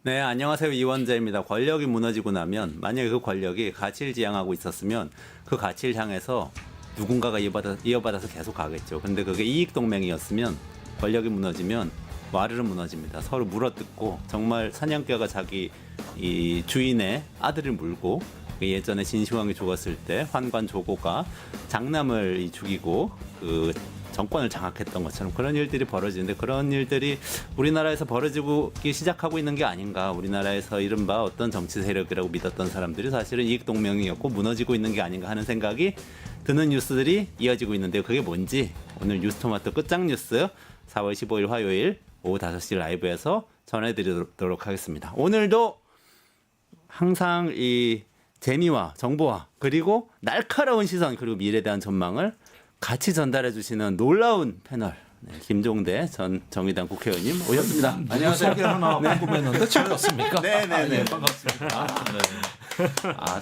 네, 안녕하세요. 이원재입니다. 권력이 무너지고 나면 만약에 그 권력이 가치를 지향하고 있었으면 그 가치를 향해서 누군가가 이어받아서 계속 가겠죠. 근데 그게 이익동맹이었으면 권력이 무너지면 와르르 무너집니다. 서로 물어뜯고 정말 사냥개가 자기 이 주인의 아들을 물고 예전에 진시황이 죽었을 때 환관 조고가 장남을 죽이고 그 정권을 장악했던 것처럼 그런 일들이 벌어지는데 그런 일들이 우리나라에서 벌어지기 시작하고 있는 게 아닌가. 우리나라에서 이른바 어떤 정치 세력이라고 믿었던 사람들이 사실은 이익동맹이었고 무너지고 있는 게 아닌가 하는 생각이 드는 뉴스들이 이어지고 있는데요. 그게 뭔지 오늘 뉴스토마토 끝장 뉴스 4월 15일 화요일 오후 5시 라이브에서 전해드리도록 하겠습니다. 오늘도 항상 이 재미와 정보와 그리고 날카로운 시선 그리고 미래에 대한 전망을 같이 전달해 주시는 놀라운 패널 김종대 전 정의당 국회의원님 오셨습니다. 안녕하세요. 소개 하나 궁금했는데 즐겁습니까? 네네네. 반갑습니다.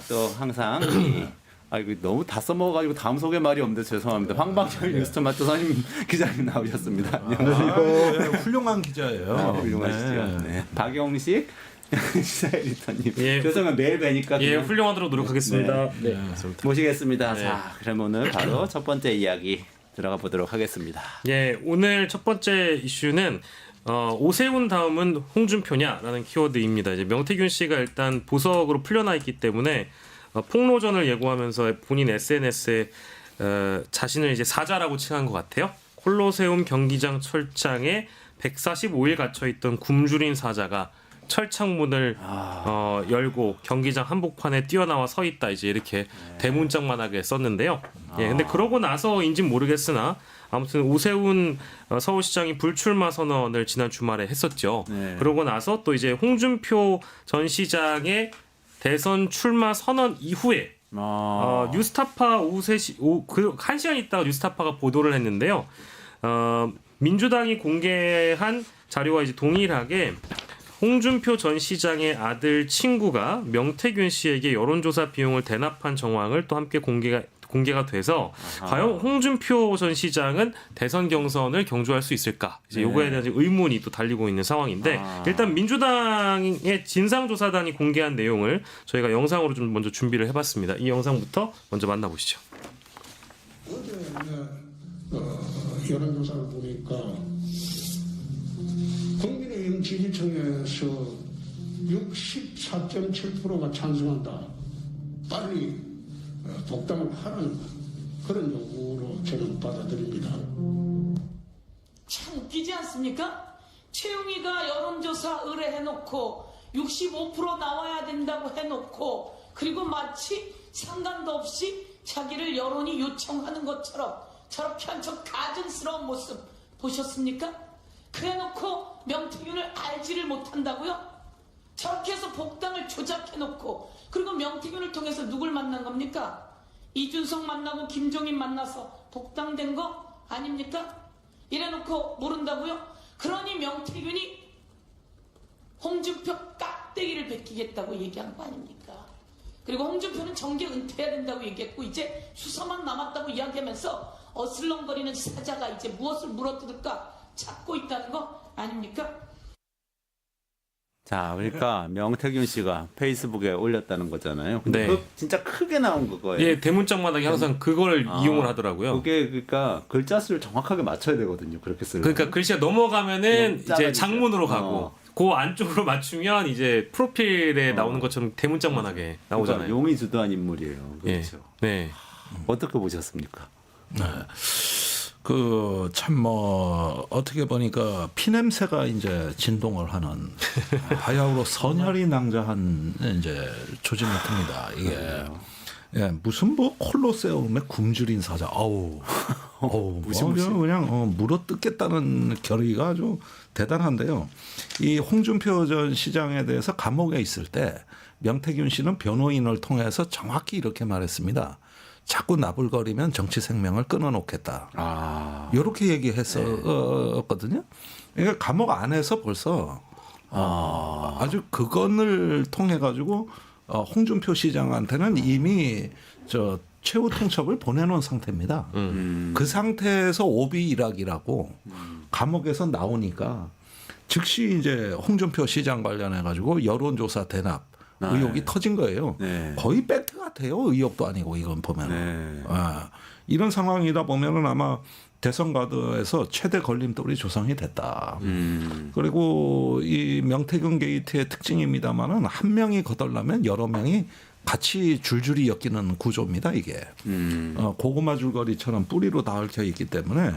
또 항상 이거 너무 다 써먹어가지고 다음 소개 말이 없는데 죄송합니다. 황방철 뉴스토마토 선임 기자님 나오셨습니다. 안녕하세요. 네, 훌륭한 기자예요. 훌륭하시죠. 네. 박영식 시사 에디터님. 예. 죄송합니다. 매일 뵈니까. 예, 훌륭하도록 노력하겠습니다. 네. 모시겠습니다. 자, 그럼 오늘 바로 첫 번째 이야기 들어가 보도록 하겠습니다. 예, 오늘 첫 번째 이슈는 오세훈 다음은 홍준표냐라는 키워드입니다. 이제 명태균 씨가 일단 보석으로 풀려나 있기 때문에 폭로전을 예고하면서 본인 SNS에 자신을 이제 사자라고 칭한 것 같아요. 콜로세움 경기장 철장에 145일 갇혀 있던 굶주린 사자가 철창문을 열고 경기장 한복판에 뛰어나와 서 있다. 이제 이렇게 대문짝만하게 썼는데요. 예, 근데 그러고 나서인진 모르겠으나 아무튼 오세훈 서울시장이 불출마 선언을 지난 주말에 했었죠. 네. 그러고 나서 또 이제 홍준표 전 시장의 대선 출마 선언 이후에 뉴스타파 오후 3시, 그 1시간 있다가 뉴스타파가 보도를 했는데요. 민주당이 공개한 자료와 이제 동일하게 홍준표 전 시장의 아들 친구가 명태균 씨에게 여론조사 비용을 대납한 정황을 또 함께 공개가 돼서 과연 홍준표 전 시장은 대선 경선을 경주할 수 있을까? 이제 요거에 대한 의문이 또 달리고 있는 상황인데 일단 민주당의 진상조사단이 공개한 내용을 저희가 영상으로 좀 먼저 준비를 해봤습니다. 이 영상부터 먼저 만나보시죠. 어제 여론조사를 보니까 국민의힘 지지층에서 64.7%가 찬성한다. 빨리 복당을 하는 그런 요구로 저는 받아들입니다. 참 웃기지 않습니까? 최영희가 여론조사 의뢰해놓고 65% 나와야 된다고 해놓고 그리고 마치 상관도 없이 자기를 여론이 요청하는 것처럼 저렇게 한 저 가증스러운 모습 보셨습니까? 그래놓고 명태균을 알지를 못한다고요? 저렇게 해서 복당을 조작해놓고 그리고 명태균을 통해서 누굴 만난 겁니까? 이준석 만나고 김종인 만나서 복당된 거 아닙니까? 이래놓고 모른다고요? 그러니 명태균이 홍준표 깍대기를 베끼겠다고 얘기한 거 아닙니까? 그리고 홍준표는 정계 은퇴해야 된다고 얘기했고 이제 수사만 남았다고 이야기하면서 어슬렁거리는 사자가 이제 무엇을 물어뜯을까 찾고 있다는 거 아닙니까? 자, 그러니까 명태균 씨가 페이스북에 올렸다는 거잖아요. 근데 네. 그 진짜 크게 나온 그거예요. 예, 대문짝만하게 항상 그걸 이용을 하더라고요. 그게 그러니까 글자 수를 정확하게 맞춰야 되거든요. 그렇게 쓰려면. 그러니까 글씨가 넘어가면은 이제 작아지죠. 장문으로 가고 그 안쪽으로 맞추면 이제 프로필에 나오는 것처럼 대문짝만하게 나오잖아요. 그러니까 용이 주도한 인물이에요. 그렇죠. 예. 네. 어떻게 보셨습니까? 그 참 뭐 어떻게 보니까 피냄새가 이제 진동을 하는 하야우로 선혈이 낭자한 이제 조짐이 듭니다. 이게 예, 무슨 뭐 콜로세움의 굶주린 사자. 아우 그냥 물어뜯겠다는 결의가 아주 대단한데요. 이 홍준표 전 시장에 대해서 감옥에 있을 때 명태균 씨는 변호인을 통해서 정확히 이렇게 말했습니다. 자꾸 나불거리면 정치 생명을 끊어놓겠다. 이렇게 얘기했었거든요. 그러니까 감옥 안에서 벌써 아주 그건을 통해 가지고 홍준표 시장한테는 이미 저 최후 통첩을 보내놓은 상태입니다. 그 상태에서 오비 일학이라고 감옥에서 나오니까 즉시 이제 홍준표 시장 관련해 가지고 여론조사 대납 의혹이 터진 거예요. 네. 거의 팩트 같아요. 의혹도 아니고 이건 보면. 네. 이런 상황이다 보면은 아마 대선 가드에서 최대 걸림돌이 조성이 됐다. 그리고 이 명태균 게이트의 특징입니다만은 한 명이 거덜나면 여러 명이 같이 줄줄이 엮이는 구조입니다. 이게 고구마 줄거리처럼 뿌리로 다 얽혀 있기 때문에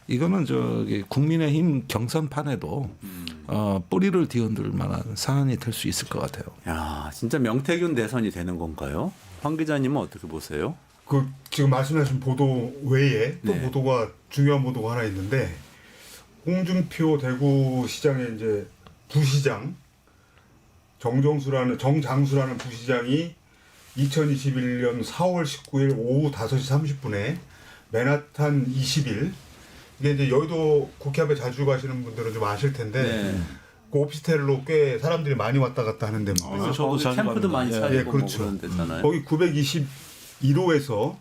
이거는 저기 국민의힘 경선판에도 뿌리를 뒤흔들 만한 사안이 될 수 있을 것 같아요. 야, 진짜 명태균 대선이 되는 건가요? 황 기자님은 어떻게 보세요? 그 지금 말씀하신 보도 외에 또 네. 보도가 중요한 보도가 하나 있는데 홍준표 대구시장의 이제 부시장 정장수라는 부시장이 2021년 4월 19일 오후 5시 30분에 맨하탄 21 이게 이제 여의도 국회 앞에 자주 가시는 분들은 좀 아실 텐데 네. 그 오피스텔로 꽤 사람들이 많이 왔다 갔다 하는 데입니다. 저도 저도 자주 캠프도 많이 가는데. 차리고 예, 그렇죠. 뭐 그런 데잖아요. 거기 921호에서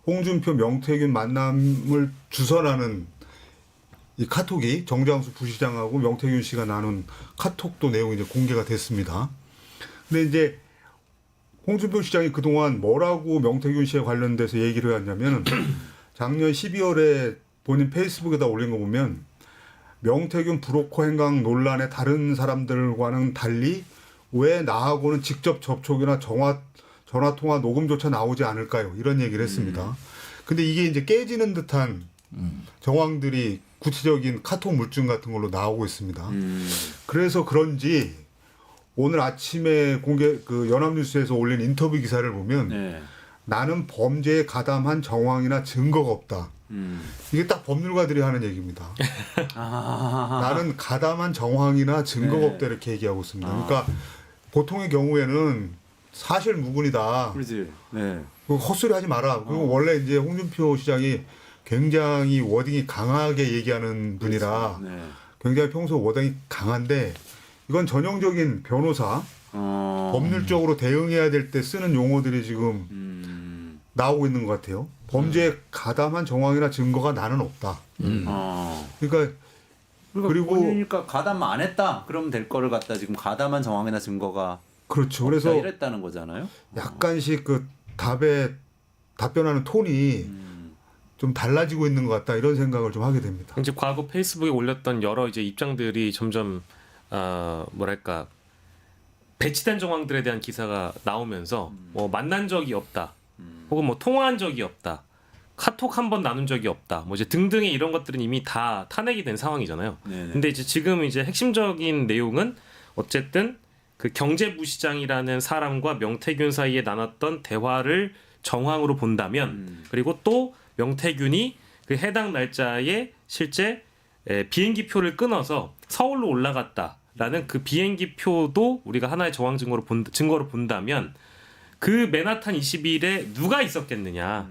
홍준표 명태균 만남을 주선하는 이 카톡이 정장수 부시장하고 명태균 씨가 나눈 카톡도 내용이 이제 공개가 됐습니다. 근데 이제 홍준표 시장이 그동안 뭐라고 명태균 씨에 관련돼서 얘기를 해왔냐면 작년 12월에 본인 페이스북에다 올린 거 보면 명태균 브로커 행각 논란에 다른 사람들과는 달리 왜 나하고는 직접 접촉이나 전화통화 녹음조차 나오지 않을까요? 이런 얘기를 했습니다. 근데 이게 이제 깨지는 듯한 정황들이 구체적인 카톡 물증 같은 걸로 나오고 있습니다. 그래서 그런지 오늘 아침에 그 연합뉴스에서 올린 인터뷰 기사를 보면 네. 나는 범죄에 가담한 정황이나 증거가 없다. 이게 딱 법률가들이 하는 얘기입니다. 나는 가담한 정황이나 증거가 네. 없다 이렇게 얘기하고 있습니다. 그러니까 보통의 경우에는 사실 무근이다. 그렇지. 네. 헛소리 하지 마라. 그리고 원래 이제 홍준표 시장이 굉장히 워딩이 강하게 얘기하는 분이라 네. 굉장히 평소 워딩이 강한데 이건 전형적인 변호사 법률적으로 대응해야 될 때 쓰는 용어들이 지금 나오고 있는 것 같아요. 범죄에 가담한 정황이나 증거가 나는 없다. 그러니까 그리고 그러니까 가담 안 했다. 그러면 될 거를 갖다 지금 가담한 정황이나 증거가 그렇죠. 그래서 그래서 이랬다는 거잖아요. 약간씩 그 답변하는 톤이 좀 달라지고 있는 것 같다 이런 생각을 좀 하게 됩니다. 이제 과거 페이스북에 올렸던 여러 이제 입장들이 점점 뭐랄까 배치된 정황들에 대한 기사가 나오면서 뭐 만난 적이 없다, 혹은 뭐 통화한 적이 없다, 카톡 한 번 나눈 적이 없다, 뭐 이제 등등의 이런 것들은 이미 다 탄핵이 된 상황이잖아요. 네네. 근데 이제 지금 이제 핵심적인 내용은 어쨌든 그 경제부시장이라는 사람과 명태균 사이에 나눴던 대화를 정황으로 본다면, 그리고 또 명태균이 그 해당 날짜에 실제 비행기표를 끊어서 서울로 올라갔다라는 그 비행기표도 우리가 하나의 정황 증거로 본다면 그 맨하탄 21에 누가 있었겠느냐.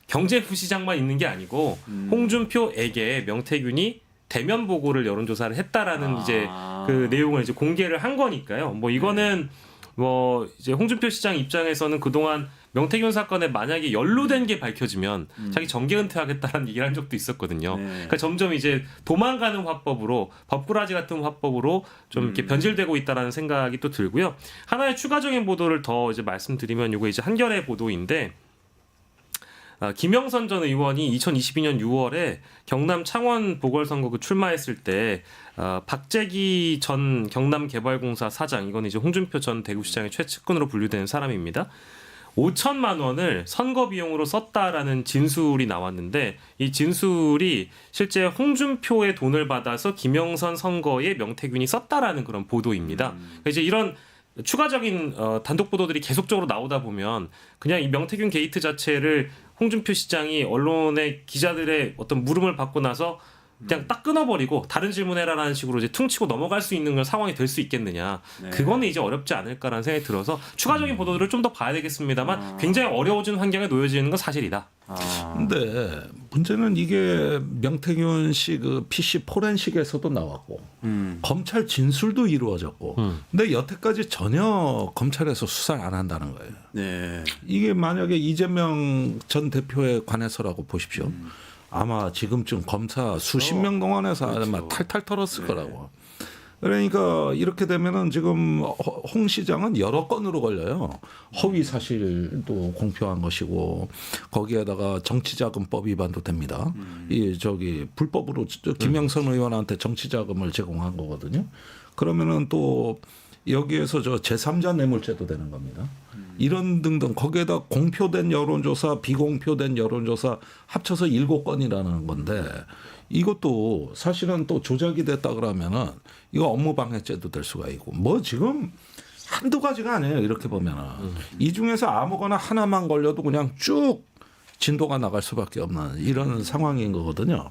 경제부시장만 있는 게 아니고 홍준표에게 명태균이 대면 보고를 여론조사를 했다라는 이제 그 내용을 이제 공개를 한 거니까요. 뭐 이거는 뭐 이제 홍준표 시장 입장에서는 그동안 명태균 사건에 만약에 연루된 게 밝혀지면 자기 정계 은퇴하겠다라는 얘기를 한 적도 있었거든요. 네. 그러니까 점점 이제 도망가는 화법으로, 법꾸라지 같은 화법으로 좀 이렇게 변질되고 있다라는 생각이 또 들고요. 하나의 추가적인 보도를 더 이제 말씀드리면 이거 이제 한겨레 보도인데, 김영선 전 의원이 2022년 6월에 경남 창원 보궐선거 그 출마했을 때 박재기 전 경남개발공사 사장, 이건 이제 홍준표 전 대구시장의 최측근으로 분류되는 사람입니다. 5천만 원을 선거 비용으로 썼다라는 진술이 나왔는데, 이 진술이 실제 홍준표의 돈을 받아서 김영선 선거에 명태균이 썼다라는 그런 보도입니다. 그러니까 이제 이런 추가적인 단독 보도들이 계속적으로 나오다 보면 그냥 이 명태균 게이트 자체를 홍준표 시장이 언론의 기자들의 어떤 물음을 받고 나서 그냥 딱 끊어버리고 다른 질문해라라는 식으로 이제 퉁치고 넘어갈 수 있는 상황이 될 수 있겠느냐. 네. 그거는 이제 어렵지 않을까라는 생각이 들어서 추가적인 보도들을 좀 더 봐야 되겠습니다만 굉장히 어려워진 환경에 놓여지는 건 사실이다. 근데 문제는 이게 명태균 씨 그 PC 포렌식에서도 나왔고 검찰 진술도 이루어졌고, 근데 여태까지 전혀 검찰에서 수사를 안 한다는 거예요. 네. 이게 만약에 이재명 전 대표에 관해서라고 보십시오. 아마 지금쯤 검사 수십 명 동원해서 아마 탈탈 털었을 거라고. 그러니까 이렇게 되면은 지금 홍 시장은 여러 건으로 걸려요. 허위 사실도 공표한 것이고 거기에다가 정치자금법 위반도 됩니다. 이 저기 불법으로 김영선 의원한테 정치자금을 제공한 거거든요. 그러면은 또 여기에서 저 제3자 뇌물죄도 되는 겁니다. 이런 등등 거기에다 공표된 여론조사, 비공표된 여론조사 합쳐서 7건이라는 건데 이것도 사실은 또 조작이 됐다 그러면은 이거 업무방해죄도 될 수가 있고 뭐 지금 한두 가지가 아니에요. 이렇게 보면은 이 중에서 아무거나 하나만 걸려도 그냥 쭉 진도가 나갈 수밖에 없는 이런 상황인 거거든요.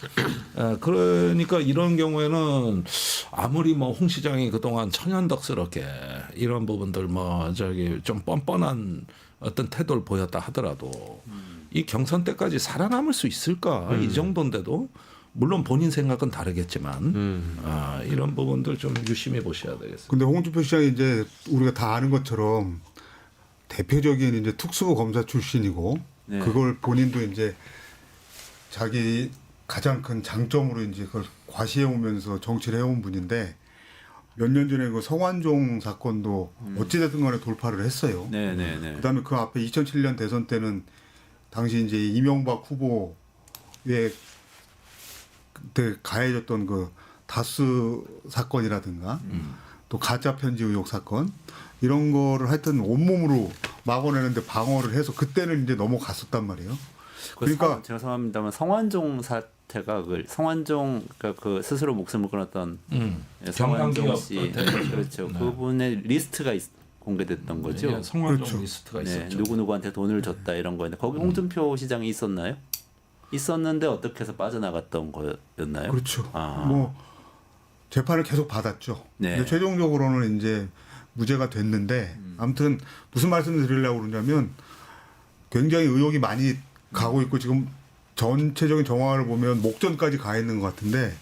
그러니까 이런 경우에는 아무리 뭐 홍 시장이 그동안 천연덕스럽게 이런 부분들 뭐 저기 좀 뻔뻔한 어떤 태도를 보였다 하더라도 이 경선 때까지 살아남을 수 있을까 이 정도인데도 물론 본인 생각은 다르겠지만 이런 부분들 좀 유심히 보셔야 되겠습니다. 근데 홍준표 시장이 이제 우리가 다 아는 것처럼 대표적인 이제 특수부 검사 출신이고 네. 그걸 본인도 이제 자기 가장 큰 장점으로 이제 그걸 과시해 오면서 정치를 해온 분인데 몇 년 전에 그 성완종 사건도 어찌됐든 간에 돌파를 했어요. 네네네. 그다음에 그 앞에 2007년 대선 때는 당시 이제 이명박 후보의 그때 가해졌던 그 다스 사건이라든가 또 가짜 편지 의혹 사건 이런 거를 하여튼 온몸으로 막아내는데 방어를 해서 그때는 이제 넘어갔었단 말이에요. 그러니까 죄송합니다만 성완종 사태가 그 성완종 그러니까 그 스스로 목숨을 끊었던 성완종 씨 그렇죠. 그분의 리스트가 공개됐던 거죠. 네, 성완종 그렇죠. 리스트가 네, 있었죠. 누구누구한테 돈을 줬다 이런 거였는데 거기 홍준표 시장이 있었나요? 있었는데 어떻게 해서 빠져나갔던 거였나요? 그렇죠. 아. 뭐 재판을 계속 받았죠. 네. 근데 최종적으로는 이제 무죄가 됐는데 아무튼 무슨 말씀을 드리려고 그러냐면 굉장히 의혹이 많이 가고 있고 지금 전체적인 정황을 보면 목전까지 가 있는 것 같은데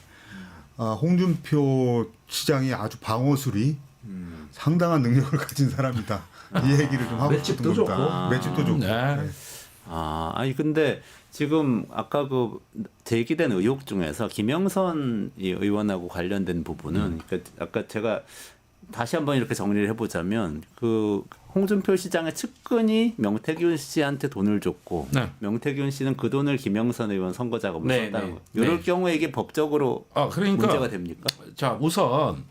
홍준표 시장이 아주 방어술이 상당한 능력을 가진 사람이다. 이 얘기를 좀 하고 맷집도 싶은 겁니다. 좋고. 맷집도 좋고. 네. 네. 아니 근데 지금 아까 그 제기된 의혹 중에서 김영선 이 의원하고 관련된 부분은 그러니까 아까 제가 다시 한번 이렇게 정리를 해보자면 그 홍준표 시장의 측근이 명태균 씨한테 돈을 줬고 네. 명태균 씨는 그 돈을 김영선 의원 선거 작업을 네, 썼다는 네. 거예요. 이럴 네. 경우에 이게 법적으로 그러니까 문제가 됩니까? 자 우선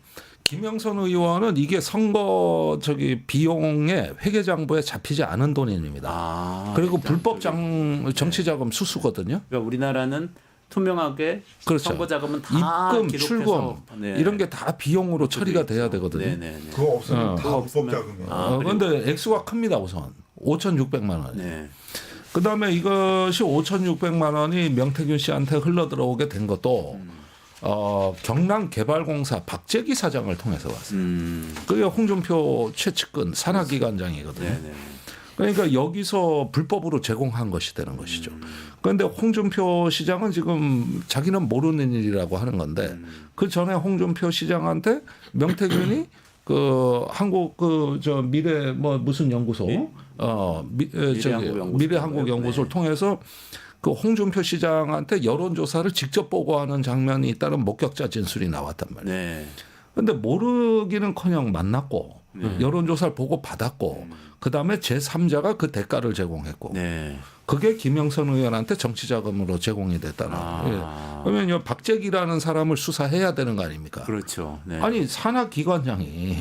김영선 의원은 이게 선거 저기 비용에 회계장부에 잡히지 않은 돈입니다. 그리고 불법 정치자금 수수거든요. 그러니까 우리나라는 투명하게 그렇죠. 선거 자금은 다 입금, 기록해서 출금 네. 이런 게 다 비용으로 처리가 돼야 되거든요. 네네네. 그거 없으면 다 그거 불법 없으면- 자금이에요. 그런데 액수가 큽니다 우선 5,600만 원. 네. 그다음에 이것이 5,600만 원이 명태균 씨한테 흘러 들어오게 된 것도 경남개발공사 박재기 사장을 통해서 왔어요. 그게 홍준표 최측근 산하기관장이거든요. 네네. 그러니까 여기서 불법으로 제공한 것이 되는 것이죠. 그런데 홍준표 시장은 지금 자기는 모르는 일이라고 하는 건데 그 전에 홍준표 시장한테 명태균이 그 한국 그 저 미래 뭐 무슨 연구소 미래한국연구소를 네. 통해서 그 홍준표 시장한테 여론조사를 직접 보고하는 장면이 있다는 목격자 진술이 나왔단 말이에요. 네. 근데 모르기는커녕 만났고 여론조사를 보고 받았고 그다음에 제3자가 그 대가를 제공했고 네. 그게 김영선 의원한테 정치자금으로 제공이 됐다는 거예요. 그러면 박재기라는 사람을 수사해야 되는 거 아닙니까? 그렇죠. 네. 아니 산하기관장이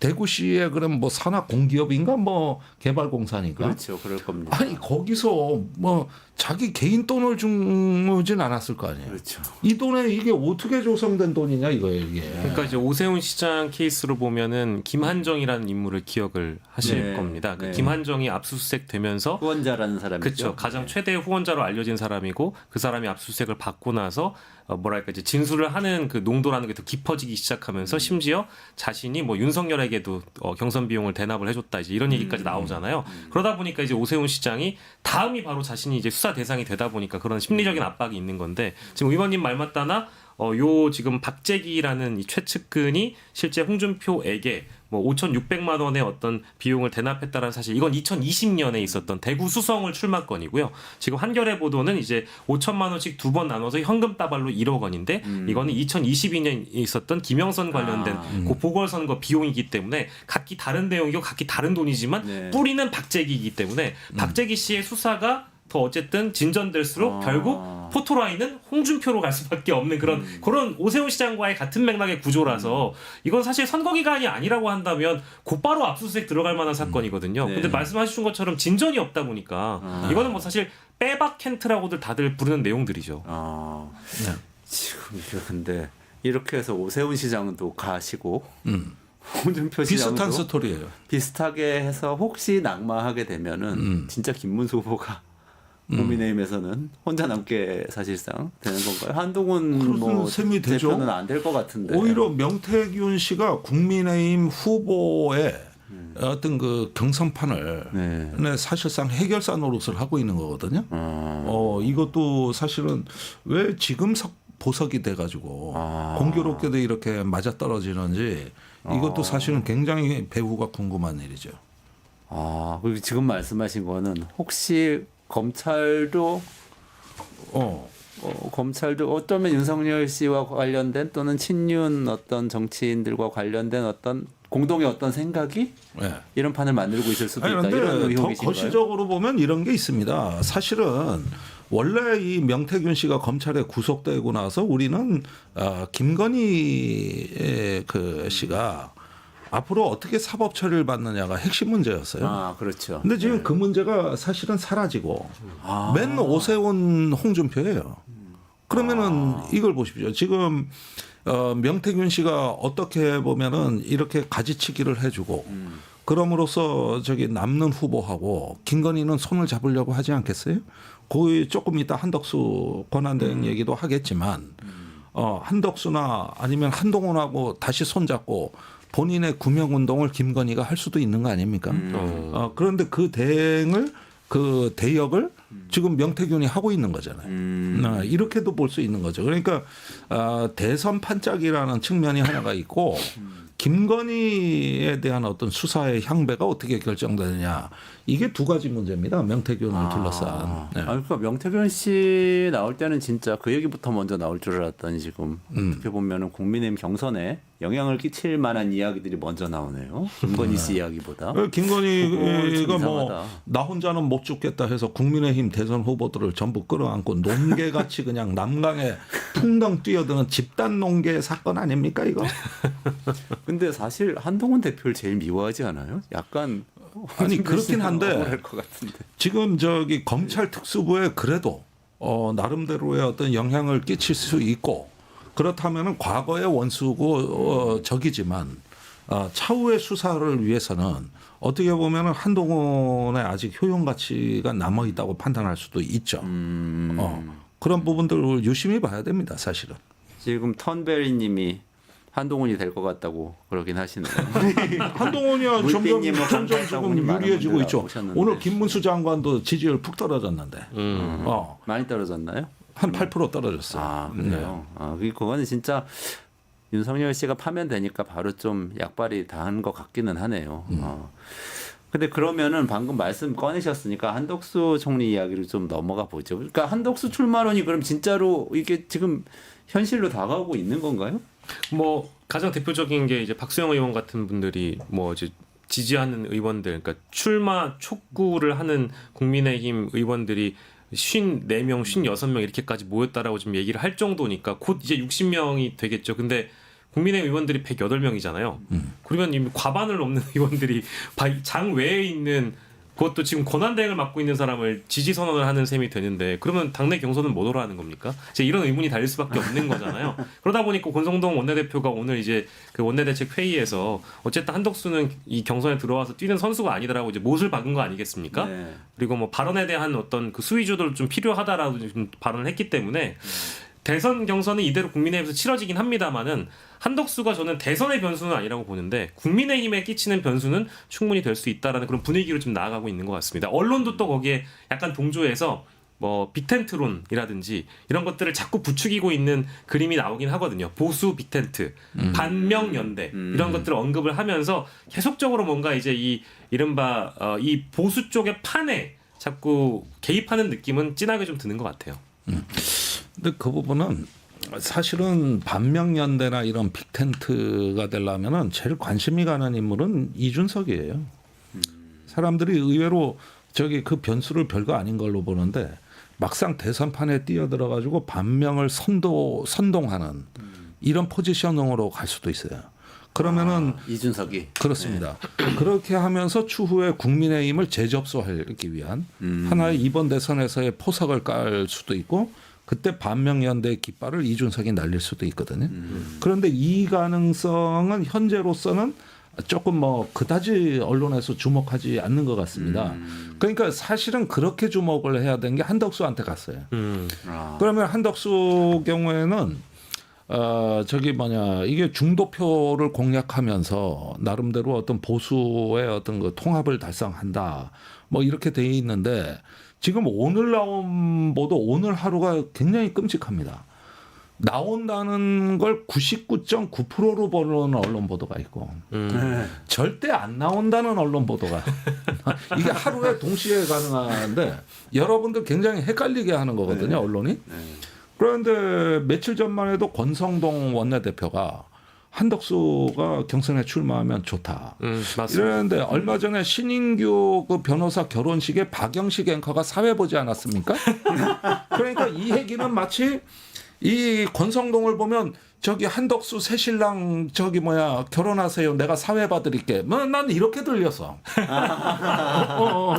대구시에 그럼 뭐 산하공기업인가 뭐 개발공사니까 그렇죠. 그럴 겁니다. 아니 거기서 뭐 자기 개인 돈을 주진 않았을 거 아니에요. 그렇죠. 이 돈에 이게 어떻게 조성된 돈이냐 이거예요 이게. 그러니까 이제 오세훈 시장 케이스로 보면은 김한정이라는 인물을 기억을 하실 네. 겁니다. 그 네. 김한정이 압수수색 되면서 후원자라는 사람이죠. 그렇죠. 가장 최대 후원자로 알려진 사람이고 그 사람이 압수수색을 받고 나서 뭐랄까 이제 진술을 하는 그 농도라는 게 더 깊어지기 시작하면서 심지어 자신이 뭐 윤석열에게도 경선 비용을 대납을 해줬다 이제 이런 얘기까지 나오잖아요. 그러다 보니까 이제 오세훈 시장이 다음이 바로 자신이 이제 수사 대상이 되다 보니까 그런 심리적인 압박이 있는 건데 지금 의원님 말 맞다나 요 지금 박재기라는 이 최측근이 실제 홍준표에게 뭐 5,600만 원의 어떤 비용을 대납했다라는 사실, 이건 2020년에 있었던 대구 수성을 출마건이고요. 지금 한겨레 보도는 이제 5천만 원씩 두 번 나눠서 현금 따발로 1억 원인데 이거는 2022년에 있었던 김영선 관련된 그 보궐선거 비용이기 때문에 각기 다른 내용이고 각기 다른 돈이지만 네. 뿌리는 박재기이기 때문에 박재기 씨의 수사가 더 어쨌든 진전될수록 결국 포토라인은 홍준표로 갈 수밖에 없는 그런 오세훈 시장과의 같은 맥락의 구조라서 이건 사실 선거 기간이 아니라고 한다면 곧바로 압수수색 들어갈 만한 사건이거든요. 네. 근데 말씀하신 것처럼 진전이 없다 보니까 이거는 뭐 사실 빼박 캔트라고들 다들 부르는 내용들이죠. 네. 지금 근데 이렇게 해서 오세훈 시장도 가시고 홍준표 시장도 비슷한 스토리예요. 비슷하게 해서 혹시 낙마하게 되면은 진짜 김문수 후보가 국민의힘에서는 혼자 남게 사실상 되는 건가요? 한동훈 뭐 셈이 되죠. 대표는 안 될 것 같은데. 오히려 명태균 씨가 국민의힘 후보의 어떤 그 경선판을 네. 사실상 해결사 노릇을 하고 있는 거거든요. 이것도 사실은 왜 지금 보석이 돼가지고 공교롭게도 이렇게 맞아 떨어지는지 이것도 사실은 굉장히 배후가 궁금한 일이죠. 그리고 지금 말씀하신 거는 혹시 검찰도 어쩌면 윤석열 씨와 관련된 또는 친윤 어떤 정치인들과 관련된 어떤 공동의 어떤 생각이 네. 이런 판을 만들고 있을 수도 있다. 그런데 이런 더 의혹이신가요? 거시적으로 보면 이런 게 있습니다. 사실은 원래 이 명태균 씨가 검찰에 구속되고 나서 우리는 김건희 그 씨가 앞으로 어떻게 사법 처리를 받느냐가 핵심 문제였어요. 그렇죠. 근데 지금 그 문제가 사실은 사라지고 맨 오세훈 홍준표예요. 그러면은 이걸 보십시오. 지금 명태균 씨가 어떻게 보면은 이렇게 가지치기를 해주고 그럼으로써 저기 남는 후보하고 김건희는 손을 잡으려고 하지 않겠어요? 거기 조금 이따 한덕수 권한대행 얘기도 하겠지만 한덕수나 아니면 한동훈하고 다시 손잡고 본인의 구명운동을 김건희가 할 수도 있는 거 아닙니까? 그런데 그 대행을 그 대역을 지금 명태균이 하고 있는 거잖아요. 이렇게도 볼 수 있는 거죠. 그러니까 대선 판짝이라는 측면이 하나가 있고 김건희에 대한 어떤 수사의 향배가 어떻게 결정되느냐 이게 두 가지 문제입니다. 명태균을 둘러싼. 네. 그러니까 명태균 씨 나올 때는 진짜 그 얘기부터 먼저 나올 줄 알았더니 지금 어떻게 보면은 국민의힘 경선에 영향을 끼칠 만한 이야기들이 먼저 나오네요. 김건희 씨 이야기보다. 김건희가 참 뭐 이상하다. 나 혼자는 못 죽겠다 해서 국민의힘 대선 후보들을 전부 끌어안고 농개같이 그냥 남강에 풍덩 뛰어드는 집단 농개 사건 아닙니까 이거? 근데 사실 한동훈 대표를 제일 미워하지 않아요? 약간 아니 그렇긴 한데 억울할 것 같은데. 지금 저기 검찰 특수부에 그래도 나름대로의 어떤 영향을 끼칠 수 있고 그렇다면은 과거의 원수고 적이지만 차후의 수사를 위해서는 어떻게 보면은 한동훈의 아직 효용 가치가 남아 있다고 판단할 수도 있죠. 그런 부분들을 유심히 봐야 됩니다, 사실은. 지금 턴베리님이 한동훈이 될 것 같다고 그러긴 하시네요. 한동훈이야 물빛님, 뭐 점점 지금 강팔사공님 많은 유리해지고 분들 있죠. 오셨는데. 오늘 김문수 장관도 지지율 푹 떨어졌는데 많이 떨어졌나요? 한 8% 떨어졌어요. 그래요. 그거는 진짜 윤석열 씨가 파면되니까 바로 좀 약발이 당한 것 같기는 하네요. 근데 그러면은 방금 말씀 꺼내셨으니까 한덕수 총리 이야기를 좀 넘어가 보죠. 그러니까 한덕수 출마론이 그럼 진짜로 이게 지금 현실로 다가오고 있는 건가요? 뭐 가장 대표적인 게 이제 박수영 의원 같은 분들이 뭐 이제 지지하는 의원들, 그러니까 출마 촉구를 하는 국민의힘 의원들이 54명, 56명 이렇게까지 모였다라고 지금 얘기를 할 정도니까 곧 이제 60명이 되겠죠. 근데 국민의힘 의원들이 108명이잖아요. 그러면 이미 과반을 넘는 의원들이 장 외에 있는 그것도 지금 권한대행을 맡고 있는 사람을 지지 선언을 하는 셈이 되는데 그러면 당내 경선은 뭐 하는 겁니까? 이제 이런 의문이 달릴 수밖에 없는 거잖아요. 그러다 보니까 권성동 원내대표가 오늘 이제 그 원내대책 회의에서 어쨌든 한덕수는 이 경선에 들어와서 뛰는 선수가 아니다라고 이제 못을 박은 거 아니겠습니까? 네. 그리고 뭐 발언에 대한 어떤 그 수위조도 좀 필요하다라고 좀 발언을 했기 때문에 대선 경선은 이대로 국민의힘에서 치러지긴 합니다만은 한덕수가 저는 대선의 변수는 아니라고 보는데 국민의힘에 끼치는 변수는 충분히 될 수 있다라는 그런 분위기로 좀 나아가고 있는 것 같습니다. 언론도 또 거기에 약간 동조해서 뭐 빅텐트론이라든지 이런 것들을 자꾸 부추기고 있는 그림이 나오긴 하거든요. 보수 빅텐트, 반명연대 이런 것들을 언급을 하면서 계속적으로 뭔가 이제 이 이른바 이 보수 쪽의 판에 자꾸 개입하는 느낌은 진하게 좀 드는 것 같아요. 근데 그 부분은 사실은 반명연대나 이런 빅텐트가 되려면은 제일 관심이 가는 인물은 이준석이에요. 사람들이 의외로 저기 그 변수를 별거 아닌 걸로 보는데 막상 대선판에 뛰어들어가지고 반명을 선동하는 이런 포지셔닝으로 갈 수도 있어요. 그러면은 이준석이 그렇습니다. 그렇게 하면서 추후에 국민의힘을 재접수하기 위한 하나의 이번 대선에서의 포석을 깔 수도 있고 그때 반명연대의 깃발을 이준석이 날릴 수도 있거든요. 그런데 이 가능성은 현재로서는 조금 뭐 그다지 언론에서 주목하지 않는 것 같습니다. 그러니까 사실은 그렇게 주목을 해야 되는 게 한덕수한테 갔어요. 그러면 한덕수 경우에는 저기 뭐냐 이게 중도표를 공략하면서 나름대로 어떤 보수의 어떤 그 통합을 달성한다 뭐 이렇게 돼 있는데 지금 오늘 나온 보도 오늘 하루가 굉장히 끔찍합니다. 나온다는 걸 99.9%로 보는 언론 보도가 있고 절대 안 나온다는 언론 보도가 이게 하루에 동시에 가능한데 여러분들 굉장히 헷갈리게 하는 거거든요. 언론이. 그런데 며칠 전만 해도 권성동 원내대표가 한덕수가 경선에 출마하면 좋다. 맞습니다. 이러는데 얼마 전에 신인규 그 변호사 결혼식에 박영식 앵커가 사회 보지 않았습니까? 그러니까 이 얘기는 마치 이 권성동을 보면 저기 한덕수 새신랑 저기 뭐야 결혼하세요. 내가 사회 봐드릴게. 뭐 난 이렇게 들렸어.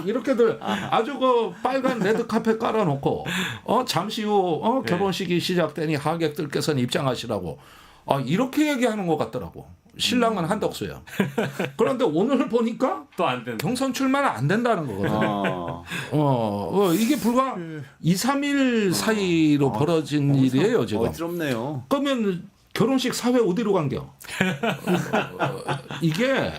이렇게 아주 그 빨간 레드 카펫 깔아놓고 잠시 후 결혼식이 시작되니 하객들께서는 입장하시라고. 이렇게 얘기하는 것 같더라고. 신랑은 한덕수야. 그런데 오늘 보니까 또 안 된다. 경선 출마는 안 된다는 거거든요. 이게 불과 2, 3일 사이로 벌어진 일이에요, 지금. 어지럽네요. 그러면 결혼식 사회 어디로 간겨? 이게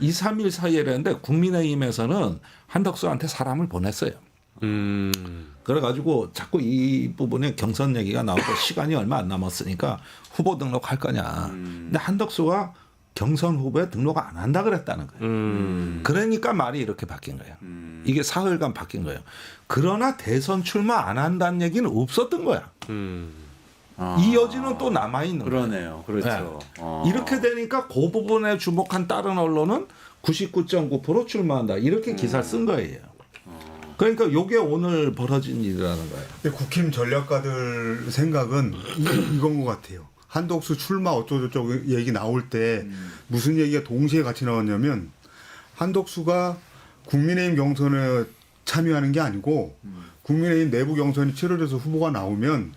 2, 3일 사이에라는데 국민의힘에서는 한덕수한테 사람을 보냈어요. 그래가지고 자꾸 이 부분에 경선 얘기가 나오고 시간이 얼마 안 남았으니까 후보 등록할 거냐. 근데 한덕수가 경선 후보에 등록 안 한다 그랬다는 거예요. 그러니까 말이 이렇게 바뀐 거예요. 이게 사흘간 바뀐 거예요. 그러나 대선 출마 안 한다는 얘기는 없었던 거야. 이 여지는 또 남아있는 거예요. 그러네요. 그렇죠. 네. 이렇게 되니까 그 부분에 주목한 다른 언론은 99.9% 출마한다. 이렇게 기사를 쓴 거예요. 그러니까 이게 오늘 벌어진 일이라는 거예요. 근데 국힘 전략가들 생각은 이건 것 같아요. 한덕수 출마 어쩌고저쩌고 얘기 나올 때 무슨 얘기가 동시에 같이 나왔냐면 한덕수가 국민의힘 경선에 참여하는 게 아니고 국민의힘 내부 경선이 치러져서 후보가 나오면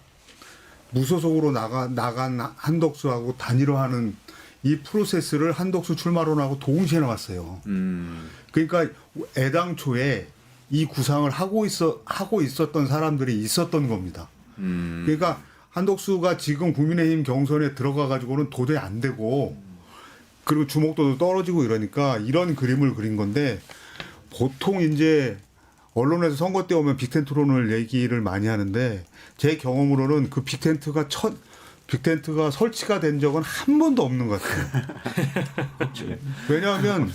무소속으로 나간 한덕수하고 단일화하는 이 프로세스를 한덕수 출마론하고 동시에 나왔어요. 그러니까 애당초에 이 구상을 하고 있었던 사람들이 있었던 겁니다. 그러니까 한덕수가 지금 국민의힘 경선에 들어가 가지고는 도저히 안 되고 그리고 주목도도 떨어지고 이러니까 이런 그림을 그린 건데 보통 이제 언론에서 선거 때 오면 빅텐트론을 얘기를 많이 하는데 제 경험으로는 그 빅텐트가 설치가 된 적은 한 번도 없는 것 같아요. 왜냐하면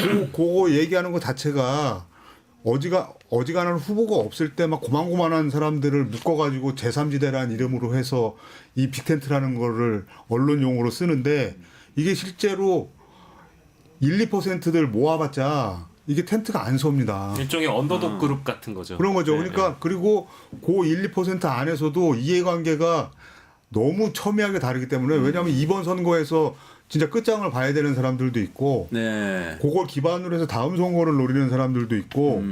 그거 얘기하는 것 자체가 어지간한 후보가 없을 때 막 고만고만한 사람들을 묶어가지고 제3지대라는 이름으로 해서 이 빅텐트라는 거를 언론 용어로 쓰는데 이게 실제로 1, 2%들 모아봤자 이게 텐트가 안 섭니다. 일종의 언더독 그룹 같은 거죠. 그런 거죠. 네, 그러니까 네. 그리고 그 1, 2% 안에서도 이해관계가 너무 첨예하게 다르기 때문에 왜냐하면 이번 선거에서 진짜 끝장을 봐야 되는 사람들도 있고 네. 그걸 기반으로 해서 다음 선거를 노리는 사람들도 있고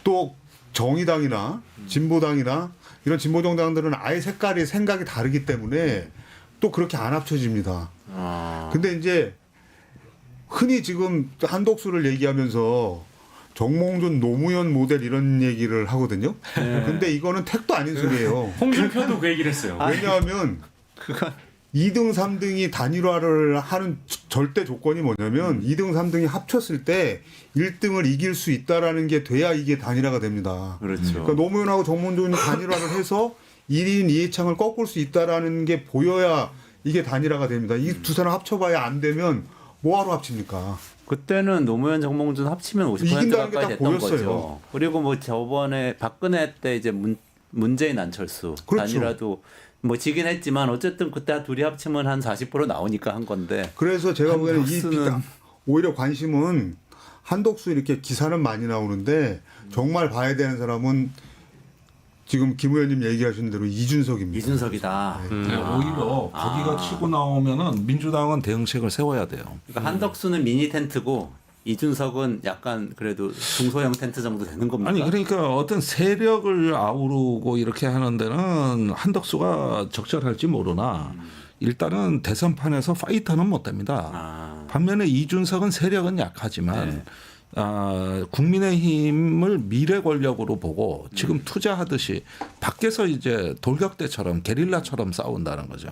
또 정의당이나 진보당이나 이런 진보정당들은 아예 생각이 다르기 때문에 또 그렇게 안 합쳐집니다. 근데 이제 흔히 지금 한덕수를 얘기하면서 정몽준 노무현 모델 이런 얘기를 하거든요. 근데 이거는 택도 아닌 소리예요. 홍준표도 그 얘기를 했어요. 왜냐하면 2등, 3등이 단일화를 하는 절대 조건이 뭐냐면 2등, 3등이 합쳤을 때 1등을 이길 수 있다라는 게 돼야 이게 단일화가 됩니다. 그렇죠. 그러니까 노무현하고 정몽준이 단일화를 해서 1인 이해창을 꺾을 수 있다라는 게 보여야 이게 단일화가 됩니다. 이 두 사람 합쳐봐야 안 되면 뭐하러 합칩니까? 그때는 노무현 정몽준 합치면 50% 이긴다는 게 가까이 딱 됐던 보였어요. 거죠. 그리고 뭐 저번에 박근혜 때 이제 문재인 안철수 그렇죠. 단일화도 뭐 지긴 했지만 어쨌든 그때 둘이 합치면 한 40% 나오니까 한 건데. 그래서 제가 보기에는 한덕수는- 오히려 관심은 한덕수 이렇게 기사는 많이 나오는데 정말 봐야 되는 사람은 지금 김 의원님 얘기하신 대로 이준석입니다. 이준석이다. 오히려 거기가 치고 나오면은 민주당은 대응책을 세워야 돼요. 그러니까 한덕수는 미니 텐트고 이준석은 약간 그래도 중소형 텐트 정도 되는 겁니까? 아니 그러니까 어떤 세력을 아우르고 이렇게 하는 데는 한덕수가 적절할지 모르나 일단은 대선판에서 파이터는 못 됩니다. 아. 반면에 이준석은 세력은 약하지만 네. 국민의힘을 미래 권력으로 보고 지금 투자하듯이 밖에서 이제 돌격대처럼 게릴라처럼 싸운다는 거죠.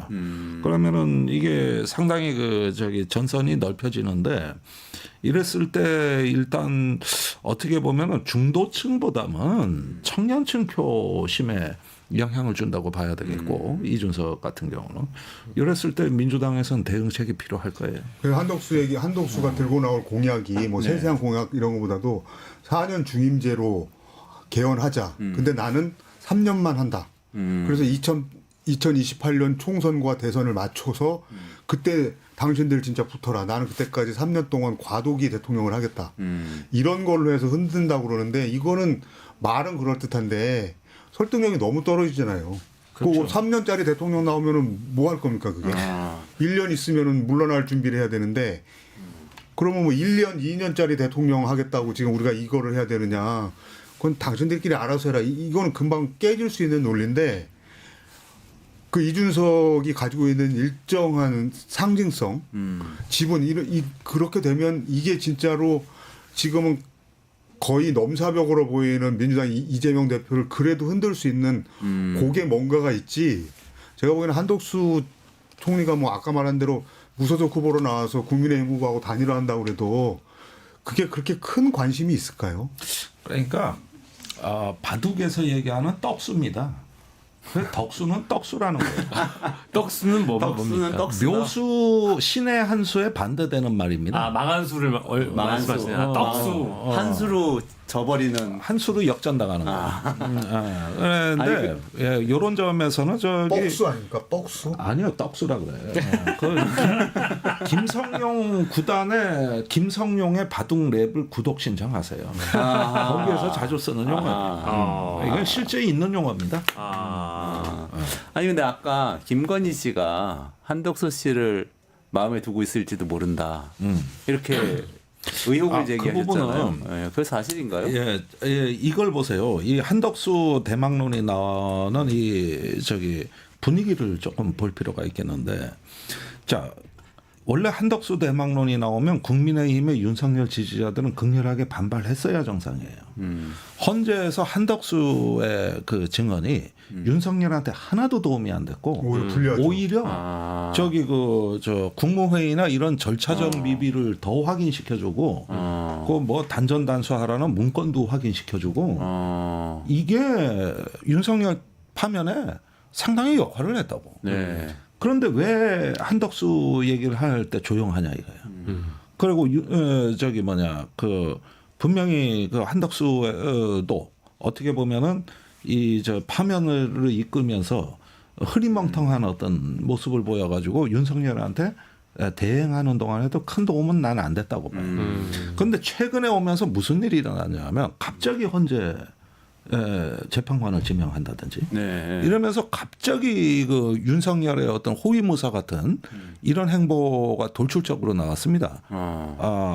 그러면은 이게 상당히 전선이 넓혀지는데 이랬을 때 일단 어떻게 보면은 중도층보다는 청년층 표심에 영향을 준다고 봐야 되겠고 이준석 같은 경우는 이랬을 때 민주당에서는 대응책이 필요할 거예요. 그래서 한덕수가 들고 나올 공약이 뭐 세세한 공약 이런 것보다도 4년 중임제로 개헌하자. 근데 나는 3년만 한다. 그래서 2028년 총선과 대선을 맞춰서 그때 당신들 진짜 붙어라. 나는 그때까지 3년 동안 과도기 대통령을 하겠다. 이런 걸로 해서 흔든다고 그러는데 이거는 말은 그럴듯한데 설득력이 너무 떨어지잖아요. 그렇죠. 3년짜리 대통령 나오면은 뭐 할 겁니까 그게? 1년 있으면은 물러날 준비를 해야 되는데 그러면 뭐 1년, 2년짜리 대통령 하겠다고 지금 우리가 이거를 해야 되느냐? 그건 당신들끼리 알아서 해라. 이거는 금방 깨질 수 있는 논리인데 그 이준석이 가지고 있는 일정한 상징성, 지분 그렇게 되면 이게 진짜로 지금은 거의 넘사벽으로 보이는 민주당 이재명 대표를 그래도 흔들 수 있는 그게 뭔가가 있지. 제가 보기에는 한덕수 총리가 뭐 아까 말한 대로 무소속 후보로 나와서 국민의힘 후보하고 단일화한다고 그래도 그게 그렇게 큰 관심이 있을까요? 그러니까 바둑에서 얘기하는 떡수입니다. 그 덕수는 떡수라는 거예요. 떡수는 떡수는 뭡니까? 떡수다. 묘수 신의 한 수에 반대되는 말입니다. 아 망한수를 말씀하시냐? 떡수. 한수로 져버리는. 한 수로 역전당하는 거예요. 그런데 이런 점에서는 저기 뻑수 아닙니까? 뻑수? 아니요 떡수라 그래요. 김성용 구단의 김성용의 바둑 랩을 구독 신청하세요. 거기에서 자주 쓰는 용어예요. 이건 실제 있는 용어입니다. 아니 근데 아까 김건희 씨가 한덕수 씨를 마음에 두고 있을지도 모른다. 이렇게 의혹을 그 제기하셨잖아요. 부분은- 예, 그게 사실인가요? 예, 이걸 보세요. 이 한덕수 대망론이 나오는 분위기를 조금 볼 필요가 있겠는데, 자 원래 한덕수 대망론이 나오면 국민의힘의 윤석열 지지자들은 극렬하게 반발했어야 정상이에요. 헌재에서 한덕수의 그 증언이 윤석열한테 하나도 도움이 안 됐고 오히려 불리하죠. 오히려 국무회의나 이런 절차적 미비를 더 확인시켜주고 그 뭐 단전단수하라는 문건도 확인시켜주고 이게 윤석열 파면에 상당히 역할을 했다고. 네. 그런데 왜 한덕수 얘기를 할 때 조용하냐 이거예요. 그리고 분명히 그 한덕수도 어떻게 보면은 파면을 이끌면서 흐리멍텅한 어떤 모습을 보여가지고 윤석열한테 대행하는 동안에도 큰 도움은 난 안 됐다고 봐요. 그런데 최근에 오면서 무슨 일이 일어났냐면 갑자기 헌재 재판관을 지명한다든지 네. 이러면서 갑자기 그 윤석열의 어떤 호위무사 같은 이런 행보가 돌출적으로 나왔습니다.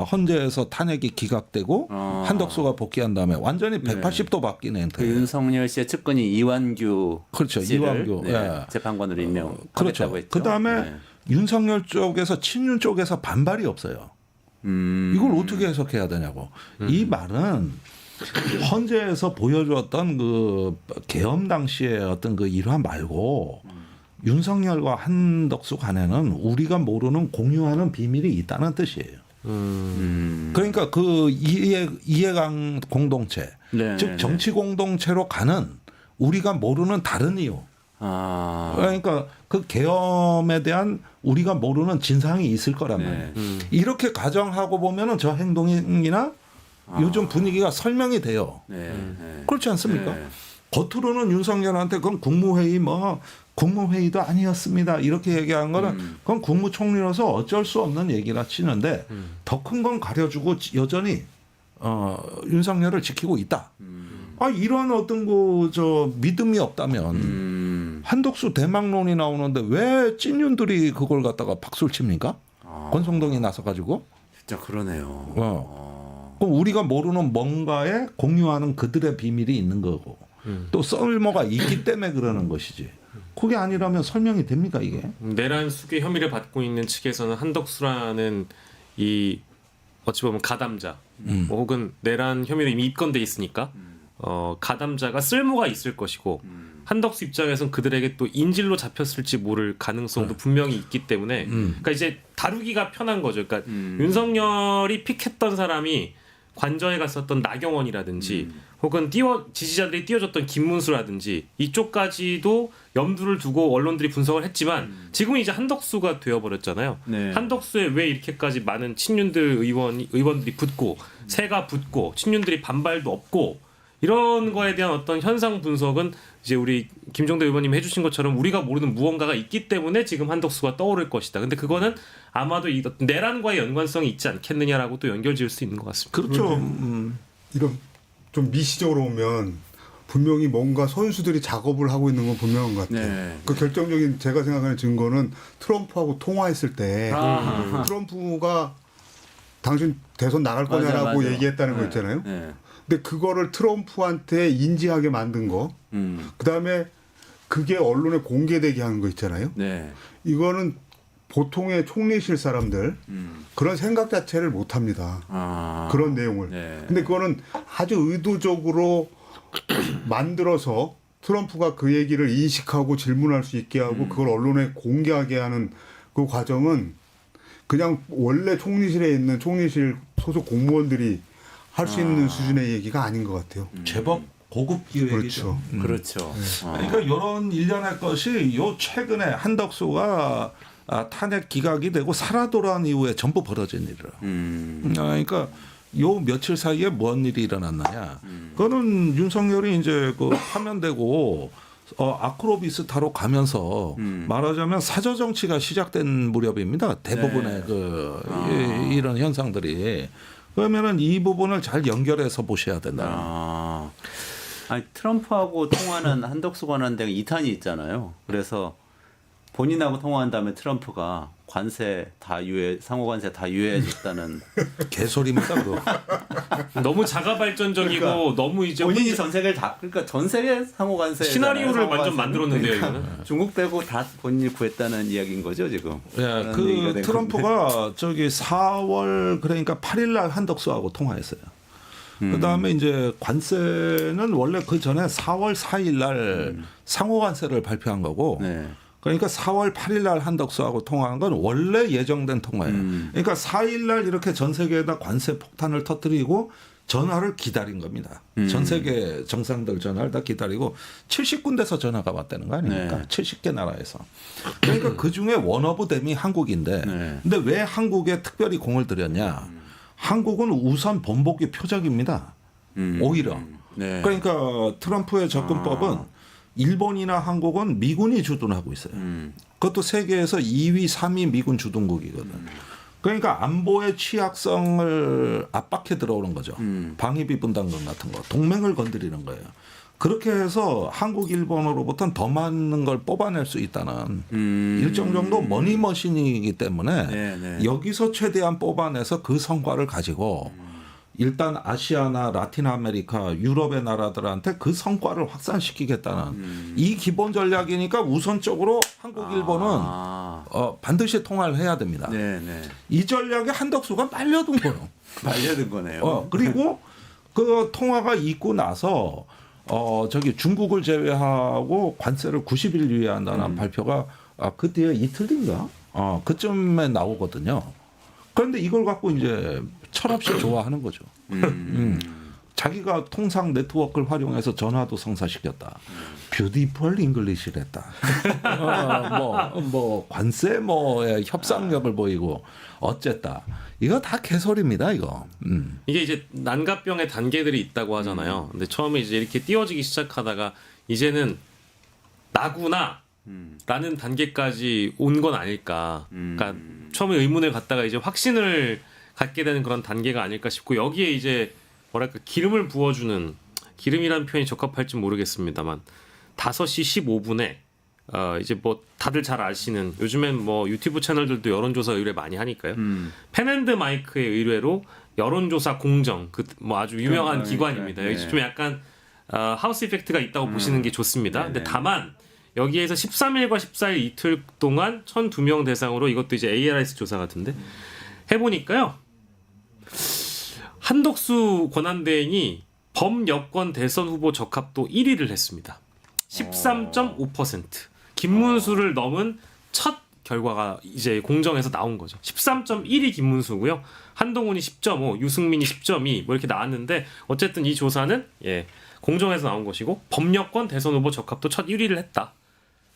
헌재에서 탄핵이 기각되고 한덕수가 복귀한 다음에 완전히 180도 바뀐 그 행태. 윤석열 씨의 측근이 이완규 그렇죠. 씨를 이완규. 예. 재판관으로 임명하겠다고 그렇죠. 했죠. 그다음에 네. 윤석열 쪽에서 친윤 쪽에서 반발이 없어요. 이걸 어떻게 해석해야 되냐고. 이 말은 헌재에서 보여주었던 그 계엄 당시의 어떤 그 일화 말고 윤석열과 한덕수 간에는 우리가 모르는 공유하는 비밀이 있다는 뜻이에요. 그러니까 그 이해강 공동체, 네, 즉 네, 정치 공동체로 가는 우리가 모르는 다른 이유. 아. 그러니까 그 계엄에 대한 우리가 모르는 진상이 있을 거란 네. 말이에요. 이렇게 가정하고 보면은 저 행동이나 요즘 분위기가 설명이 돼요. 네. 네. 그렇지 않습니까? 네. 겉으로는 윤석열한테 그건 국무회의 국무회의도 아니었습니다. 이렇게 얘기한 거는 그건 국무총리로서 어쩔 수 없는 얘기라 치는데 더 큰 건 가려주고 여전히 윤석열을 지키고 있다. 아 이런 어떤 저 믿음이 없다면 한덕수 대망론이 나오는데 왜 찐윤들이 그걸 갖다가 박수를 칩니까? 권성동이 나서 가지고. 진짜 그러네요. 그럼 우리가 모르는 뭔가에 공유하는 그들의 비밀이 있는 거고 또 썰모가 있기 때문에 그러는 것이지. 그게 아니라면 설명이 됩니까 이게? 내란 수괴 혐의를 받고 있는 측에서는 한덕수라는 이 어찌 보면 가담자 뭐 혹은 내란 혐의로 이미 입건돼 있으니까 가담자가 쓸모가 있을 것이고 한덕수 입장에서는 그들에게 또 인질로 잡혔을지 모를 가능성도 분명히 있기 때문에 그러니까 이제 다루기가 편한 거죠. 그러니까 윤석열이 픽했던 사람이 관저에 갔었던 나경원이라든지 혹은 지지자들이 띄워줬던 김문수라든지 이쪽까지도 염두를 두고 언론들이 분석을 했지만 지금은 이제 한덕수가 되어버렸잖아요. 네. 한덕수에 왜 이렇게까지 많은 친윤들 의원들이 붙고 새가 붙고 친윤들이 반발도 없고 이런 거에 대한 어떤 현상 분석은 이제 우리 김종대 의원님이 해주신 것처럼 우리가 모르는 무언가가 있기 때문에 지금 한덕수가 떠오를 것이다. 근데 그거는 아마도 이 내란과의 연관성이 있지 않겠느냐라고 또 연결지을 수 있는 것 같습니다. 그렇죠. 이런 좀 미시적으로 보면 분명히 뭔가 선수들이 작업을 하고 있는 건 분명한 것 같아요. 네. 그 결정적인 제가 생각하는 증거는 트럼프하고 통화했을 때 트럼프가 당신 대선 나갈 거냐라고 맞아. 얘기했다는 거 네. 있잖아요. 네. 근데 그거를 트럼프한테 인지하게 만든 거, 그다음에 그게 언론에 공개되게 하는 거 있잖아요. 네. 이거는 보통의 총리실 사람들 그런 생각 자체를 못 합니다. 아. 그런 내용을. 네. 근데 그거는 아주 의도적으로 만들어서 트럼프가 그 얘기를 인식하고 질문할 수 있게 하고 그걸 언론에 공개하게 하는 그 과정은 그냥 원래 총리실에 있는 총리실 소속 공무원들이 할 수 있는 수준의 얘기가 아닌 것 같아요. 제법 고급 기획이죠. 그렇죠. 그렇죠. 그러니까 이런 일련의 것이 요 최근에 한덕수가 탄핵 기각이 되고 살아 돌아온 이후에 전부 벌어진 일이라. 그러니까 요 며칠 사이에 뭔 일이 일어났느냐. 그거는 윤석열이 이제 그 파면되고 아크로비스타로 가면서 말하자면 사저 정치가 시작된 무렵입니다. 대부분의 네. 이런 현상들이. 그러면은 이 부분을 잘 연결해서 보셔야 된다. 아니 트럼프하고 통화는 한덕수 관한 데가 2탄이 있잖아요. 그래서 본인하고 통화한 다음에 트럼프가 상호 관세 다 유예해 줬다는 개소리입니다, 그거. 너무 자가 발전적이고 너무 이제 본인이 전 세계를 다 그러니까 전 세계 상호 관세 시나리오를 완전 만들었는데요, 이거는. 중국 빼고 다 본인이 구했다는 이야기인 거죠 지금. 예, 그런 얘기가 그 된 트럼프가 저기 4월 그러니까 8일 날 한덕수하고 통화했어요. 그다음에 이제 관세는 원래 그 전에 4월 4일 날 상호 관세를 발표한 거고 네. 그러니까 4월 8일 날 한덕수하고 통화한 건 원래 예정된 통화예요. 그러니까 4일 날 이렇게 전 세계에다 관세 폭탄을 터뜨리고 전화를 기다린 겁니다. 전 세계 정상들 전화를 다 기다리고 70군데서 전화가 왔다는 거 아닙니까? 네. 70개 나라에서. 그러니까 그중에 원오브 댐이 한국인데 네. 근데 왜 한국에 특별히 공을 들였냐. 한국은 우선 번복이 표적입니다. 오히려. 네. 그러니까 트럼프의 접근법은 일본이나 한국은 미군이 주둔하고 있어요. 그것도 세계에서 2위, 3위 미군 주둔국이거든. 그러니까 안보의 취약성을 압박해 들어오는 거죠. 방위비 분담금 같은 거. 동맹을 건드리는 거예요. 그렇게 해서 한국, 일본으로부터는 더 많은 걸 뽑아낼 수 있다는 일정 정도 머니머신이기 때문에 네. 여기서 최대한 뽑아내서 그 성과를 가지고 일단 아시아나 라틴 아메리카, 유럽의 나라들한테 그 성과를 확산시키겠다는 이 기본 전략이니까 우선적으로 한국, 일본은 반드시 통화를 해야 됩니다. 네. 이 전략에 한덕수가 말려둔 거예요. 말려든 거네요. 그리고 그 통화가 있고 나서 저기 중국을 제외하고 관세를 90일 유예한다는 발표가 그 뒤에 이틀 뒤인가? 그쯤에 나오거든요. 그런데 이걸 갖고 이제 철없이 좋아하는 거죠. 자기가 통상 네트워크를 활용해서 전화도 성사시켰다. 뷰티풀 잉글리시를 했다. 뭐 관세 뭐에 협상력을 보이고 어쨌다. 이거 다 개소리입니다, 이거. 이게 이제 난가병의 단계들이 있다고 하잖아요. 근데 처음에 이제 이렇게 띄워지기 시작하다가 이제는 나구나 라는 단계까지 온 건 아닐까. 그러니까 처음에 의문을 갖다가 이제 확신을 갖게 되는 그런 단계가 아닐까 싶고, 여기에 이제 뭐랄까 기름을 부어주는, 기름이라는 표현이 적합할지 모르겠습니다만 5시 15분에 이제 뭐 다들 잘 아시는, 요즘엔 뭐 유튜브 채널들도 여론조사 의뢰 많이 하니까요. 펜앤드 마이크의 의뢰로 여론조사 공정, 그 뭐 아주 유명한 기관입니다. 여기 좀 약간 하우스 이펙트가 있다고 보시는 게 좋습니다. 근데 다만 여기에서 13일과 14일 이틀 동안 1,002명 대상으로, 이것도 이제 ARS 조사 같은데 해보니까요, 한덕수 권한대행이 범여권 대선 후보 적합도 1위를 했습니다. 13.5%. 김문수를 넘은 첫 결과가 이제 공정에서 나온 거죠. 13.1이 김문수고요. 한동훈이 10.5, 유승민이 10.2 뭐 이렇게 나왔는데, 어쨌든 이 조사는 공정에서 나온 것이고, 범여권 대선 후보 적합도 첫 1위를 했다.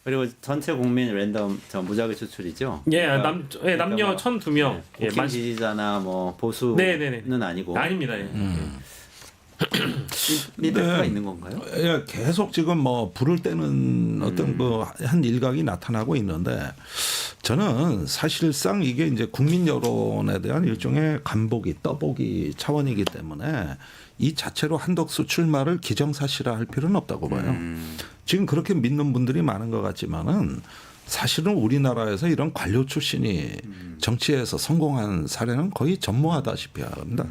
그리고 전체 국민 랜덤 무작위 추출이죠. 남녀 1,002명. 국힘 지지자나 뭐 보수는 네네네. 아니고. 아닙니다. 리더가 있는 건가요? 계속 지금 뭐 불을 때는 어떤 한 일각이 나타나고 있는데, 저는 사실상 이게 이제 국민 여론에 대한 일종의 간보기, 떠보기 차원이기 때문에 이 자체로 한덕수 출마를 기정사실화할 필요는 없다고 봐요. 지금 그렇게 믿는 분들이 많은 것 같지만은 사실은 우리나라에서 이런 관료 출신이 정치에서 성공한 사례는 거의 전무하다시피 합니다.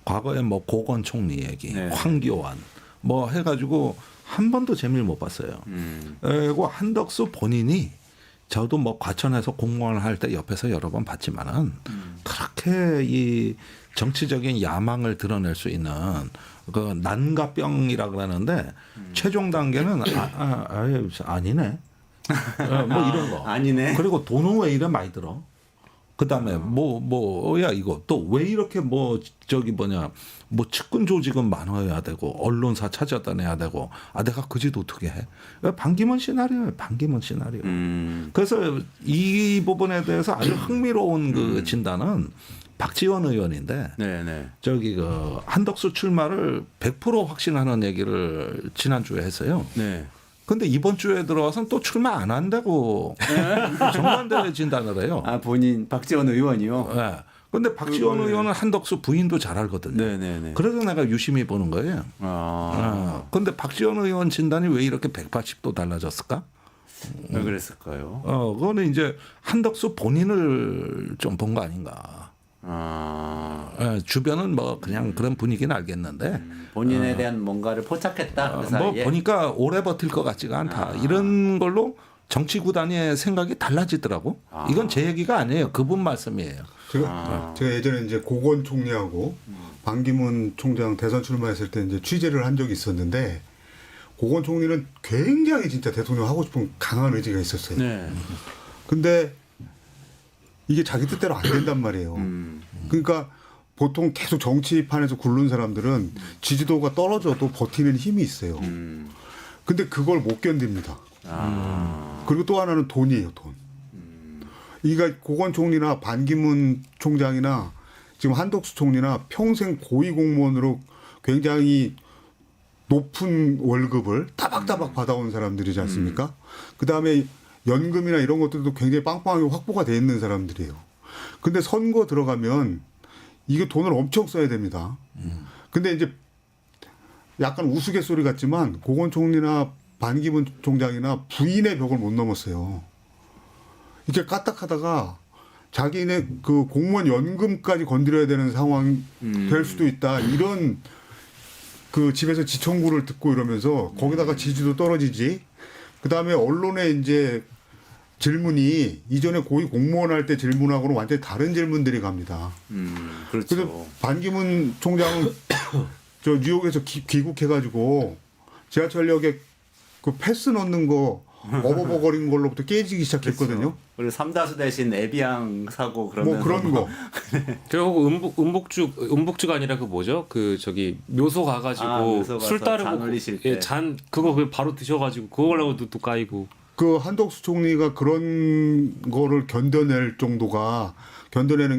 과거에 뭐 고건 총리 얘기, 황교안 뭐 해가지고 한 번도 재미를 못 봤어요. 그리고 한덕수 본인이, 저도 뭐 과천에서 공무원을 할 때 옆에서 여러 번 봤지만은 그렇게 이 정치적인 야망을 드러낼 수 있는 그 난가병이라 그러는데 최종 단계는 아니네. 뭐 이런 거. 아니네. 그리고 돈은 왜 이래 많이 들어? 그다음에 뭐야 이거 또 왜 이렇게 뭐 측근 조직은 많아야 되고 언론사 찾아다녀야 되고, 내가 그짓 어떻게 해? 반기문 시나리오예요. 반기문 시나리오. 그래서 이 부분에 대해서 아주 흥미로운 그 진단은 박지원 의원인데, 한덕수 출마를 100% 확신하는 얘기를 지난주에 했어요. 근데 이번 주에 들어와서는 또 출마 안 한다고 정반대 진단을 해요. 본인 박지원 의원이요? 네. 근데 박지원 의원은 한덕수 부인도 잘 알거든요. 그래서 내가 유심히 보는 거예요. 근데 박지원 의원 진단이 왜 이렇게 180도 달라졌을까? 왜 그랬을까요? 그거는 이제 한덕수 본인을 좀 본 거 아닌가. 주변은 뭐 그냥 그런 분위기는 알겠는데 본인에 대한 뭔가를 포착했다. 그 사이에. 뭐 보니까 오래 버틸 것 같지가 않다. 이런 걸로 정치 구단의 생각이 달라지더라고. 이건 제 얘기가 아니에요. 그분 말씀이에요. 제가 예전에 이제 고건 총리하고 반기문 총장 대선 출마했을 때 이제 취재를 한 적이 있었는데, 고건 총리는 굉장히 진짜 대통령 하고 싶은 강한 의지가 있었어요. 근데 이게 자기 뜻대로 안 된단 말이에요. 그러니까 보통 계속 정치판에서 굴른 사람들은 지지도가 떨어져도 버티는 힘이 있어요. 근데 그걸 못 견딥니다. 그리고 또 하나는 돈이에요, 돈. 그러니까 고건 총리나 반기문 총장이나 지금 한덕수 총리나 평생 고위공무원으로 굉장히 높은 월급을 따박따박 받아온 사람들이지 않습니까? 그다음에 연금이나 이런 것들도 굉장히 빵빵하게 확보가 돼 있는 사람들이에요. 근데 선거 들어가면 이게 돈을 엄청 써야 됩니다. 근데 이제 약간 우스갯소리 같지만 고건 총리나 반기문 총장이나 부인의 벽을 못 넘었어요. 이렇게 까딱하다가 자기네 그 공무원 연금까지 건드려야 되는 상황 될 수도 있다. 이런 그 집에서 지청구를 듣고 이러면서 거기다가 지지도 떨어지지. 그다음에 언론에 이제 질문이 이전에 고위 공무원 할 때 질문하고는 완전히 다른 질문들이 갑니다. 그렇죠. 그래서 반기문 총장은 저 뉴욕에서 귀국해가지고 지하철역에 그 패스 넣는 거 어버버거린 걸로부터 깨지기 시작했거든요. 그리고 삼다수 대신 에비앙 사고 그러면 뭐 그런 거. 그리고 음복주가 아니라 그 뭐죠? 그 저기 묘소 가가지고 묘소 가서 술 따르고 잔 올리실 예, 때. 잔 그거 바로 드셔가지고 그걸로 또 까이고. 그 한덕수 총리가 그런 거를 견뎌내는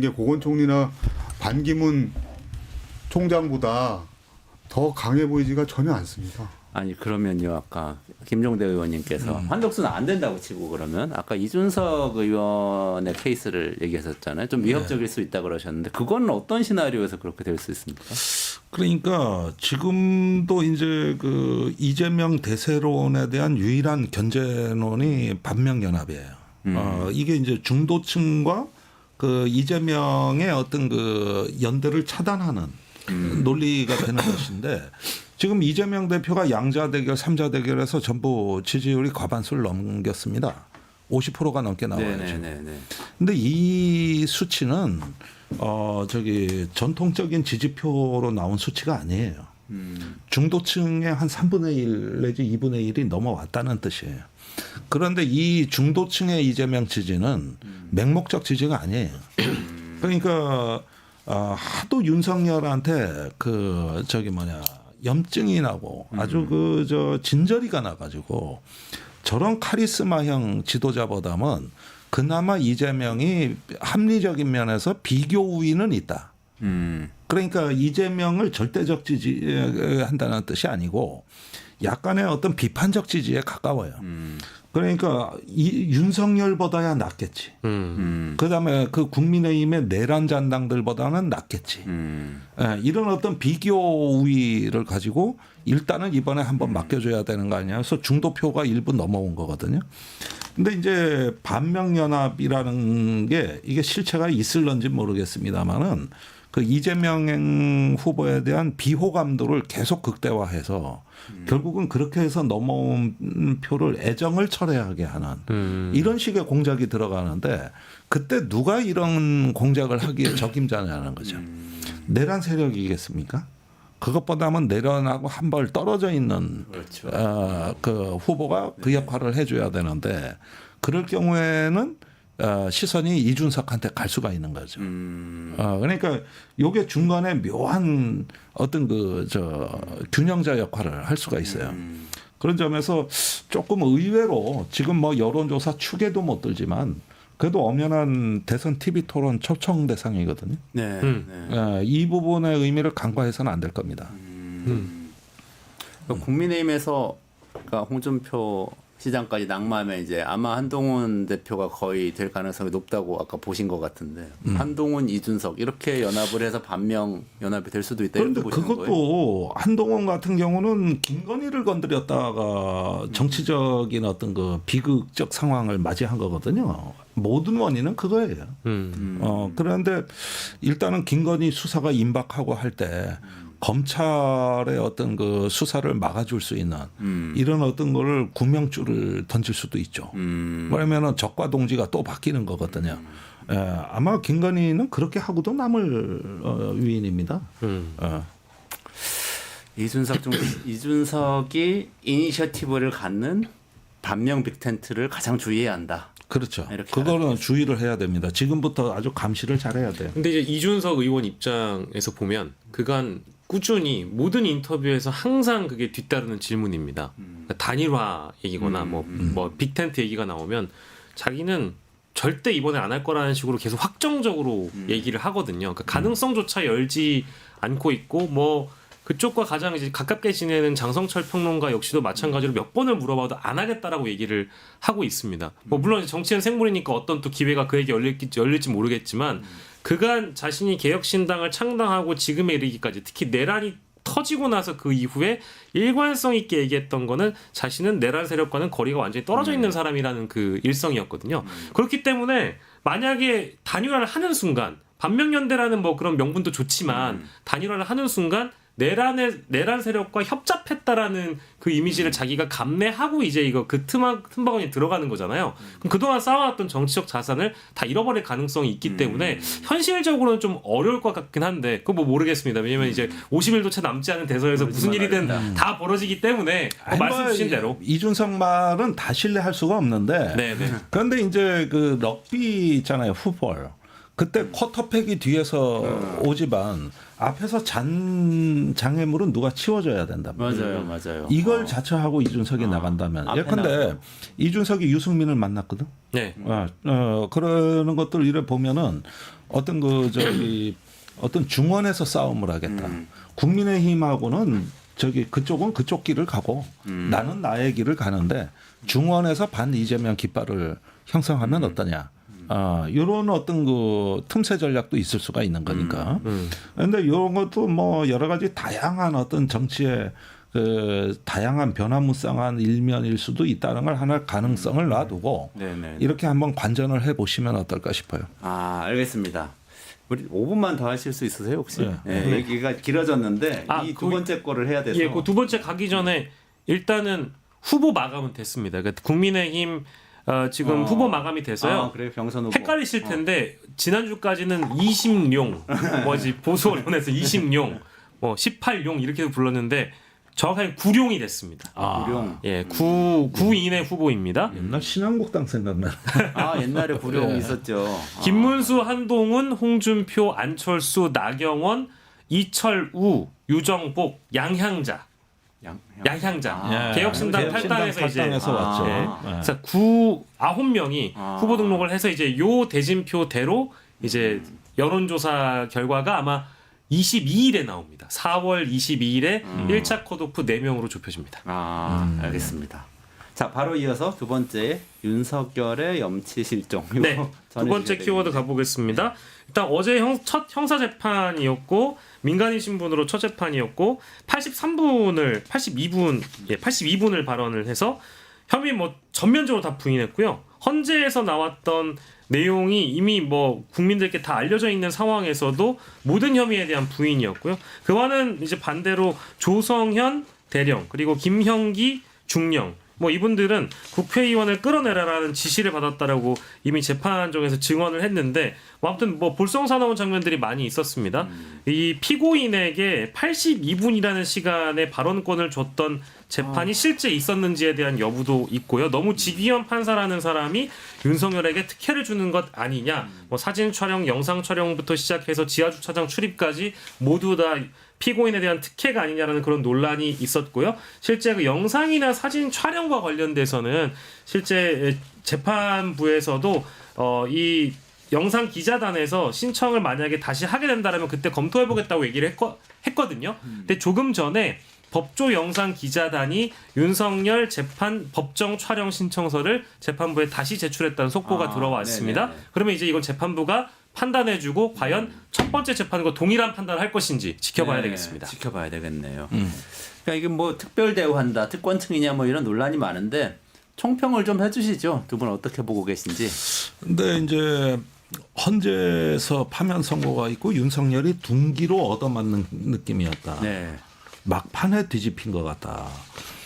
게 고건 총리나 반기문 총장보다 더 강해 보이지가 전혀 않습니다. 아니 그러면요 아까 김종대 의원님께서 한덕수는 안 된다고 치고 그러면 아까 이준석 의원의 케이스를 얘기하셨잖아요. 좀 위협적일 수 있다 그러셨는데 그건 어떤 시나리오에서 그렇게 될 수 있습니까? 그러니까 지금도 이제 그 이재명 대세론에 대한 유일한 견제론이 반명연합이에요. 이게 이제 중도층과 그 이재명의 어떤 그 연대를 차단하는 논리가 되는 것인데 지금 이재명 대표가 양자 대결, 삼자 대결에서 전부 지지율이 과반수를 넘겼습니다. 50%가 넘게 나와요. 네네네. 근데 이 수치는 저기 전통적인 지지표로 나온 수치가 아니에요. 중도층의 한 3분의 1 내지 2분의 1이 넘어왔다는 뜻이에요. 그런데 이 중도층의 이재명 지지는 맹목적 지지가 아니에요. 그러니까 하도 윤석열한테 그 저기 뭐냐 염증이 나고 아주 그 저 진저리가 나가지고 저런 카리스마형 지도자보다는 그나마 이재명이 합리적인 면에서 비교 우위는 있다. 그러니까 이재명을 절대적 지지한다는 뜻이 아니고 약간의 어떤 비판적 지지에 가까워요. 그러니까 윤석열보다야 낫겠지. 그다음에 그 국민의힘의 내란 잔당들보다는 낫겠지. 예, 이런 어떤 비교 우위를 가지고 일단은 이번에 한번 맡겨줘야 되는 거 아니야. 그래서 중도표가 일부 넘어온 거거든요. 근데 이제 반명연합이라는 게 이게 실체가 있을런지 모르겠습니다만은 그 이재명 후보에 대한 비호감도를 계속 극대화해서 결국은 그렇게 해서 넘어온 표를 애정을 철회하게 하는 이런 식의 공작이 들어가는데 그때 누가 이런 공작을 하기에 적임자냐는 거죠. 내란 세력이겠습니까? 그것보다는 내란하고 한 발 떨어져 있는 그렇죠. 그 후보가 그 역할을 해줘야 되는데 그럴 경우에는 시선이 이준석한테 갈 수가 있는 거죠. 그러니까 요게 중간에 묘한 어떤 그 균형자 역할을 할 수가 있어요. 그런 점에서 조금 의외로 지금 뭐 여론조사 축에도 못 들지만 그래도 엄연한 대선 TV 토론 초청 대상이거든요. 네. 이 부분의 의미를 간과해서는 안 될 겁니다. 국민의힘에서 그러니까 홍준표 시장까지 낙마하면 이제 아마 한동훈 대표가 거의 될 가능성이 높다고 아까 보신 것 같은데 한동훈, 이준석 이렇게 연합을 해서 반명 연합이 될 수도 있다. 그런데 이렇게 보시는 그것도 거예요? 한동훈 같은 경우는 김건희를 건드렸다가 정치적인 어떤 그 비극적 상황을 맞이한 거거든요. 모든 원인은 그거예요. 그런데 일단은 김건희 수사가 임박하고 할 때 검찰의 어떤 그 수사를 막아줄 수 있는 이런 어떤 거를 구명줄을 던질 수도 있죠. 왜냐면은 적과 동지가 또 바뀌는 거거든요. 아마 김건희는 그렇게 하고도 남을 위인입니다. 이준석이 이니셔티브를 갖는 반명 빅텐트를 가장 주의해야 한다. 그렇죠. 이렇게 그거는 주의를 해야 됩니다. 지금부터 아주 감시를 잘해야 돼요. 근데 이제 이준석 의원 입장에서 보면 그간 꾸준히 모든 인터뷰에서 항상 그게 뒤따르는 질문입니다. 그러니까 단일화 얘기거나 뭐 빅텐트 얘기가 나오면 자기는 절대 이번에 안 할 거라는 식으로 계속 확정적으로 얘기를 하거든요. 그러니까 가능성조차 열지 않고 있고 뭐 그쪽과 가장 이제 가깝게 지내는 장성철 평론가 역시도 마찬가지로 몇 번을 물어봐도 안 하겠다라고 얘기를 하고 있습니다. 뭐 물론 정치는 생물이니까 어떤 또 기회가 그에게 열릴지 모르겠지만 그간 자신이 개혁신당을 창당하고 지금에 이르기까지 특히 내란이 터지고 나서 그 이후에 일관성 있게 얘기했던 거는 자신은 내란 세력과는 거리가 완전히 떨어져 있는 사람이라는 그 일성이었거든요. 그렇기 때문에 만약에 단일화를 하는 순간 반명연대라는 뭐 그런 명분도 좋지만 단일화를 하는 순간 내란 세력과 협잡했다라는 그 이미지를 자기가 감내하고 이제 이거 그 틈바구니에 들어가는 거잖아요. 그럼 그동안 쌓아왔던 정치적 자산을 다 잃어버릴 가능성이 있기 때문에 현실적으로는 좀 어려울 것 같긴 한데 그거 뭐 모르겠습니다. 왜냐면 이제 50일도 채 남지 않은 대선에서 무슨 일이든 다 벌어지기 때문에 말씀 주신 대로 이준석 말은 다 신뢰할 수가 없는데. 네네. 그런데 이제 그 럭비 있잖아요, 풋볼. 그때 쿼터팩이 뒤에서 오지만 앞에서 장애물은 누가 치워줘야 된다. 맞아요. 이걸 자처하고 이준석이 나간다면. 앞에 예컨대 이준석이 유승민을 만났거든. 네. 그러는 것들 이래 보면은 어떤 어떤 중원에서 싸움을 하겠다. 국민의힘하고는 그쪽은 그쪽 길을 가고 나는 나의 길을 가는데 중원에서 반 이재명 깃발을 형성하면 어떠냐. 이런 어떤 그 틈새 전략도 있을 수가 있는 거니까. 그런데 이런 것도 뭐 여러 가지 다양한 어떤 정치의 그 다양한 변화무쌍한 일면일 수도 있다는 걸 하나 가능성을 놔두고 네네. 이렇게 한번 관전을 해보시면 어떨까 싶어요. 알겠습니다. 우리 5분만 더 하실 수 있으세요 혹시? 네. 얘기가 길어졌는데 이 두 번째 거를 해야 돼서. 예, 그 두 번째 가기 전에 일단은 후보 마감은 됐습니다. 그러니까 국민의힘 지금 후보 마감이 돼서요. 그래요, 경선 후보. 헷갈리실 텐데 지난주까지는 20용, 뭐지 보수 언론에서 20용, 뭐 18용 이렇게 불렀는데 정확하게 9용이 됐습니다. 구룡. 예, 9인의 후보입니다. 옛날 신한국당 생각나. 옛날에 구룡 있었죠. 김문수, 한동훈, 홍준표, 안철수, 나경원, 이철우, 유정복, 양향자. 양향자. 개혁신당 탈당해서 이제 왔죠. 예. 그래서 9명이 후보 등록을 해서 이제 요 대진표대로 이제 여론조사 결과가 아마 22일에 나옵니다. 4월 22일에 1차 컷오프 4명으로 좁혀집니다. 알겠습니다. 자, 바로 이어서 두 번째 윤석열의 염치 실종. 네, 두 번째 키워드 가보겠습니다. 일단 어제 첫 형사 재판이었고 민간인 신분으로 첫 재판이었고 82분을 발언을 해서 혐의 뭐 전면적으로 다 부인했고요. 헌재에서 나왔던 내용이 이미 뭐 국민들께 다 알려져 있는 상황에서도 모든 혐의에 대한 부인이었고요. 그와는 이제 반대로 조성현 대령 그리고 김형기 중령 뭐 이분들은 국회의원을 끌어내라라는 지시를 받았다라고 이미 재판정에서 증언을 했는데 뭐 아무튼 뭐 볼썽사나운 장면들이 많이 있었습니다. 이 피고인에게 82분이라는 시간에 발언권을 줬던 재판이 실제 있었는지에 대한 여부도 있고요. 너무 직위원 판사라는 사람이 윤석열에게 특혜를 주는 것 아니냐. 뭐 사진 촬영, 영상 촬영부터 시작해서 지하 주차장 출입까지 모두 다 피고인에 대한 특혜가 아니냐라는 그런 논란이 있었고요. 실제 그 영상이나 사진 촬영과 관련돼서는 실제 재판부에서도 이 영상 기자단에서 신청을 만약에 다시 하게 된다면 그때 검토해보겠다고 얘기를 했거든요. 근데 조금 전에 법조 영상 기자단이 윤석열 재판 법정 촬영 신청서를 재판부에 다시 제출했다는 속보가 들어왔습니다. 네네네. 그러면 이제 이건 재판부가 판단해주고 과연 첫 번째 재판과 동일한 판단을 할 것인지 지켜봐야 되겠습니다. 지켜봐야 되겠네요. 그러니까 이게 뭐 특별 대우한다, 특권층이냐 뭐 이런 논란이 많은데 총평을 좀 해주시죠. 두 분 어떻게 보고 계신지. 근데 이제 헌재에서 파면 선고가 있고 윤석열이 둔기로 얻어맞는 느낌이었다. 네. 막판에 뒤집힌 것 같다.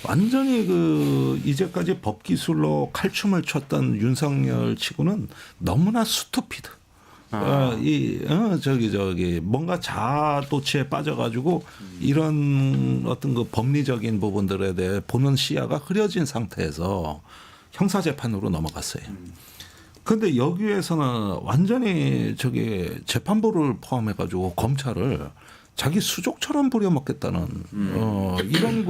완전히 그 이제까지 법 기술로 칼춤을 췄던 윤석열 치고는 너무나 스투피드. 뭔가 자아도취에 빠져가지고 이런 어떤 그 법리적인 부분들에 대해 보는 시야가 흐려진 상태에서 형사재판으로 넘어갔어요. 그런데 여기에서는 완전히 재판부를 포함해가지고 검찰을 자기 수족처럼 부려먹겠다는 이런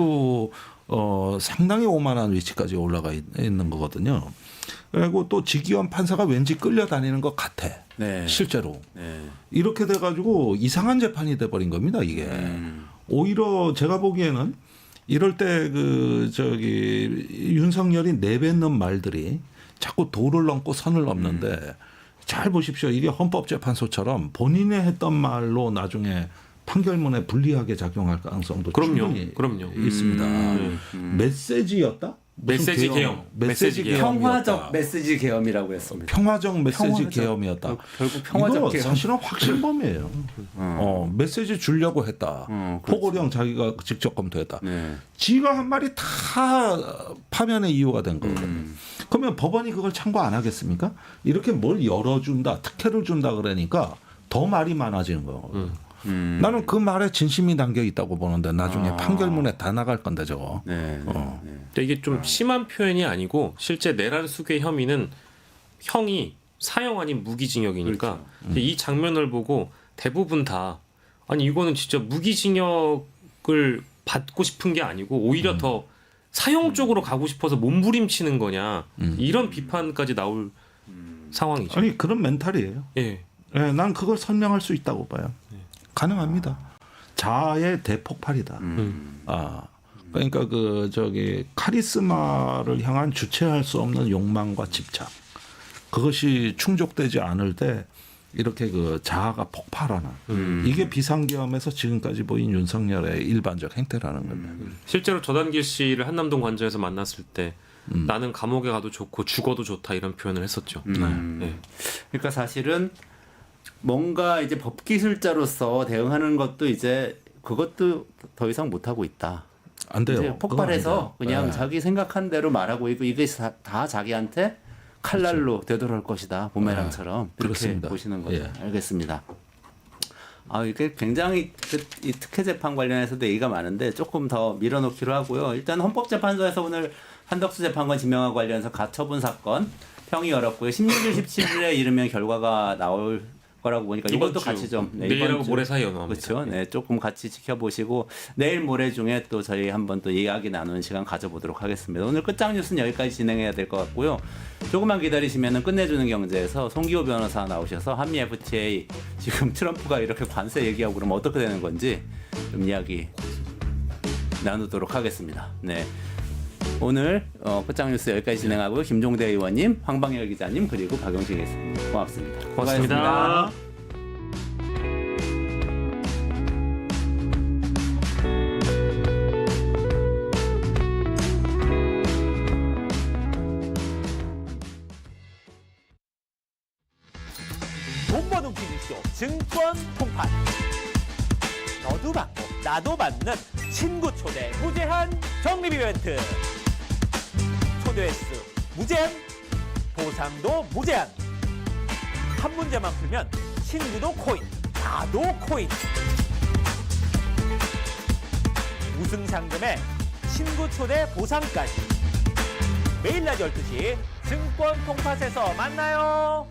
상당히 오만한 위치까지 올라가 있는 거거든요. 그리고 또 직위원 판사가 왠지 끌려다니는 것 같아. 네. 실제로. 네. 이렇게 돼가지고 이상한 재판이 돼버린 겁니다. 이게. 오히려 제가 보기에는 이럴 때 윤석열이 내뱉는 말들이 자꾸 도를 넘고 선을 넘는데 잘 보십시오. 이게 헌법재판소처럼 본인이 했던 말로 나중에 판결문에 불리하게 작용할 가능성도 충분히 그럼요. 있습니다. 메시지였다? 메시지 계엄. 메시지 계엄. 계엄이었다. 평화적 메시지 계엄이라고 했습니다. 평화적 메시지 평화적. 계엄이었다. 결국 평화적 이거 계엄. 사실은 확신범이에요. 메시지 주려고 했다. 그렇죠. 포고령 자기가 직접 검토했다. 네. 지가 한 말이 다 파면의 이유가 된 거거든요. 그러면 법원이 그걸 참고 안 하겠습니까? 이렇게 뭘 열어준다, 특혜를 준다 그러니까 더 말이 많아지는 거거든요. 나는 그 말에 진심이 담겨 있다고 보는데 나중에 판결문에 다 나갈 건데 저거. 네. 근데 이게 좀 심한 표현이 아니고 실제 내란 수괴 혐의는 형이 사형 아닌 무기징역이니까 그렇죠. 이 장면을 보고 대부분 다 아니 이거는 진짜 무기징역을 받고 싶은 게 아니고 오히려 더 사형 쪽으로 가고 싶어서 몸부림치는 거냐 이런 비판까지 나올 상황이죠. 아니 그런 멘탈이에요. 예. 네, 난 그걸 설명할 수 있다고 봐요. 가능합니다. 자아의 대폭발이다. 그러니까 그 저기 카리스마를 향한 주체할 수 없는 욕망과 집착. 그것이 충족되지 않을 때 이렇게 그 자아가 폭발하는 이게 비상계엄에서 지금까지 보인 윤석열의 일반적 행태라는 겁니다. 실제로 조단길 씨를 한남동 관저에서 만났을 때 나는 감옥에 가도 좋고 죽어도 좋다 이런 표현을 했었죠. 네. 그러니까 사실은 뭔가 이제 법기술자로서 대응하는 것도 이제 그것도 더 이상 못 하고 있다. 안 돼요. 이제 폭발해서 그건 안 돼요. 그냥 네. 자기 생각한 대로 말하고 있고 이게 다 자기한테 칼날로 되돌아올 것이다. 부메랑처럼 이렇게 그렇습니다. 보시는 거죠. 예. 알겠습니다. 이게 굉장히 이 특혜 재판 관련해서도 얘기가 많은데 조금 더 밀어놓기로 하고요. 일단 헌법재판소에서 오늘 한덕수 재판관 지명과 관련해서 가처분 사건 평이 열었고요. 16일, 17일에 이르면 결과가 나올 거라고 보니까 이번 이것도 주, 같이 좀 내일하고 모레 사이에 나옵니다. 그렇죠. 네, 조금 같이 지켜보시고 내일 모레 중에 또 저희 한번 또 이야기 나누는 시간 가져보도록 하겠습니다. 오늘 끝장 뉴스는 여기까지 진행해야 될 것 같고요. 조금만 기다리시면은 끝내주는 경제에서 송기호 변호사 나오셔서 한미 FTA 지금 트럼프가 이렇게 관세 얘기하고 그러면 어떻게 되는 건지 좀 이야기 나누도록 하겠습니다. 네. 오늘 끝장 뉴스 여기까지 진행하고요. 김종대 의원님, 황방열 기자님 그리고 박영식 교수님 고맙습니다. 고맙습니다. 돈번 움직이쇼 증권 통판 너도 받고 나도 받는 친구 초대 무제한 적립 이벤트 초대 횟수 무제한 보상도 무제한 한 문제만 풀면 친구도 코인 나도 코인 우승 상금에 친구 초대 보상까지 매일 낮 12시 증권 통팟에서 만나요.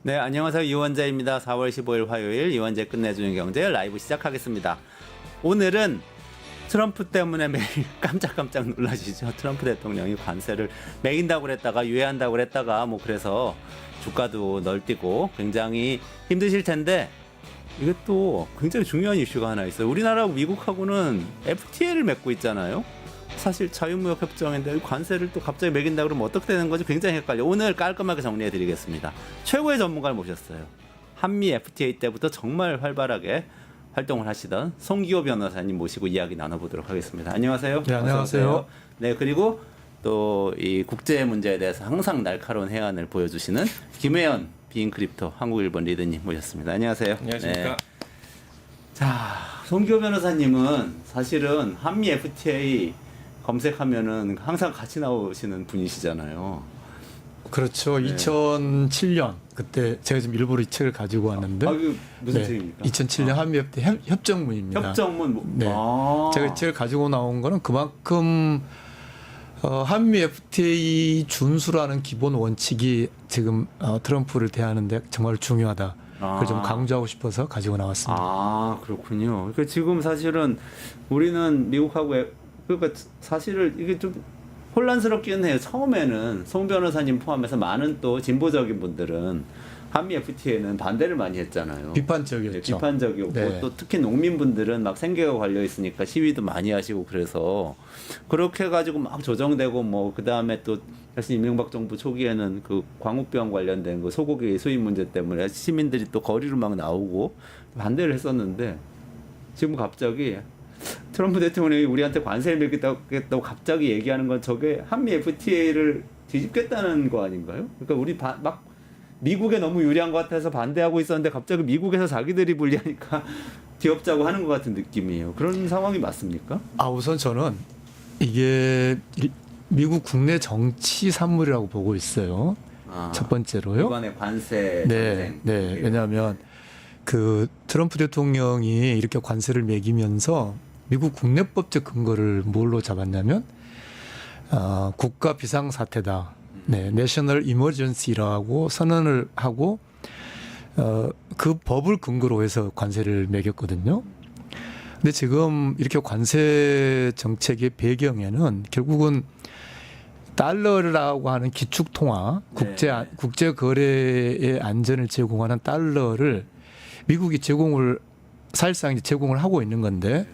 네, 안녕하세요. 이원재입니다. 4월 15일 화요일 이원재 끝내주는 경제 라이브 시작하겠습니다. 오늘은 트럼프 때문에 매일 깜짝깜짝 놀라시죠. 트럼프 대통령이 관세를 매긴다고 그랬다가 유예한다고 그랬다가 뭐 그래서 주가도 널뛰고 굉장히 힘드실 텐데 이게 또 굉장히 중요한 이슈가 하나 있어요. 우리나라하고 미국하고는 FTA를 맺고 있잖아요. 사실 자유무역 협정인데 관세를 또 갑자기 매긴다 그러면 어떻게 되는 거지? 굉장히 헷갈려. 오늘 깔끔하게 정리해 드리겠습니다. 최고의 전문가를 모셨어요. 한미 FTA 때부터 정말 활발하게 활동을 하시던 송기호 변호사님 모시고 이야기 나눠보도록 하겠습니다. 안녕하세요. 네, 안녕하세요. 어서 오세요. 네, 그리고 또 이 국제 문제에 대해서 항상 날카로운 해안을 보여주시는 김혜연 비인크립토 한국일본 리더님 모셨습니다. 안녕하세요. 안녕하십니까. 네. 자, 송기호 변호사님은 사실은 한미 FTA 검색하면은 항상 같이 나오시는 분이시잖아요. 그렇죠. 네. 2007년 그때 제가 지금 일부러 이 책을 가지고 왔는데 아, 이거 무슨 네, 책입니까? 2007년 한미 FTA 협정문입니다. 협정문. 네. 제가 이 책을 가지고 나온 거는 그만큼 한미 FTA 준수라는 기본 원칙이 지금 트럼프를 대하는데 정말 중요하다. 그걸 좀 강조하고 싶어서 가지고 나왔습니다. 아, 그렇군요. 그러니까 지금 사실은 우리는 미국하고 그러니까 사실은 이게 좀 혼란스럽긴 해요. 처음에는 송 변호사님 포함해서 많은 또 진보적인 분들은 한미 FTA는 반대를 많이 했잖아요. 비판적이었죠. 네, 비판적이었고 네. 또 특히 농민분들은 막 생계가 걸려 있으니까 시위도 많이 하시고 그래서 그렇게 해가지고 막 조정되고 뭐 그 다음에 또 사실 이명박 정부 초기에는 그 광우병 관련된 그 소고기 수입 문제 때문에 시민들이 또 거리로 막 나오고 반대를 했었는데 지금 갑자기 트럼프 대통령이 우리한테 관세를 매기겠다고 갑자기 얘기하는 건 저게 한미 FTA를 뒤집겠다는 거 아닌가요? 그러니까 우리 막 미국에 너무 유리한 것 같아서 반대하고 있었는데 갑자기 미국에서 자기들이 불리하니까 뒤엎자고 하는 것 같은 느낌이에요. 그런 상황이 맞습니까? 우선 저는 이게 미국 국내 정치 산물이라고 보고 있어요. 첫 번째로요. 이번에 관세 네, 전쟁. 네. 왜냐하면 그 트럼프 대통령이 이렇게 관세를 매기면서 미국 국내법적 근거를 뭘로 잡았냐면 국가 비상 사태다. 네, 내셔널 이머전시라고 선언을 하고 그 법을 근거로 해서 관세를 매겼거든요. 근데 지금 이렇게 관세 정책의 배경에는 결국은 달러라고 하는 기축 통화, 국제 거래의 안전을 제공하는 달러를 미국이 사실상 이제 제공을 하고 있는 건데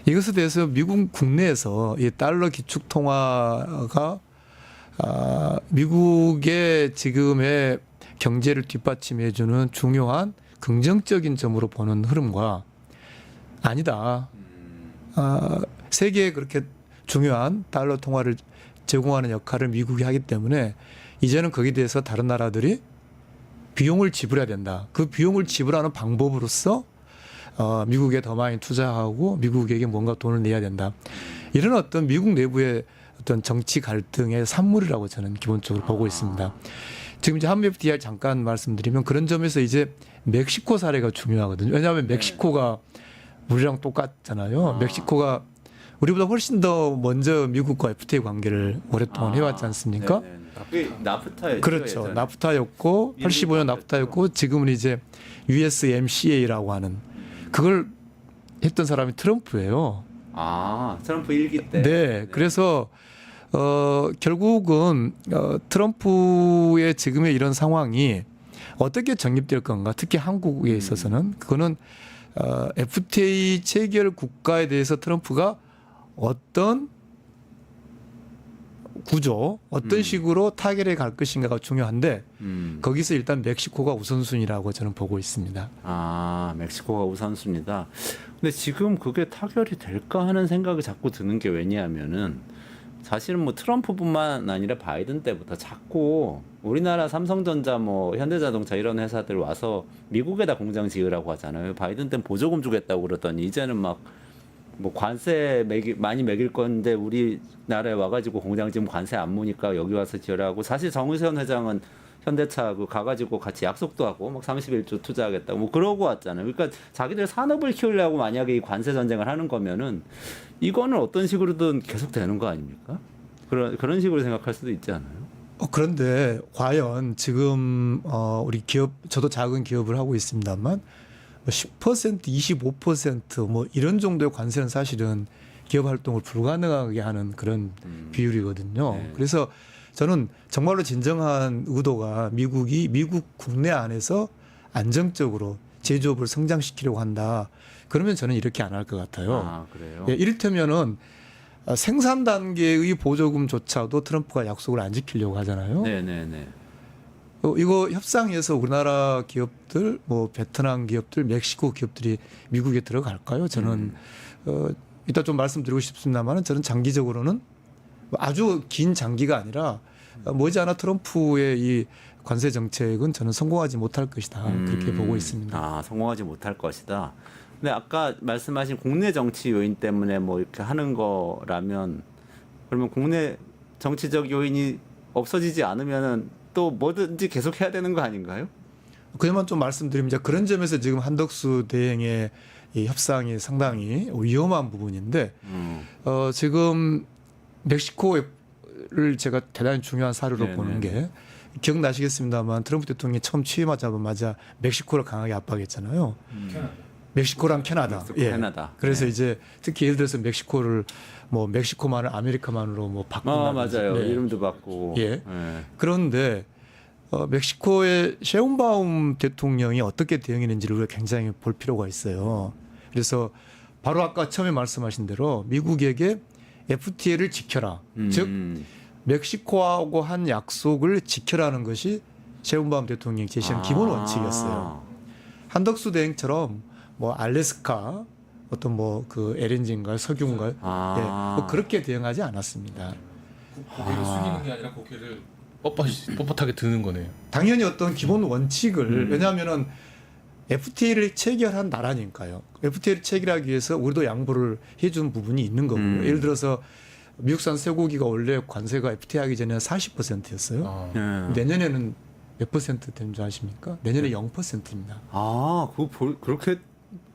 이것에 대해서 미국 국내에서 이 달러 기축 통화가 미국의 지금의 경제를 뒷받침해주는 중요한 긍정적인 점으로 보는 흐름과 아니다. 세계에 그렇게 중요한 달러 통화를 제공하는 역할을 미국이 하기 때문에 이제는 거기에 대해서 다른 나라들이 비용을 지불해야 된다. 그 비용을 지불하는 방법으로서 미국에 더 많이 투자하고 미국에게 뭔가 돈을 내야 된다. 이런 어떤 미국 내부의 어떤 정치 갈등의 산물이라고 저는 기본적으로 보고 있습니다. 지금 이제 한미 FTA 잠깐 말씀드리면 그런 점에서 이제 멕시코 사례가 중요하거든요. 왜냐하면 멕시코가 우리랑 똑같잖아요. 멕시코가 우리보다 훨씬 더 먼저 미국과 FTA 관계를 오랫동안 해왔지 않습니까? 그게 나프타였죠. 그렇죠. 예전에. 나프타였고 85년 나프타였고 지금은 이제 USMCA라고 하는 그걸 했던 사람이 트럼프예요. 트럼프 1기 때. 네. 그래서 결국은 트럼프의 지금의 이런 상황이 어떻게 정립될 건가? 특히 한국에 있어서는 그거는 FTA 체결 국가에 대해서 트럼프가 어떤 구조, 어떤 식으로 타결해 갈 것인가가 중요한데 거기서 일단 멕시코가 우선순위라고 저는 보고 있습니다. 멕시코가 우선순위다. 근데 지금 그게 타결이 될까 하는 생각이 자꾸 드는 게 왜냐하면은 사실은 뭐 트럼프뿐만 아니라 바이든 때부터 자꾸 우리나라 삼성전자 뭐 현대자동차 이런 회사들 와서 미국에다 공장 지으라고 하잖아요. 바이든 때는 보조금 주겠다고 그러더니 이제는 막 뭐 관세 많이 매길 건데 우리나라에 와가지고 공장 지금 관세 안 무니까 여기 와서 지으라고. 사실 정의선 회장은 현대차 가가지고 같이 약속도 하고 막 31조 투자하겠다고 뭐 그러고 왔잖아요. 그러니까 자기들 산업을 키우려고 만약에 이 관세 전쟁을 하는 거면은 이거는 어떤 식으로든 계속 되는 거 아닙니까? 그런 식으로 생각할 수도 있지 않아요? 그런데 과연 지금 우리 기업, 저도 작은 기업을 하고 있습니다만 10%, 25% 이런 정도의 관세는 사실은 기업 활동을 불가능하게 하는 그런 비율이거든요. 네. 그래서 저는 정말로 진정한 의도가 미국이 미국 국내 안에서 안정적으로 제조업을 성장시키려고 한다. 그러면 저는 이렇게 안 할 것 같아요. 그래요? 예, 이를테면은 생산 단계의 보조금조차도 트럼프가 약속을 안 지키려고 하잖아요. 네네네. 이거 협상에서 우리나라 기업들, 뭐 베트남 기업들, 멕시코 기업들이 미국에 들어갈까요? 저는 이따 좀 말씀드리고 싶습니다만은 저는 장기적으로는 아주 긴 장기가 아니라 머지않아 트럼프의 이 관세 정책은 저는 성공하지 못할 것이다 그렇게 보고 있습니다. 아, 성공하지 못할 것이다. 근데 아까 말씀하신 국내 정치 요인 때문에 뭐 이렇게 하는 거라면 그러면 국내 정치적 요인이 없어지지 않으면은 또 뭐든지 계속 해야 되는 거 아닌가요? 그야만 좀 말씀드리면 그런 점에서 지금 한덕수 대행의 이 협상이 상당히 위험한 부분인데 지금 멕시코를 제가 대단히 중요한 사례로 네네. 보는 게 기억나시겠습니다만 트럼프 대통령이 처음 취임하자마자 멕시코를 강하게 압박했잖아요. 멕시코랑 캐나다. 멕시코, 예. 캐나다. 그래서 네. 이제 특히 예를 들어서 멕시코를 뭐 멕시코만을 아메리카만으로 뭐 바꾼다든지. 맞아요. 네. 이름도 바꾸고. 예. 네. 그런데 멕시코의 셰운바움 대통령이 어떻게 대응했는지를 우리가 굉장히 볼 필요가 있어요. 그래서 바로 아까 처음에 말씀하신 대로 미국에게 FTA를 지켜라. 즉 멕시코하고 한 약속을 지켜라는 것이 셰운바움 대통령이 제시한 기본 원칙이었어요. 한덕수 대행처럼 뭐 알래스카 어떤 뭐 그 LNG인가요, 석유인가요? 예, 뭐 그렇게 대응하지 않았습니다. 고개를 숙이는 게 아니라 고개를 뻣뻣하게 드는 거네요. 당연히 어떤 기본 원칙을 왜냐하면은 FTA를 체결한 나라니까요. FTA를 체결하기 위해서 우리도 양보를 해준 부분이 있는 거고요. 예를 들어서 미국산 쇠고기가 원래 관세가 FTA 하기 전에 40%였어요. 내년에는 몇 퍼센트 되는 줄 아십니까? 내년에 0%입니다. 그렇게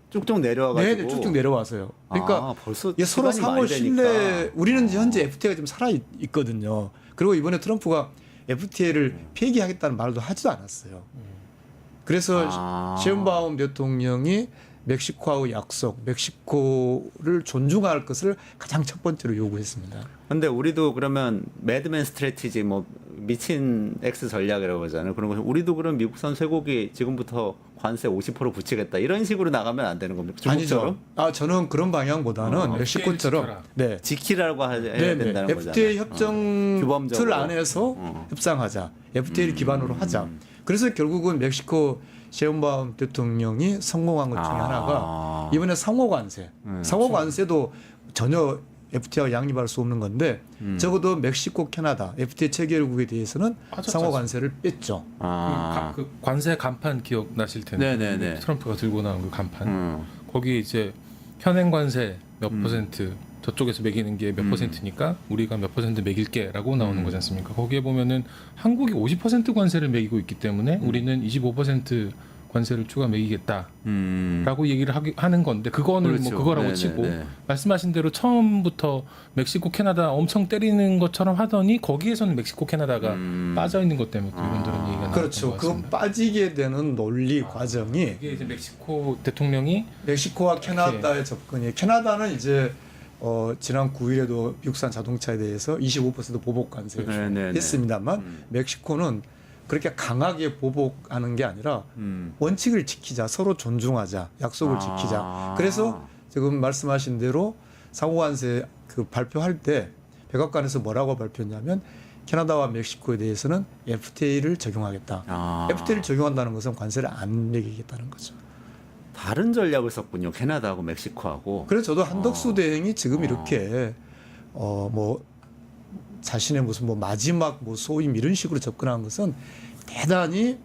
쭉쭉 내려와가지고. 네, 쭉쭉 내려와서요. 그러니까 벌써 이게 서로 시간이 상호 많이 되니까. 신뢰. 우리는 현재 FTA가 좀 살아 있거든요. 그리고 이번에 트럼프가 FTA를 폐기하겠다는 말도 하지도 않았어요. 그래서 셰운바움 대통령이 멕시코하고 약속, 멕시코를 존중할 것을 가장 첫 번째로 요구했습니다. 근데 우리도 그러면 매드맨 스트래티지 뭐 미친 X 전략이라고 하잖아요. 그런 거 우리도 그럼 미국산 쇠고기 지금부터 관세 50% 붙이겠다 이런 식으로 나가면 안 되는 겁니까? 중국처럼? 아니죠. 저는 그런 방향보다는 멕시코처럼 네. 지키라고 해야 된다는 거잖아요. FTA 협정 규범적으로. 틀 안에서 협상하자. FTA를 기반으로 하자. 그래서 결국은 멕시코 셰운바움 대통령이 성공한 것 중에 하나가 이번에 상호 관세. 상호 관세도 전혀 FTA와 양립할 수 없는 건데 적어도 멕시코, 캐나다 FTA 체결국에 대해서는 상호 관세를 뺐죠. 그 관세 간판 기억나실 텐데 네네네. 트럼프가 들고 나온 그 간판 거기 이제 현행 관세 몇 퍼센트 저쪽에서 매기는 게 몇 퍼센트니까 우리가 몇 퍼센트 매길게라고 나오는 거지 않습니까? 거기에 보면은 한국이 50% 관세를 매기고 있기 때문에 우리는 25% 관세를 추가 매기겠다라고 얘기를 하는 건데 그거는 그렇죠. 뭐 그거라고 치고 말씀하신 대로 처음부터 멕시코, 캐나다 엄청 때리는 것처럼 하더니 거기에서는 멕시코, 캐나다가 빠져 있는 것 때문에 또 이런저런 얘기가 그렇죠. 나왔던 것 그 같습니다. 빠지게 되는 논리 과정이 이게 이제 멕시코 대통령이 멕시코와 캐나다의 접근이 캐나다는 이제 지난 9일에도 미국산 자동차에 대해서 25% 보복 관세를 했습니다만 멕시코는 그렇게 강하게 보복하는 게 아니라 원칙을 지키자, 서로 존중하자, 약속을 지키자. 그래서 지금 말씀하신 대로 상호관세 그 발표할 때 백악관에서 뭐라고 발표했냐면 캐나다와 멕시코에 대해서는 FTA를 적용하겠다. FTA를 적용한다는 것은 관세를 안 매기겠다는 거죠. 다른 전략을 썼군요. 캐나다하고 멕시코하고. 그래서 저도 한덕수 대행이 지금 이렇게 뭐 자신의 무슨 뭐 마지막 뭐 소임 이런 식으로 접근한 것은 대단히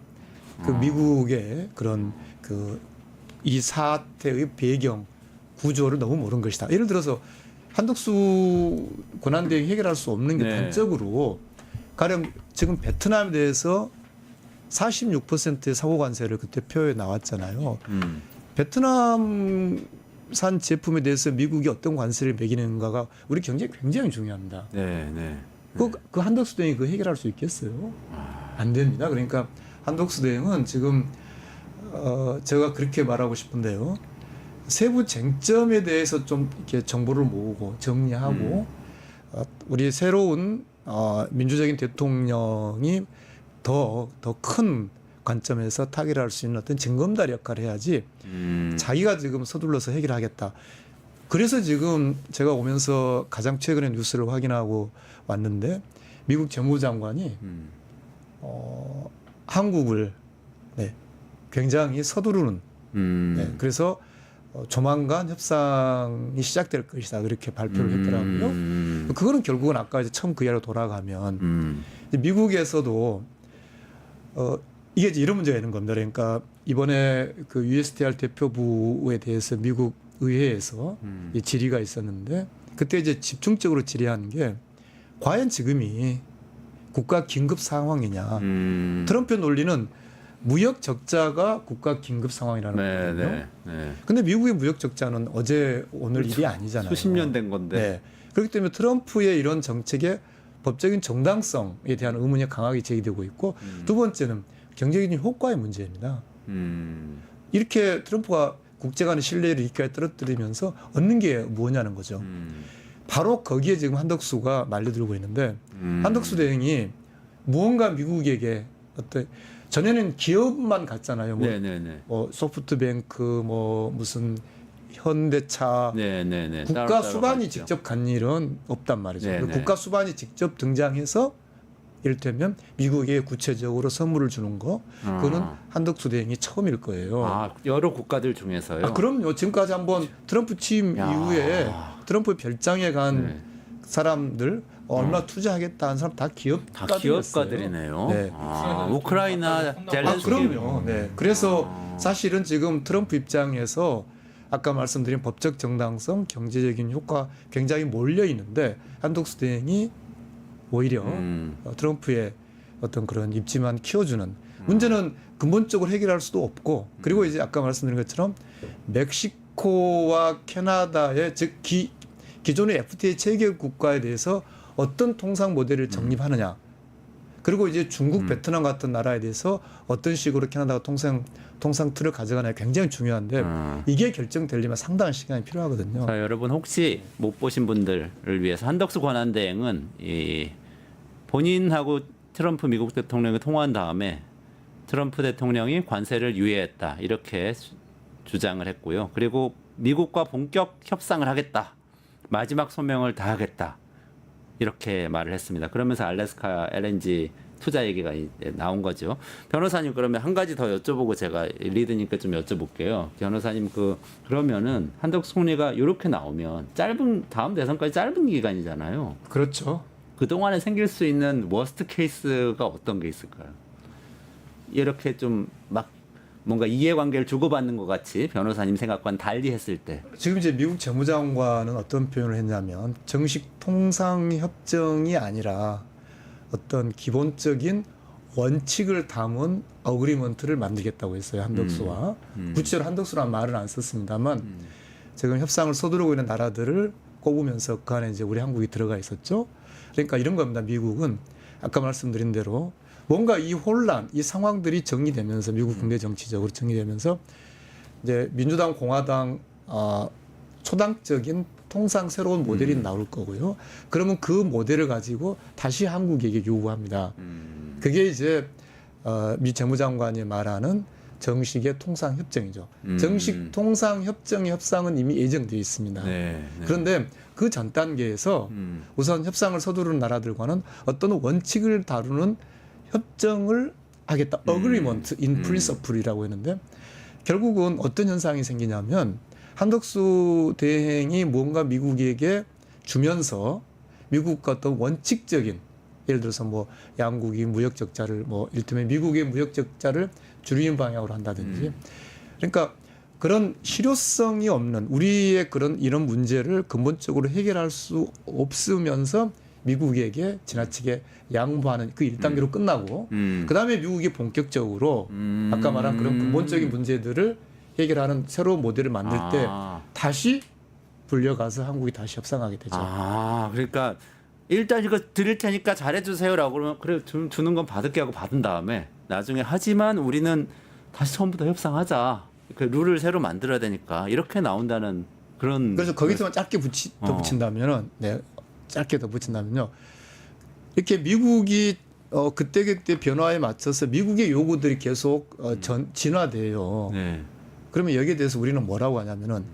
그 미국의 그런 그 이 사태의 배경 구조를 너무 모르는 것이다. 예를 들어서 한덕수 권한대행이 해결할 수 없는 게 단적으로 가령 지금 베트남에 대해서 46%의 사고 관세를 그때 표에 나왔잖아요. 베트남산 제품에 대해서 미국이 어떤 관세를 매기는가가 우리 경제에 굉장히 중요합니다. 그 한덕수 대행이 그 해결할 수 있겠어요? 안 됩니다. 그러니까 한덕수 대행은 지금 제가 그렇게 말하고 싶은데요. 세부 쟁점에 대해서 좀 이렇게 정보를 모으고 정리하고 우리 새로운 민주적인 대통령이 더 큰 관점에서 타결할 수 있는 어떤 징검다리 역할을 해야지 자기가 지금 서둘러서 해결하겠다. 그래서 지금 제가 오면서 가장 최근에 뉴스를 확인하고 왔는데 미국 재무장관이 한국을 네, 굉장히 서두르는 네, 그래서 조만간 협상이 시작될 것이다 그렇게 발표를 했더라고요. 그거는 결국은 아까 이제 처음 그 이야기로 돌아가면 이제 미국에서도 이게 이제 이런 문제가 있는 겁니다. 그러니까 이번에 그 USTR 대표부에 대해서 미국 의회에서 이 질의가 있었는데 그때 이제 집중적으로 질의한 게 과연 지금이 국가 긴급 상황이냐. 트럼프의 논리는 무역 적자가 국가 긴급 상황이라는 거거든요. 근데 미국의 무역 적자는 어제 오늘 일이 아니잖아요. 수십 년 된 건데. 네. 그렇기 때문에 트럼프의 이런 정책의 법적인 정당성에 대한 의문이 강하게 제기되고 있고 두 번째는 경제적인 효과의 문제입니다. 이렇게 트럼프가 국제 간의 신뢰를 이렇게 떨어뜨리면서 얻는 게 뭐냐는 거죠. 바로 거기에 지금 한덕수가 말려들고 있는데 한덕수 대행이 무언가 미국에게 어떤 전에는 기업만 갔잖아요. 뭐 소프트뱅크 뭐 무슨 현대차 국가 수반이 직접 간 일은 없단 말이죠. 국가 수반이 직접 등장해서 이를테면 미국에 구체적으로 선물을 주는 거 그거는 한덕수 대행이 처음일 거예요. 아, 여러 국가들 중에서요? 그럼요. 지금까지 한번 트럼프 취임 이후에 트럼프 별장에 간 사람들 얼마 투자하겠다 하는 사람 다 기업가들이네요. 네. 우크라이나 젤렌스키. 그럼요. 네. 그래서 사실은 지금 트럼프 입장에서 아까 말씀드린 법적 정당성, 경제적인 효과 굉장히 몰려 있는데 한덕수 대행이 오히려 트럼프의 어떤 그런 입지만 키워주는 문제는 근본적으로 해결할 수도 없고 그리고 이제 아까 말씀드린 것처럼 멕시코와 캐나다의 즉 기존의 FTA 체결 국가에 대해서 어떤 통상 모델을 정립하느냐 그리고 이제 중국, 베트남 같은 나라에 대해서 어떤 식으로 캐나다가 통상 틀을 가져가느냐 굉장히 중요한데 이게 결정되려면 상당한 시간이 필요하거든요. 자, 여러분 혹시 못 보신 분들을 위해서 한덕수 권한대행은 본인하고 트럼프 미국 대통령이 통화한 다음에 트럼프 대통령이 관세를 유예했다 이렇게 주장을 했고요. 그리고 미국과 본격 협상을 하겠다. 마지막 소명을 다 하겠다. 이렇게 말을 했습니다. 그러면서 알래스카 LNG 투자 얘기가 나온 거죠. 변호사님 그러면 한 가지 더 여쭤보고 제가 리드니까 좀 여쭤볼게요. 변호사님 그러면은 한덕수 총리가 이렇게 나오면 다음 대선까지 짧은 기간이잖아요. 그렇죠. 그 동안에 생길 수 있는 워스트 케이스가 어떤 게 있을까요? 이렇게 좀 막 뭔가 이해관계를 주고받는 것 같이 변호사님 생각과는 달리 했을 때 지금 이제 미국 재무장관은 어떤 표현을 했냐면 정식 통상협정이 아니라 어떤 기본적인 원칙을 담은 어그리먼트를 만들겠다고 했어요. 한덕수와. 구체적으로 한덕수라는 말은 안 썼습니다만 지금 협상을 서두르고 있는 나라들을 꼽으면서 그 안에 이제 우리 한국이 들어가 있었죠. 그러니까 이런 겁니다. 미국은 아까 말씀드린 대로 뭔가 이 혼란, 이 상황들이 정리되면서 미국 국내 정치적으로 정리되면서 이제 민주당, 공화당 초당적인 통상 새로운 모델이 나올 거고요. 그러면 그 모델을 가지고 다시 한국에게 요구합니다. 그게 이제 미 재무장관이 말하는 정식의 통상협정이죠. 정식 통상협정의 협상은 이미 예정되어 있습니다. 그런데 그 전 단계에서 우선 협상을 서두르는 나라들과는 어떤 원칙을 다루는 협정을 하겠다. Agreement in Principle이라고 했는데 결국은 어떤 현상이 생기냐면 한덕수 대행이 뭔가 미국에게 주면서 미국과 어떤 원칙적인 예를 들어서 뭐 양국이 무역 적자를 뭐 이를테면 미국의 무역 적자를 줄이는 방향으로 한다든지 그러니까 그런 실효성이 없는 우리의 이런 문제를 근본적으로 해결할 수 없으면서 미국에게 지나치게 양보하는 그 1단계로 끝나고 그다음에 미국이 본격적으로 아까 말한 그런 근본적인 문제들을 해결하는 새로운 모델을 만들 때 다시 불려가서 한국이 다시 협상하게 되죠. 그러니까 일단 이거 드릴 테니까 잘해주세요라고 그러면 그래 주는 건 받을게 하고 받은 다음에 나중에 하지만 우리는 다시 처음부터 협상하자. 그 룰을 새로 만들어야 되니까 이렇게 나온다는 그런. 그래서 거기서만 짧게 더 붙인다면은 짧게 더 붙인다면요. 이렇게 미국이 그때 변화에 맞춰서 미국의 요구들이 계속 진화돼요. 그러면 여기에 대해서 우리는 뭐라고 하냐면은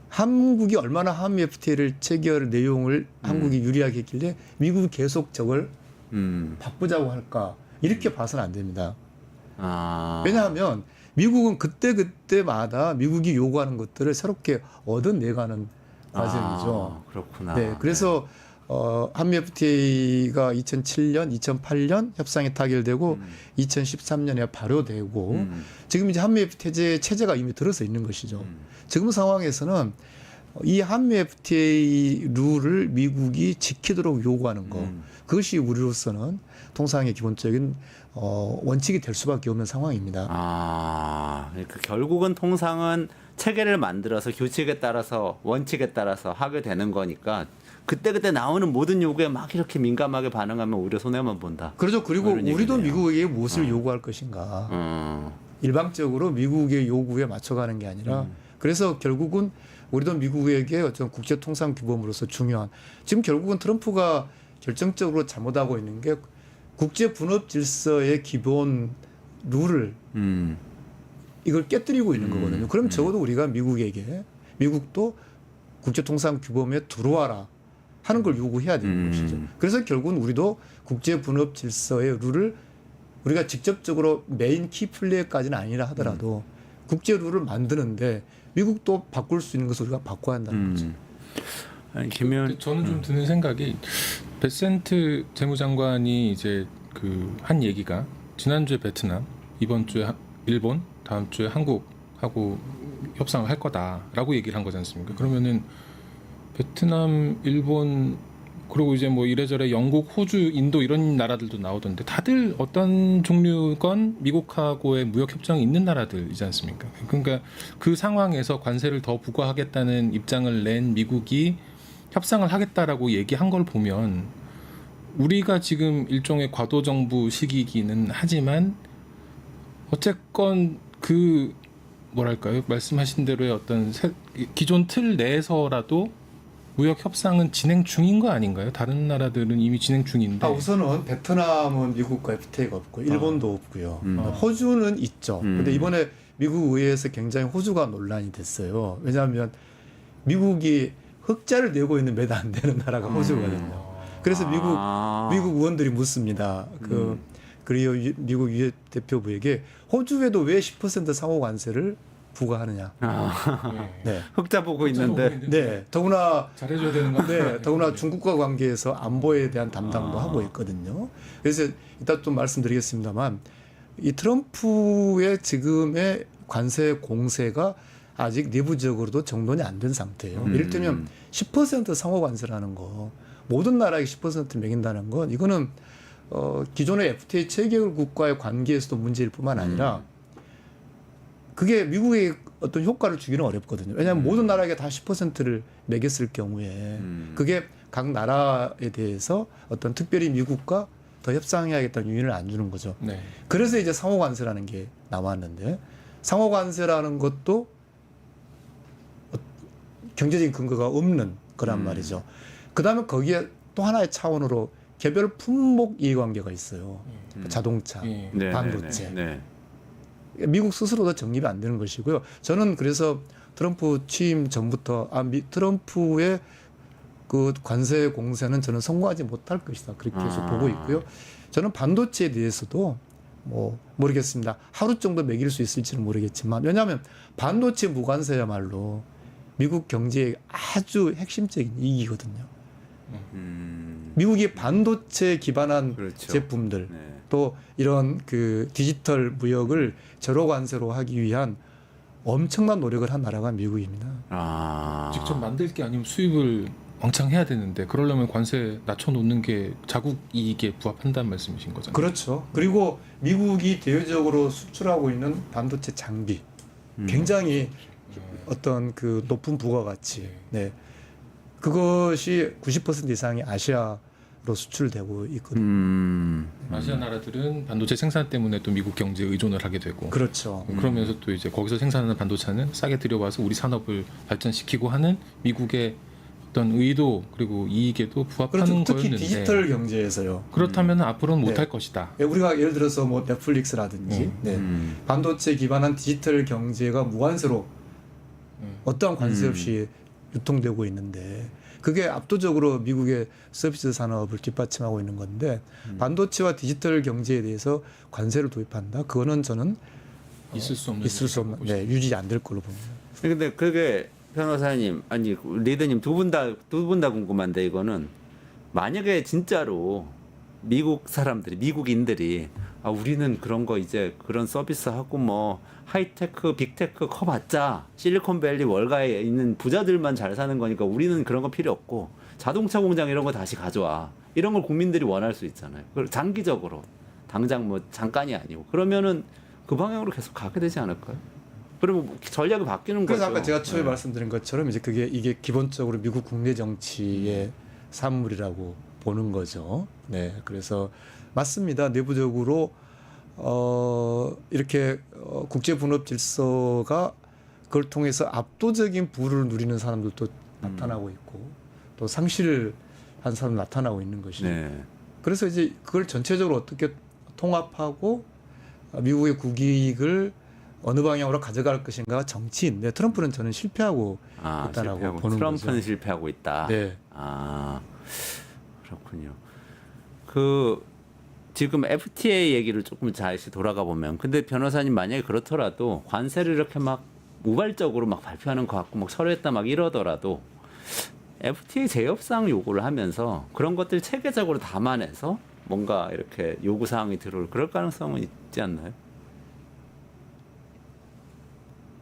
한국이 얼마나 한미 FTA를 체결 내용을 한국이 유리하게 했길래 미국이 계속 저걸 바꾸자고 할까? 이렇게 봐서는 안 됩니다. 아. 왜냐하면 미국은 그때마다 미국이 요구하는 것들을 새롭게 얻어내가는 과정이죠. 아, 그렇구나. 네, 그래서 한미 FTA가 2007년, 2008년 협상이 타결되고 2013년에 발효되고 지금 이제 한미 FTA 체제가 이미 들어서 있는 것이죠. 지금 상황에서는 이 한미 FTA 룰을 미국이 지키도록 요구하는 것 그것이 우리로서는 통상의 기본적인 원칙이 될 수밖에 없는 상황입니다. 아, 그러니까 결국은 통상은 체계를 만들어서 규칙에 따라서 원칙에 따라서 하게 되는 거니까 그때 나오는 모든 요구에 막 이렇게 민감하게 반응하면 오히려 손해만 본다. 그렇죠. 그리고 뭐 이런 우리도 얘기네요. 미국에게 무엇을 요구할 것인가. 일방적으로 미국의 요구에 맞춰가는 게 아니라 그래서 결국은 우리도 미국에게 어떤 국제 통상 규범으로서 중요한 지금 결국은 트럼프가 결정적으로 잘못하고 있는 게 국제 분업 질서의 기본 룰을 이걸 깨뜨리고 있는 거거든요. 그럼 적어도 우리가 미국에게 미국도 국제 통상 규범에 들어와라 하는 걸 요구해야 되는 것이죠. 그래서 결국은 우리도 국제 분업 질서의 룰을 우리가 직접적으로 메인 키 플레이어까지는 아니라 하더라도 국제 룰을 만드는데 미국도 바꿀 수 있는 것을 우리가 바꿔야 한다는 거죠. 아니, 김현 저는 좀 드는 생각이 베센트 재무장관이 이제 그 한 얘기가 지난주에 베트남, 이번 주에 일본, 다음 주에 한국하고 협상을 할 거다라고 얘기를 한 거지 않습니까? 그러면은 베트남, 일본 그리고 이제 뭐 이래저래 영국, 호주, 인도 이런 나라들도 나오던데 다들 어떤 종류건 미국하고의 무역 협정이 있는 나라들이지 않습니까? 그러니까 그 상황에서 관세를 더 부과하겠다는 입장을 낸 미국이 협상을 하겠다라고 얘기한 걸 보면 우리가 지금 일종의 과도 정부 시기이기는 하지만 어쨌건 그 뭐랄까요? 말씀하신 대로의 어떤 기존 틀 내에서라도 무역 협상은 진행 중인 거 아닌가요? 다른 나라들은 이미 진행 중인데. 우선은 베트남은 미국과 FTA가 없고 일본도 없고요. 호주는 있죠. 근데 이번에 미국 의회에서 굉장히 호주가 논란이 됐어요. 왜냐하면 미국이 흑자를 내고 있는 몇 안 되는 나라가 호주거든요. 그래서 미국 의원들이 묻습니다. 그리고 미국 유엔 대표부에게 호주에도 왜 10% 상호 관세를 부과하느냐. 네. 흑자 보고 있는데. 네. 더구나 잘해줘야 되는 건데. 네. 더구나 중국과 관계에서 안보에 대한 담당도 하고 있거든요. 그래서 이따 좀 말씀드리겠습니다만 이 트럼프의 지금의 관세 공세가 아직 내부적으로도 정돈이 안 된 상태예요. 이를테면 10% 상호 관세라는 거 모든 나라에게 10% 매긴다는 건 이거는 기존의 FTA 체결국과의 관계에서도 문제일 뿐만 아니라 그게 미국에 어떤 효과를 주기는 어렵거든요. 왜냐하면 모든 나라에게 다 10%를 매겼을 경우에 그게 각 나라에 대해서 어떤 특별히 미국과 더 협상해야겠다는 유인을 안 주는 거죠. 네. 그래서 이제 상호 관세라는 게 나왔는데 상호 관세라는 것도 경제적인 근거가 없는 거란 말이죠. 그다음에 거기에 또 하나의 차원으로 개별 품목 이해관계가 있어요. 자동차, 네, 반도체. 네. 미국 스스로도 정립이 안 되는 것이고요. 저는 그래서 트럼프 취임 전부터 트럼프의 그 관세 공세는 저는 성공하지 못할 것이다. 그렇게 해서 보고 있고요. 저는 반도체에 대해서도 뭐 모르겠습니다. 하루 정도 매길 수 있을지는 모르겠지만 왜냐하면 반도체 무관세야말로 미국 경제의 아주 핵심적인 이익이거든요. 미국이 반도체 기반한 그렇죠. 제품들 네. 또 이런 그 디지털 무역을 제로 관세로 하기 위한 엄청난 노력을 한 나라가 미국입니다. 아. 직접 만들 게 아니면 수입을 왕창 해야 되는데 그러려면 관세 낮춰놓는 게 자국 이익에 부합한다는 말씀이신 거잖아요. 그렇죠. 그리고 미국이 대외적으로 수출하고 있는 반도체 장비 굉장히 어떤 그 높은 부가가치. 네. 그것이 90% 이상이 아시아로 수출되고 있거든요. 아시아 나라들은 반도체 생산 때문에 또 미국 경제에 의존을 하게 되고 그렇죠. 그러면서 또 이제 거기서 생산하는 반도체는 싸게 들여와서 우리 산업을 발전시키고 하는 미국의 어떤 의도 그리고 이익에도 부합하는 그렇죠. 특히 거였는데 디지털 경제에서요. 그렇다면 앞으로는 못할 네. 것이다. 우리가 예를 들어서 뭐 넷플릭스라든지 네. 반도체 기반한 디지털 경제가 무관세로 어떠한 관세 없이 유통되고 있는데 그게 압도적으로 미국의 서비스 산업을 뒷받침하고 있는 건데 반도체와 디지털 경제에 대해서 관세를 도입한다. 그거는 저는 있을 수 없는 있을 수 없는 유지 안 될 걸로 봅니다. 근데 그게 변호사님 아니 리더님 두 분 다 궁금한데 이거는 만약에 진짜로 미국 사람들이 미국인들이 아 우리는 그런 거 이제 그런 서비스 하고 뭐 하이테크 빅테크 커봤자 실리콘밸리 월가에 있는 부자들만 잘 사는 거니까 우리는 그런 거 필요 없고 자동차 공장 이런 거 다시 가져와 이런 걸 국민들이 원할 수 있잖아요. 그걸 장기적으로 당장 뭐 잠깐이 아니고 그러면은 그 방향으로 계속 가게 되지 않을까요? 그리고 전략이 바뀌는 그래서 거죠. 아까 제가 처음에 네. 말씀드린 것처럼 이제 이게 기본적으로 미국 국내 정치의 산물이라고 보는 거죠. 네, 그래서 맞습니다. 내부적으로 이렇게 국제 분업 질서가 그걸 통해서 압도적인 부를 누리는 사람들도 나타나고 있고 또 상실을 한 사람 나타나고 있는 것이죠. 네. 그래서 이제 그걸 전체적으로 어떻게 통합하고 미국의 국익을 어느 방향으로 가져갈 것인가가 정치인데 트럼프는 저는 실패하고 있다라고 실패하고, 보는 트럼프는 거죠. 실패하고 있다. 네. 아 그렇군요. 그 지금 FTA 얘기를 조금 다시 돌아가 보면, 근데 변호사님 만약에 그렇더라도 관세를 이렇게 막 우발적으로 막 발표하는 것 같고 막 서류했다 막 이러더라도 FTA 재협상 요구를 하면서 그런 것들 체계적으로 담아내서 뭔가 이렇게 요구 사항이 들어올 그럴 가능성은 있지 않나요?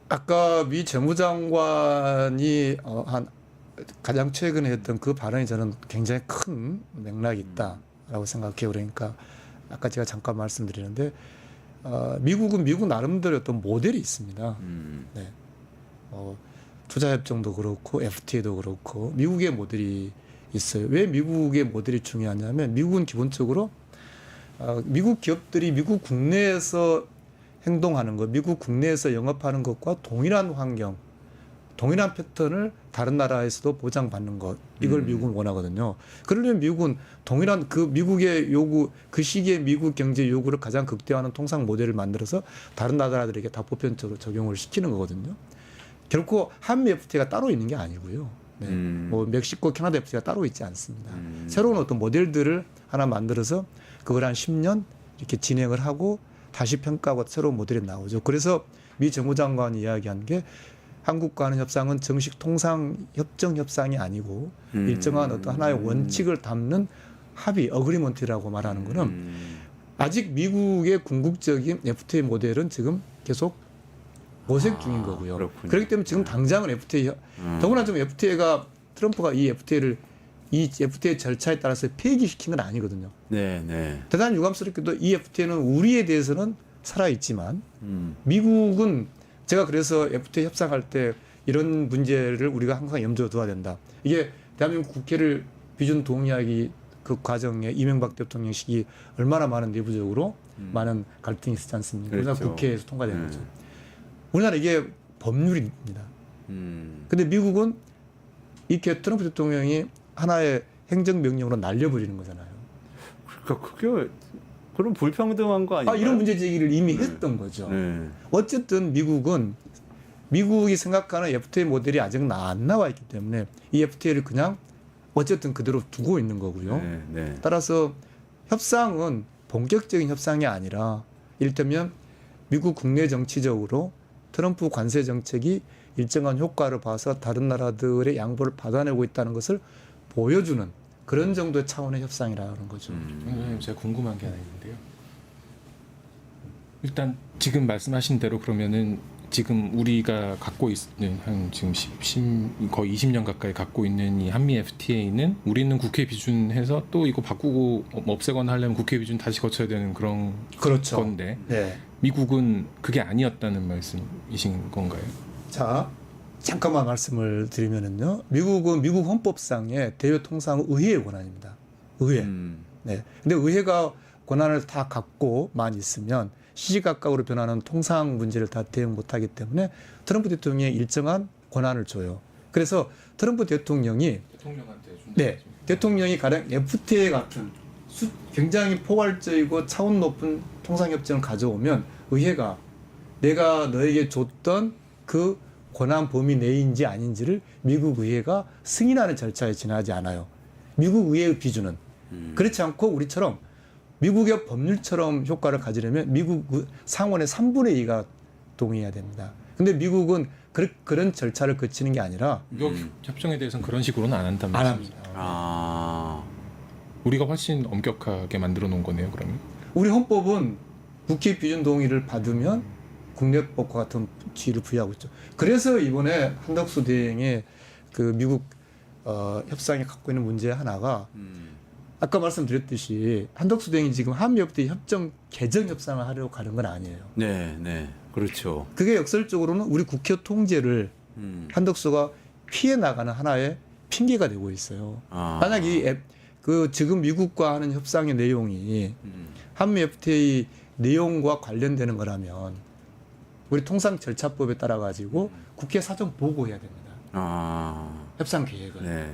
아까 미 재무장관이 가장 최근에 했던 그 발언이 저는 굉장히 큰 맥락이 있다라고 생각해요. 그러니까 아까 제가 잠깐 말씀드리는데 미국은 미국 나름대로 어떤 모델이 있습니다. 네. 투자협정도 그렇고 FTA도 그렇고 미국의 모델이 있어요. 왜 미국의 모델이 중요하냐면 미국은 기본적으로 미국 기업들이 미국 국내에서 행동하는 것, 미국 국내에서 영업하는 것과 동일한 환경, 동일한 패턴을 다른 나라에서도 보장받는 것, 이걸 미국은 원하거든요. 그러려면 미국은 동일한 그 미국의 요구, 그 시기에 미국 경제 요구를 가장 극대화하는 통상 모델을 만들어서 다른 나라들에게 다 보편적으로 적용을 시키는 거거든요. 결코 한미 FTA가 따로 있는 게 아니고요. 네. 뭐 멕시코, 캐나다 FTA가 따로 있지 않습니다. 새로운 어떤 모델들을 하나 만들어서 그걸 한 10년 이렇게 진행을 하고 다시 평가하고 새로운 모델이 나오죠. 그래서 미 재무장관이 이야기한 게 한국과 하는 협상은 정식 통상 협정 협상이 아니고 일정한 어떤 하나의 원칙을 담는 합의, 어그리먼트라고 말하는 거는 아직 미국의 궁극적인 FTA 모델은 지금 계속 모색 중인 거고요. 그렇군요. 그렇기 때문에 지금 당장은 FTA, 더구나 좀 FTA가 트럼프가 이 FTA 절차에 따라서 폐기시킨 건 아니거든요. 네, 네. 대단히 유감스럽게도 이 FTA는 우리에 대해서는 살아있지만 미국은 제가 그래서 FTA 협상할 때 이런 문제를 우리가 항상 염두에 둬야 된다. 이게 대한민국 국회를 비준 동의하기 그 과정에 이명박 대통령 시기 얼마나 많은 내부적으로 많은 갈등이 있었지 않습니까? 그렇죠. 그래서 국회에서 통과된 거죠. 우리나라 이게 법률입니다. 근데 미국은 이렇게 트럼프 대통령이 하나의 행정명령으로 날려버리는 거잖아요. 그러니까 그게 그럼 불평등한 거 아닌가요? 이런 문제 제기를 이미 했던 거죠. 네. 어쨌든 미국이 생각하는 FTA 모델이 아직 안 나와 있기 때문에 이 FTA를 그냥 어쨌든 그대로 두고 있는 거고요. 네, 네. 따라서 협상은 본격적인 협상이 아니라 이를테면 미국 국내 정치적으로 트럼프 관세 정책이 일정한 효과를 봐서 다른 나라들의 양보를 받아내고 있다는 것을 보여주는 그런 정도의 차원의 협상이라는 거죠. 선생님, 제가 궁금한 게 하나 있는데요. 일단 지금 말씀하신 대로 그러면은 지금 우리가 갖고 있는 한 지금 거의 20년 가까이 갖고 있는 이 한미 FTA는 우리는 국회 비준해서 또 이거 바꾸고 없애거나 하려면 국회 비준 다시 거쳐야 되는 그런 그렇죠. 건데 네. 미국은 그게 아니었다는 말씀이신 건가요? 자, 잠깐만 말씀을 드리면은요. 미국은 미국 헌법상의 대외 통상은 의회의 권한입니다. 의회. 네. 근데 의회가 권한을 다 갖고만 있으면 시시각각으로 변하는 통상 문제를 다 대응 못하기 때문에 트럼프 대통령이 일정한 권한을 줘요. 그래서 트럼프 대통령이 대통령이 가령 FTA 같은 굉장히 포괄적이고 차원 높은 통상협정을 가져오면 의회가 내가 너에게 줬던 그 권한 범위 내인지 아닌지를 미국 의회가 승인하는 절차에 지나지 않아요. 미국 의회의 기준은 그렇지 않고 우리처럼 미국의 법률처럼 효과를 가지려면 미국 상원의 3분의 2가 동의해야 됩니다. 근데 미국은 그런 절차를 거치는 게 아니라 유럽 협정에 대해서는 그런 식으로는 안 한다는 안 말씀이죠. 합니다. 아, 우리가 훨씬 엄격하게 만들어 놓은 거네요. 그러면 우리 헌법은 국회 비준 동의를 받으면 국내법과 같은 지위를 부여하고 있죠. 그래서 이번에 한덕수 대행의 그 미국 협상이 갖고 있는 문제 하나가 아까 말씀드렸듯이 한덕수 대행이 지금 한미협대 협정 개정 협상을 하려고 가는 건 아니에요. 네, 네, 그렇죠. 그게 역설적으로는 우리 국회 통제를 한덕수가 피해 나가는 하나의 핑계가 되고 있어요. 아. 만약 그 지금 미국과 하는 협상의 내용이 한미 FTA 내용과 관련되는 거라면 우리 통상 절차법에 따라 가지고 국회 사전 보고해야 됩니다. 아, 협상 계획을. 네.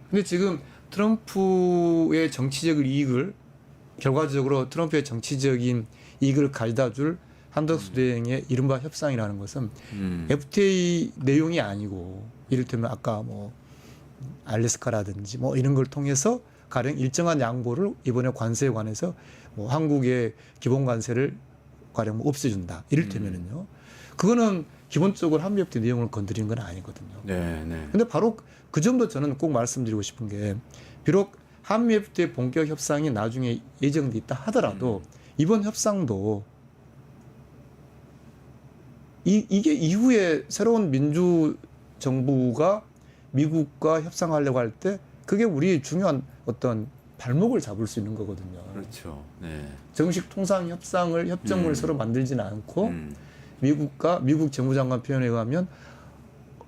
근데 지금 트럼프의 정치적 이익을 결과적으로 트럼프의 정치적인 이익을 가져다 줄 한덕수 대행의 이른바 협상이라는 것은 FTA 내용이 아니고 이를테면 아까 뭐 알래스카라든지 뭐 이런 걸 통해서 가령 일정한 양보를 이번에 관세에 관해서 뭐 한국의 기본 관세를 가령 뭐 없애준다 이를테면은요. 그거는 기본적으로 한미협대 내용을 건드리는 건 아니거든요. 네, 네. 근데 바로 그 점도 저는 꼭 말씀드리고 싶은 게 비록 한미FTA 본격 협상이 나중에 예정돼 있다 하더라도 이번 협상도 이게 이후에 새로운 민주 정부가 미국과 협상하려고 할 때 그게 우리 중요한 어떤 발목을 잡을 수 있는 거거든요. 그렇죠. 네. 정식 통상 협정을 서로 만들지는 않고 미국과 미국 재무장관 표현에 의하면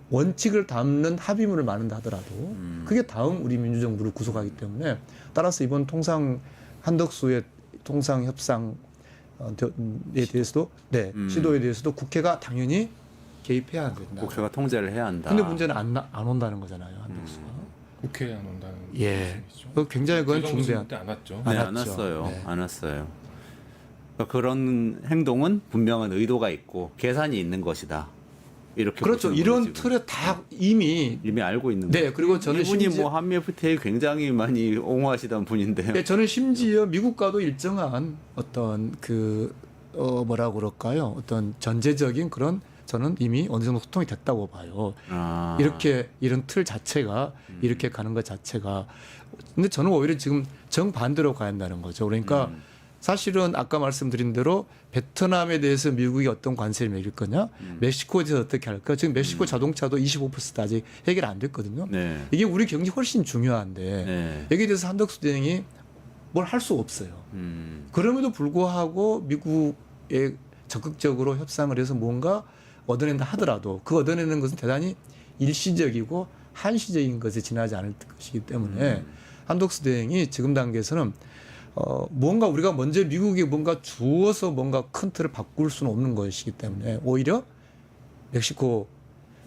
원칙을 담는 합의문을 만든다 하더라도 그게 다음 우리 민주정부를 구속하기 때문에 따라서 이번 한덕수의 통상 협상에 대해서도 시도에 대해서도 국회가 당연히 개입해야 된다. 국회가 통제를 해야 한다. 근데 문제는 안 온다는 거잖아요, 한덕수가. 국회에 안 온다는 예. 말씀이시죠? 그 굉장히 그건 정부 중대한. 때안 왔죠. 네, 안 안 왔죠. 왔어요. 네. 안 왔어요. 그러니까 그런 행동은 분명한 의도가 있고 계산이 있는 것이다. 이렇게 그렇죠. 보시는 이런 거죠, 지금. 틀에 다 이미 알고 있는 네. 거예요. 그리고 저는 이분이 심지어 뭐 한미 FTA 굉장히 많이 옹호하시던 분인데요. 예, 저는 심지어 미국과도 일정한 어떤 뭐라고 그럴까요? 어떤 전제적인 그런 저는 이미 어느 정도 소통이 됐다고 봐요. 아. 이런 틀 자체가 이렇게 가는 것 자체가. 근데 저는 오히려 지금 정반대로 가야 한다는 거죠. 그러니까 사실은 아까 말씀드린 대로 베트남에 대해서 미국이 어떤 관세를 매길 거냐, 멕시코에 대해서 어떻게 할까. 지금 멕시코 자동차도 25% 아직 해결 안 됐거든요. 네. 이게 우리 경제 훨씬 중요한데 네. 여기에 대해서 한덕수 대행이 뭘 할 수 없어요. 그럼에도 불구하고 미국에 적극적으로 협상을 해서 뭔가 얻어낸다 하더라도 그 얻어내는 것은 대단히 일시적이고 한시적인 것에 지나지 않을 것이기 때문에 한덕수 대행이 지금 단계에서는 뭔가 우리가 먼저 미국이 뭔가 주어서 뭔가 큰 틀을 바꿀 수는 없는 것이기 때문에 오히려 멕시코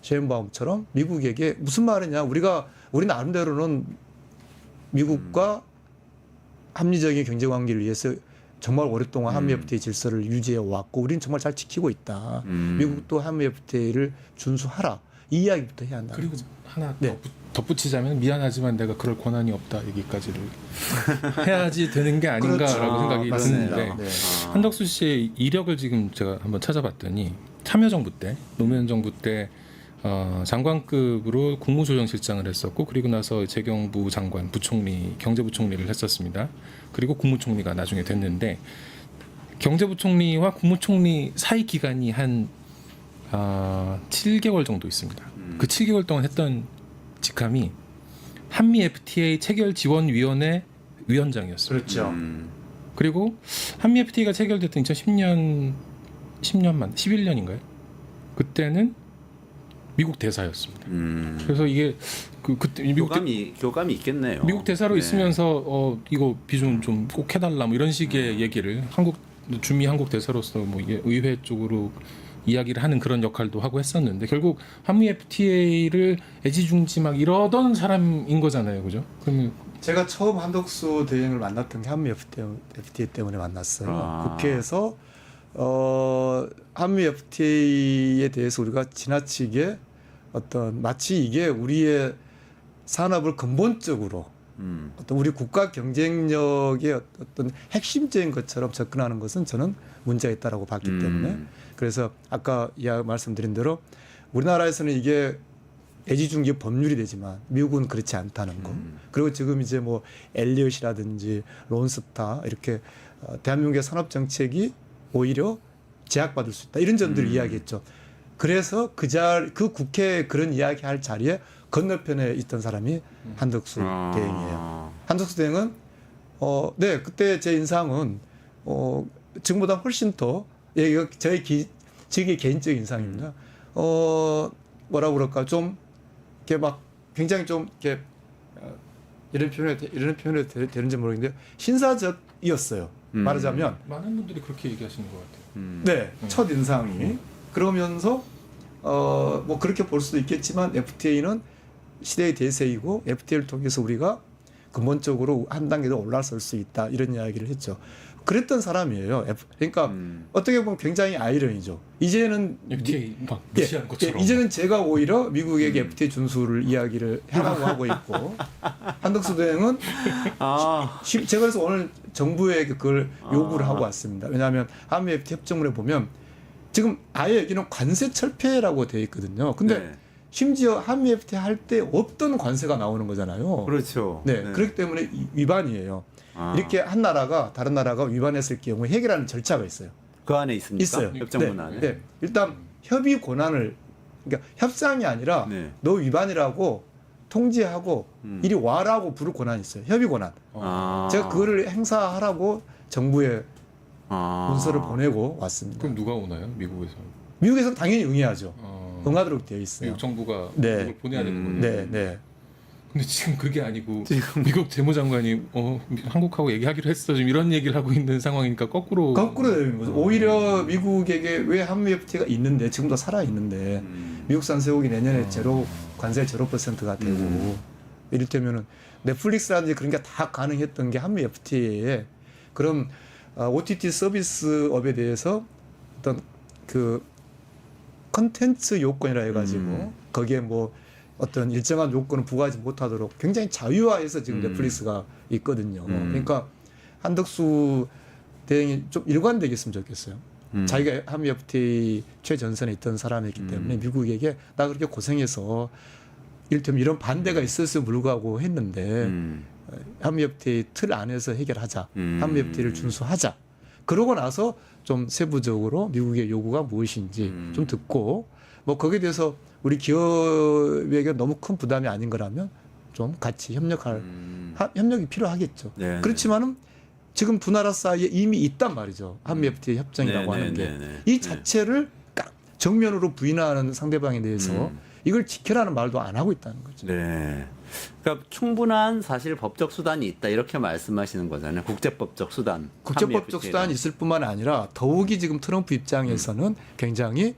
셰인바움처럼 미국에게 무슨 말이냐 우리 나름대로는 미국과 합리적인 경제 관계를 위해서 정말 오랫동안 한미 FTA 질서를 유지해 왔고 우리는 정말 잘 지키고 있다. 미국도 한미 FTA를 준수하라. 이 이야기부터 해야 한다. 그리고 하나 네. 덧붙이자면 미안하지만 내가 그럴 권한이 없다 얘기까지를 해야지 되는 게 아닌가라고 그렇죠. 생각이 맞습니다. 드는데 네. 한덕수 씨의 이력을 지금 제가 한번 찾아봤더니 참여정부 때 노무현 정부 때 장관급으로 국무조정실장을 했었고 그리고 나서 재경부 장관, 부총리, 경제부총리를 했었습니다. 그리고 국무총리가 나중에 됐는데 경제부총리와 국무총리 사이 기간이 한 7개월 정도 있습니다. 그 7개월 동안 했던 직함이 한미 FTA 체결지원위원회 위원장이었어요. 그렇죠. 그리고 한미 FTA가 체결됐던 11년인가요? 그때는 미국 대사였습니다. 그래서 이게 그때 교감이 있겠네요. 미국 대사로 네. 있으면서 이거 비준 좀 꼭 해달라 뭐 이런 식의 얘기를 주미 한국 대사로서 뭐 이게 의회 쪽으로 이야기를 하는 그런 역할도 하고 했었는데 결국 한미 FTA를 애지중지 막 이러던 사람인 거잖아요, 그죠? 그러면 제가 처음 한덕수 대행을 만났던 게 한미 FTA 때문에 만났어요. 아. 국회에서 한미 FTA에 대해서 우리가 지나치게 어떤 마치 이게 우리의 산업을 근본적으로 어떤 우리 국가 경쟁력의 어떤 핵심적인 것처럼 접근하는 것은 저는 문제가 있다라고 봤기 때문에 그래서 아까 말씀드린 대로 우리나라에서는 이게 애지중지 법률이 되지만 미국은 그렇지 않다는 거. 그리고 지금 이제 뭐 엘리엇이라든지 론스타 이렇게 대한민국의 산업 정책이 오히려 제약받을 수 있다 이런 점들을 이야기했죠. 그래서 그 국회에 그런 이야기할 자리에 건너편에 있던 사람이 한덕수 대행이에요. 한덕수 대행은 네 그때 제 인상은 지금보다 훨씬 더 이거 저의 개인적인 인상입니다. 뭐라고 그럴까 좀 이렇게 막 굉장히 좀 이렇게 이런 표현이 되는지 모르겠는데 신사적이었어요. 말하자면 많은 분들이 그렇게 얘기하시는 것 같아요. 네, 첫 인상이 그러면서 뭐 그렇게 볼 수도 있겠지만 FTA는 시대의 대세이고 FTA를 통해서 우리가 근본적으로 한 단계 더 올라설 수 있다 이런 이야기를 했죠. 그랬던 사람이에요. 그러니까 어떻게 보면 굉장히 아이러니죠. 이제는 FTA 막 무시한 것처럼. 이제는 제가 오히려 미국에게 FTA 준수를 이야기를 하라고 하고 있고 한덕수 대행은 제가 그래서 오늘 정부에게 그걸 요구를 하고 왔습니다. 왜냐하면 한미 FTA 협정문에 보면 지금 아예 여기는 관세 철폐라고 되어 있거든요. 근데 네. 심지어 한미 FTA 할 때 없던 관세가 나오는 거잖아요. 그렇죠. 네, 그렇기 때문에 위반이에요. 이렇게 한 나라가 다른 나라가 위반했을 경우에 해결하는 절차가 있어요. 그 안에 있습니까? 있어요. 협정문 네, 안에. 네. 일단 협의 권한을 그러니까 협상이 아니라 네. 너 위반이라고 통지하고 이리 와라고 부를 권한이 있어요. 협의 권한. 제가 그거를 행사하라고 정부에 문서를 보내고 왔습니다. 그럼 누가 오나요? 미국에서? 미국에서는 당연히 응해야죠. 응하도록 되어 있어요. 미국 정부가 네. 그걸 보내야 되는 거예요. 네, 네. 근데 지금 그게 아니고 미국 재무장관이 한국하고 얘기하기로 했어 지금 이런 얘기를 하고 있는 상황이니까 거꾸로 되는 거죠. 오히려 미국에게 왜 한미 FTA가 있는데 지금도 살아 있는데 미국산 쇠고기 내년에 관세 0%가 되고 이를테면은 넷플릭스라든지 그런 게 다 가능했던 게 한미 FTA에 그럼 OTT 서비스업에 대해서 어떤 그 컨텐츠 요건이라 해가지고 거기에 뭐 어떤 일정한 요건을 부과하지 못하도록 굉장히 자유화해서 지금 넷플릭스가 있거든요. 그러니까 한덕수 대행이 좀 일관되게 했으면 좋겠어요. 자기가 한미 FTA 최전선에 있던 사람이기 때문에 미국에게 나 그렇게 고생해서 이를테면 이런 반대가 있었을 불구하고 했는데 한미 FTA 틀 안에서 해결하자. 한미 FTA를 준수하자. 그러고 나서 좀 세부적으로 미국의 요구가 무엇인지 좀 듣고 뭐 거기에 대해서 우리 기업에게 너무 큰 부담이 아닌 거라면 좀 같이 협력이 필요하겠죠. 네, 그렇지만은 지금 두 나라 사이에 이미 있단 말이죠. 한미 FTA 협정이라고 하는 게. 이 자체를 정면으로 부인하는 상대방에 대해서 이걸 지켜라는 말도 안 하고 있다는 거죠. 네. 그러니까 충분한 사실 법적 수단이 있다 이렇게 말씀하시는 거잖아요. 국제법적 수단. 국제법적 수단이 있을 뿐만 아니라 더욱이 지금 트럼프 입장에서는 굉장히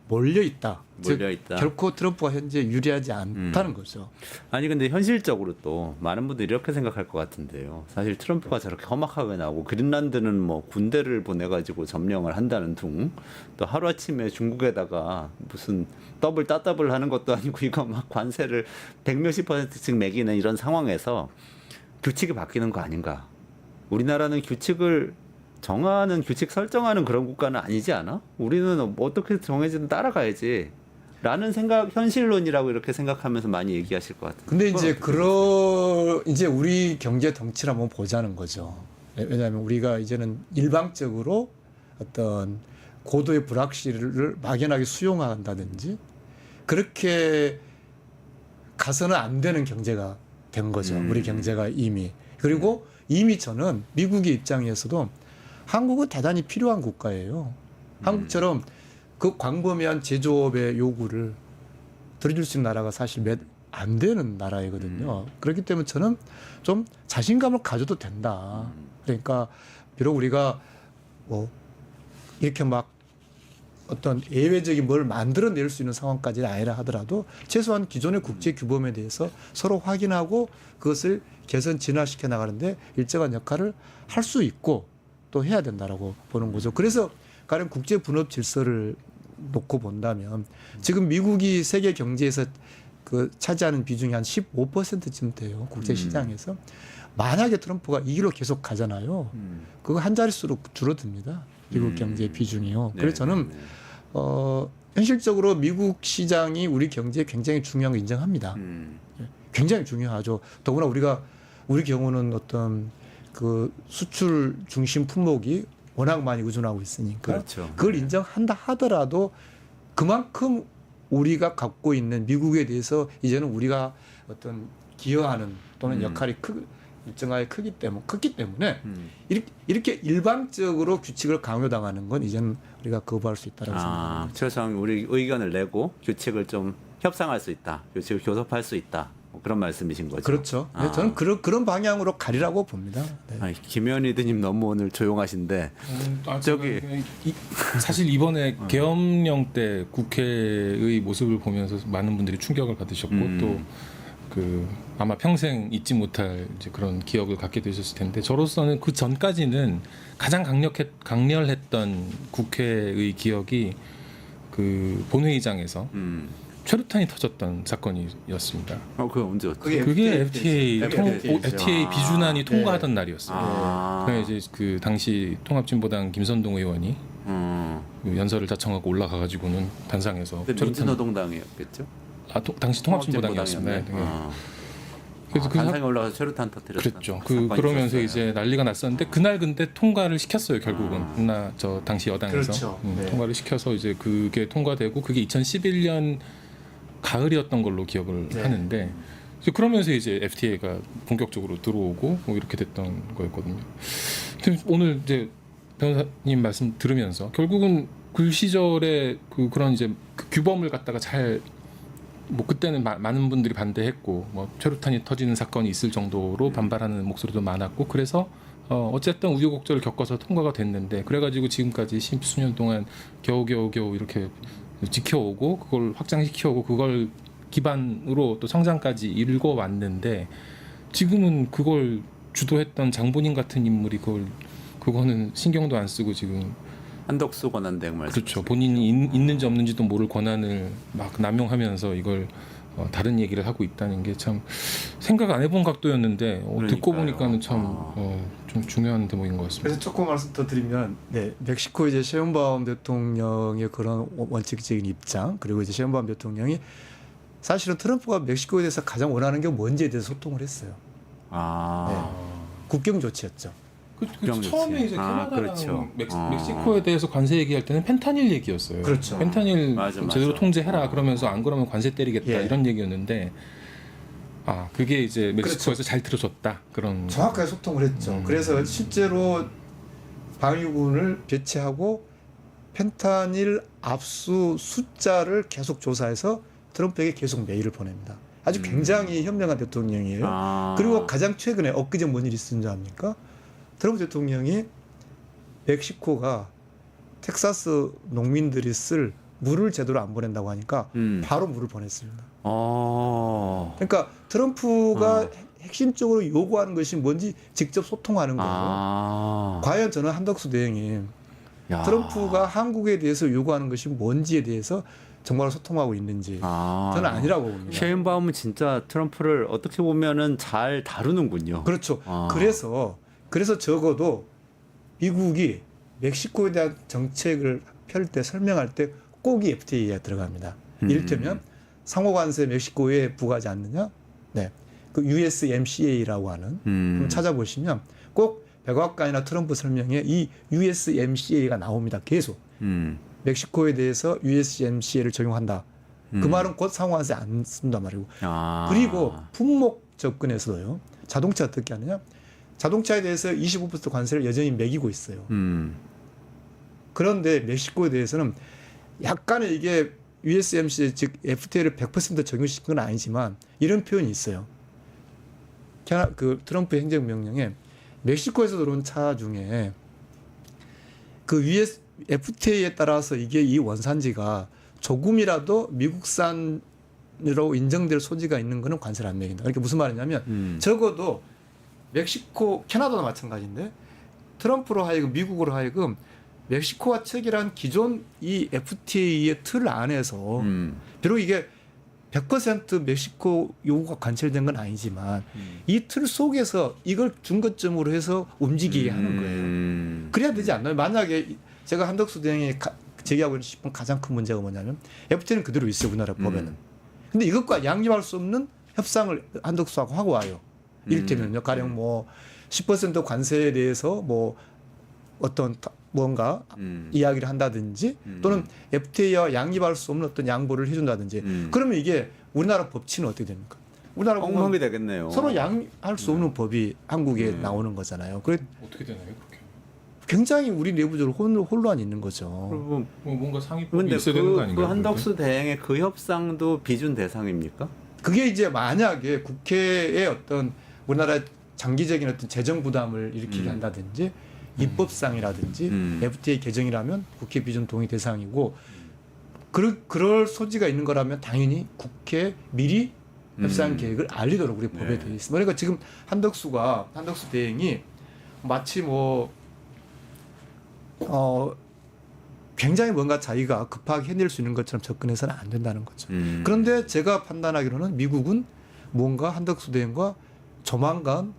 몰려 있다. 즉 결코 트럼프가 현재 유리하지 않다는 거죠. 아니 근데 현실적으로 또 많은 분들이 이렇게 생각할 것 같은데요. 사실 트럼프가 저렇게 험악하게 나오고 그린란드는 뭐 군대를 보내가지고 점령을 한다는 둥, 또 하루아침에 중국에다가 무슨 따더블 하는 것도 아니고 이거 막 관세를 100몇십 %씩 매기는 이런 상황에서 규칙이 바뀌는 거 아닌가. 우리나라는 규칙 설정하는 그런 국가는 아니지 않아? 우리는 어떻게 정해지든 따라가야지. 라는 현실론이라고 이렇게 생각하면서 많이 얘기하실 것 같아요. 근데 이제 우리 경제 덩치를 한번 보자는 거죠. 왜냐하면 우리가 이제는 일방적으로 어떤 고도의 불확실을 막연하게 수용한다든지 그렇게 가서는 안 되는 경제가 된 거죠. 우리 경제가 이미. 그리고 이미 저는 미국의 입장에서도 한국은 대단히 필요한 국가예요. 한국처럼 그 광범위한 제조업의 요구를 들어줄 수 있는 나라가 사실 몇 안 되는 나라이거든요. 그렇기 때문에 저는 좀 자신감을 가져도 된다. 그러니까 비록 우리가 뭐 이렇게 막 어떤 예외적인 뭘 만들어낼 수 있는 상황까지는 아니라 하더라도 최소한 기존의 국제 규범에 대해서 서로 확인하고 그것을 개선 진화시켜 나가는데 일정한 역할을 할 수 있고 또 해야 된다라고 보는 거죠. 그래서 가령 국제 분업 질서를 놓고 본다면 지금 미국이 세계 경제에서 그 차지하는 비중이 한 15%쯤 돼요. 국제 시장에서. 만약에 트럼프가 이 길로 계속 가잖아요. 그거 한 자릿수로 줄어듭니다. 미국 경제 비중이요. 네, 그래서 저는 네. 현실적으로 미국 시장이 우리 경제에 굉장히 중요한 거 인정합니다. 굉장히 중요하죠. 더구나 우리 경우는 어떤 그 수출 중심 품목이 워낙 많이 의존하고 있으니까 그렇죠. 그걸 인정한다 하더라도 그만큼 우리가 갖고 있는 미국에 대해서 이제는 우리가 어떤 기여하는 또는 역할이 일정하게 크기 때문에 이렇게 일방적으로 규칙을 강요당하는 건 이제는 우리가 거부할 수 있다고 생각합니다. 최소한 우리 의견을 내고 규칙을 좀 협상할 수 있다. 규칙을 교섭할 수 있다. 뭐 그런 말씀이신 거죠. 그렇죠. 네, 저는 그런 방향으로 가리라고 봅니다. 네. 아니, 김현희 의원님 너무 오늘 조용하신데 저기 사실 이번에 계엄령 때 국회의 모습을 보면서 많은 분들이 충격을 받으셨고 또 그 아마 평생 잊지 못할 이제 그런 기억을 갖게 되셨을 텐데 저로서는 그 전까지는 가장 강렬했던 국회의 기억이 그 본회의장에서 최루탄이 터졌던 사건이었습니다. 그게 언제였죠? 그게 FTA FTA 비준안이 통과하던 날이었어요. 아. 그래 이제 그 당시 통합진보당 김선동 의원이 그 연설을 자청하고 올라가가지고는 단상에서 민주노동당이었겠죠? 당시 통합진보당이었습니다. 네. 그래서 단상에 올라가서 최루탄 터뜨렸던 그랬죠. 그러면서 이제 난리가 났었는데 그날 근데 통과를 시켰어요. 결국은 저 당시 여당에서 그렇죠. 네. 통과를 시켜서 이제 그게 통과되고 그게 2011년 가을이었던 걸로 기억을 하는데 이제 그러면서 이제 FTA가 본격적으로 들어오고 뭐 이렇게 됐던 거였거든요. 근데 오늘 이제 변호사님 말씀 들으면서 결국은 그 시절에 그런 이제 그 규범을 갖다가 잘 뭐 그때는 많은 분들이 반대했고 뭐 최루탄이 터지는 사건이 있을 정도로 반발하는 목소리도 많았고 그래서 어쨌든 우여곡절을 겪어서 통과가 됐는데 그래가지고 지금까지 십수년 동안 겨우겨우 이렇게 지켜오고 그걸 확장시켜오고 그걸 기반으로 또 성장까지 이끌고 왔는데 지금은 그걸 주도했던 장본인 같은 인물이 그거는 신경도 안 쓰고 지금 한덕수 권한대행 말씀. 그렇죠. 본인이 있는지 없는지도 모를 권한을 막 남용하면서 이걸 다른 얘기를 하고 있다는 게 참 생각 안 해본 각도였는데 듣고 보니까는 참 좀 중요한 대목인 것 같습니다. 그래서 조금 말씀 더 드리면, 멕시코 이제 셰인바움 대통령의 그런 원칙적인 입장 그리고 이제 셰인바움 대통령이 사실은 트럼프가 멕시코에 대해서 가장 원하는 게 뭔지에 대해서 소통을 했어요. 국경 조치였죠. 처음에 이제 캐나다랑 그렇죠. 멕시코에 대해서 관세 얘기할 때는 펜타닐 얘기였어요. 그렇죠. 펜타닐 맞아. 제대로 통제해라. 그러면서 안 그러면 관세 때리겠다 이런 얘기였는데 그게 이제 멕시코에서 잘 들어줬다. 그런 정확하게 소통을 했죠. 그래서 실제로 방위군을 배치하고 펜타닐 압수 숫자를 계속 조사해서 트럼프에게 계속 메일을 보냅니다. 아주 굉장히 현명한 대통령이에요. 그리고 가장 최근에 엊그제 뭔 일이 있었는 줄 압니까? 트럼프 대통령이 멕시코가 텍사스 농민들이 쓸 물을 제대로 안 보낸다고 하니까 바로 물을 보냈습니다. 그러니까 트럼프가 핵심적으로 요구하는 것이 뭔지 직접 소통하는 거예요. 과연 저는 한덕수 대행이 트럼프가 한국에 대해서 요구하는 것이 뭔지에 대해서 정말 소통하고 있는지 저는 아니라고 봅니다. 셰인바움은 진짜 트럼프를 어떻게 보면은 잘 다루는군요. 그렇죠. 그래서 적어도 미국이 멕시코에 대한 정책을 펼 때 설명할 때 꼭 이 FTA에 들어갑니다. 이를테면 상호관세 멕시코에 부과하지 않느냐? 그 USMCA라고 하는 좀 찾아보시면 꼭 백악관이나 트럼프 설명에 이 USMCA가 나옵니다. 계속 멕시코에 대해서 USMCA를 적용한다. 그 말은 곧 상호관세 안 쓴단 말이고. 그리고 품목 접근에서도요. 자동차 어떻게 하느냐? 자동차에 대해서 25% 관세를 여전히 매기고 있어요. 그런데 멕시코에 대해서는 약간의 이게 USMCA 즉 FTA를 100% 적용시킨 건 아니지만 이런 표현이 있어요. 그 트럼프 행정명령에 멕시코에서 들어온 차 중에 그 FTA에 따라서 이게 이 원산지가 조금이라도 미국산으로 인정될 소지가 있는 거는 관세를 안 매긴다. 그러니까 무슨 말이냐면 적어도 멕시코, 캐나다도 마찬가지인데 트럼프로 하여금 미국으로 하여금 멕시코와 체결한 기존 이 FTA의 틀 안에서 음. 비록 이게 100% 멕시코 요구가 관철된 건 아니지만 이 틀 속에서 이걸 중거점으로 해서 움직이게 하는 거예요. 그래야 되지 않나요? 만약에 제가 한덕수 대행이 제기하고 싶은 가장 큰 문제가 뭐냐면 FTA는 그대로 있어요. 우리나라 법에는. 근데 이것과 양립할 수 없는 협상을 한덕수하고 하고 와요. 이를테면요. 가령 뭐 10% 관세에 대해서 뭐 어떤 뭔가 이야기를 한다든지 또는 FTA와 양립할 수 없는 어떤 양보를 해준다든지 그러면 이게 우리나라 법치는 어떻게 됩니까? 우리나라 엉망이 보면 되겠네요. 서로 양할 수 없는 법이 한국에 나오는 거잖아요. 그래 어떻게 되나요 그렇게? 굉장히 우리 내부적으로 혼란이 있는 거죠. 그리고 뭐 뭔가 상위법이 근데 있어야 되는 거 아닌가요? 그 한덕수 대행의 그 협상도 비준 대상입니까? 그게 이제 만약에 국회의 어떤 우리나라 장기적인 어떤 재정 부담을 일으키게 한다든지 입법상이라든지 FTA 개정이라면 국회 비준 동의 대상이고 그럴 소지가 있는 거라면 당연히 국회 미리 협상 계획을 알리도록 우리 법에 되어 있습니다. 그러니까 지금 한덕수 대행이 마치 뭐 굉장히 뭔가 자기가 급하게 해낼 수 있는 것처럼 접근해서는 안 된다는 거죠. 그런데 제가 판단하기로는 미국은 뭔가 한덕수 대행과 조만간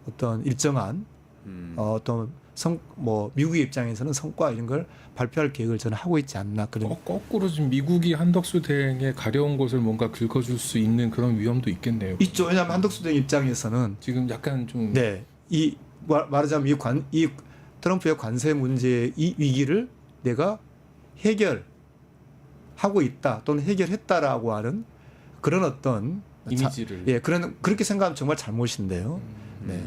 어떤 일정한 어떤 뭐 미국의 입장에서는 성과 이런 걸 발표할 계획을 저는 하고 있지 않나 그런. 거꾸로 지금 미국이 한덕수 대행의 가려운 것을 뭔가 긁어줄 수 있는 그런 위험도 있겠네요. 있죠. 왜냐하면 한덕수 대행 입장에서는 지금 약간 좀 네, 이 말하자면 이 트럼프의 관세 문제의 이 위기를 내가 해결하고 있다 또는 해결했다라고 하는 그런 어떤 이미지를 그렇게 생각하면 정말 잘못인데요. 네.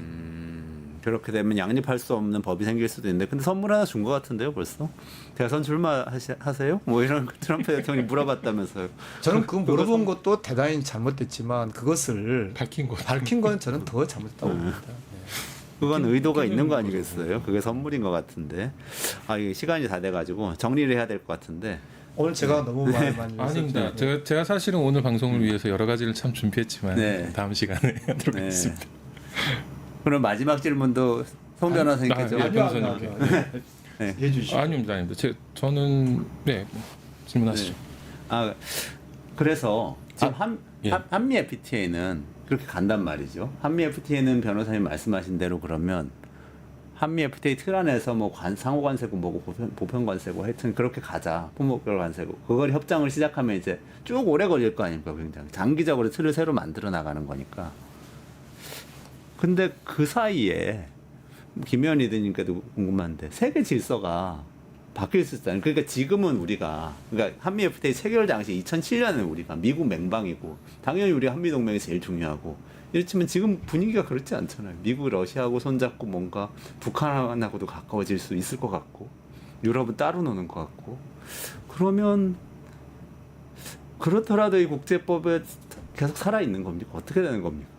그렇게 되면 양립할 수 없는 법이 생길 수도 있는데 근데 선물 하나 준 것 같은데요 벌써 대선 출마하세요? 뭐 이런 거 트럼프 대통령이 물어봤다면서요. 저는 그 물어본 것도 대단히 잘못됐지만 그것을 밝힌 건 저는 더 잘못했다고 봅니다. 그건 의도가 있는 거 아니겠어요? 그게 선물인 것 같은데 이게 시간이 다 돼가지고 정리를 해야 될 것 같은데 오늘 제가 너무 말 많이 아닙니다. 제가 사실은 오늘 방송을 위해서 여러 가지를 참 준비했지만 다음 시간에 하도록 하겠습니다. 그럼 마지막 질문도 송 변호사님께서 변호사님께 해주시죠. 아닙니다. 저는 질문하시죠. 그래서 지금 한미 FTA는 그렇게 간단 말이죠. 한미 FTA는 변호사님 말씀하신 대로 그러면 한미 FTA 틀 안에서 뭐 상호 관세고 뭐고 보편 관세고 하여튼 그렇게 가자. 품목별 관세고 그걸 협상을 시작하면 이제 쭉 오래 걸릴 거 아닙니까? 굉장히 장기적으로 틀을 새로 만들어 나가는 거니까. 근데 그 사이에 김 의원님께도 궁금한데 세계 질서가 바뀔 수 있잖아요. 그러니까 지금은 그러니까 한미 FTA 체결 당시 2007년에 우리가 미국 맹방이고 당연히 우리 한미 동맹이 제일 중요하고 이렇지만 지금 분위기가 그렇지 않잖아요. 미국, 러시아하고 손잡고 뭔가 북한하고도 가까워질 수 있을 것 같고 유럽은 따로 노는 것 같고 그러면 그렇더라도 이 국제법에 계속 살아 있는 겁니까? 어떻게 되는 겁니까?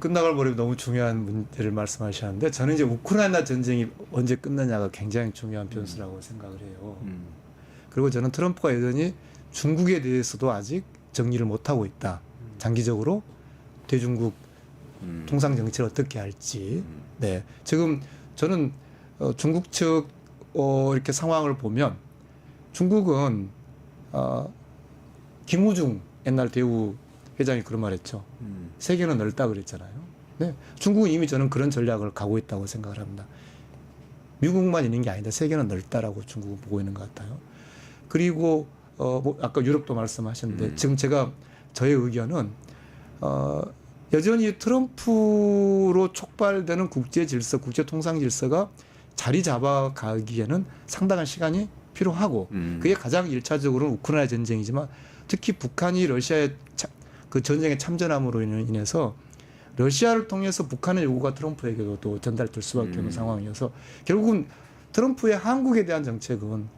끝나갈 버리면 너무 중요한 문제를 말씀하셨는데 저는 이제 우크라이나 전쟁이 언제 끝나냐가 굉장히 중요한 변수라고 생각을 해요. 그리고 저는 트럼프가 여전히 중국에 대해서도 아직 정리를 못하고 있다. 장기적으로 대중국 통상 정치를 어떻게 할지. 네, 지금 저는 중국 측 이렇게 상황을 보면 중국은 김우중 옛날 대우 회장이 그런 말했죠. 세계는 넓다 그랬잖아요. 네, 중국은 이미 저는 그런 전략을 가고 있다고 생각을 합니다. 미국만 있는 게 아니다. 세계는 넓다라고 중국은 보고 있는 것 같아요. 그리고 뭐 아까 유럽도 말씀하셨는데 지금 저의 의견은 여전히 트럼프로 촉발되는 국제 질서, 국제 통상 질서가 자리 잡아가기에는 상당한 시간이 필요하고 그게 가장 1차적으로는 우크라이나 전쟁이지만 특히 북한이 러시아의 그 전쟁에 참전함으로 인해서 러시아를 통해서 북한의 요구가 트럼프에게도 또 전달될 수밖에 없는 상황이어서 결국은 트럼프의 한국에 대한 정책은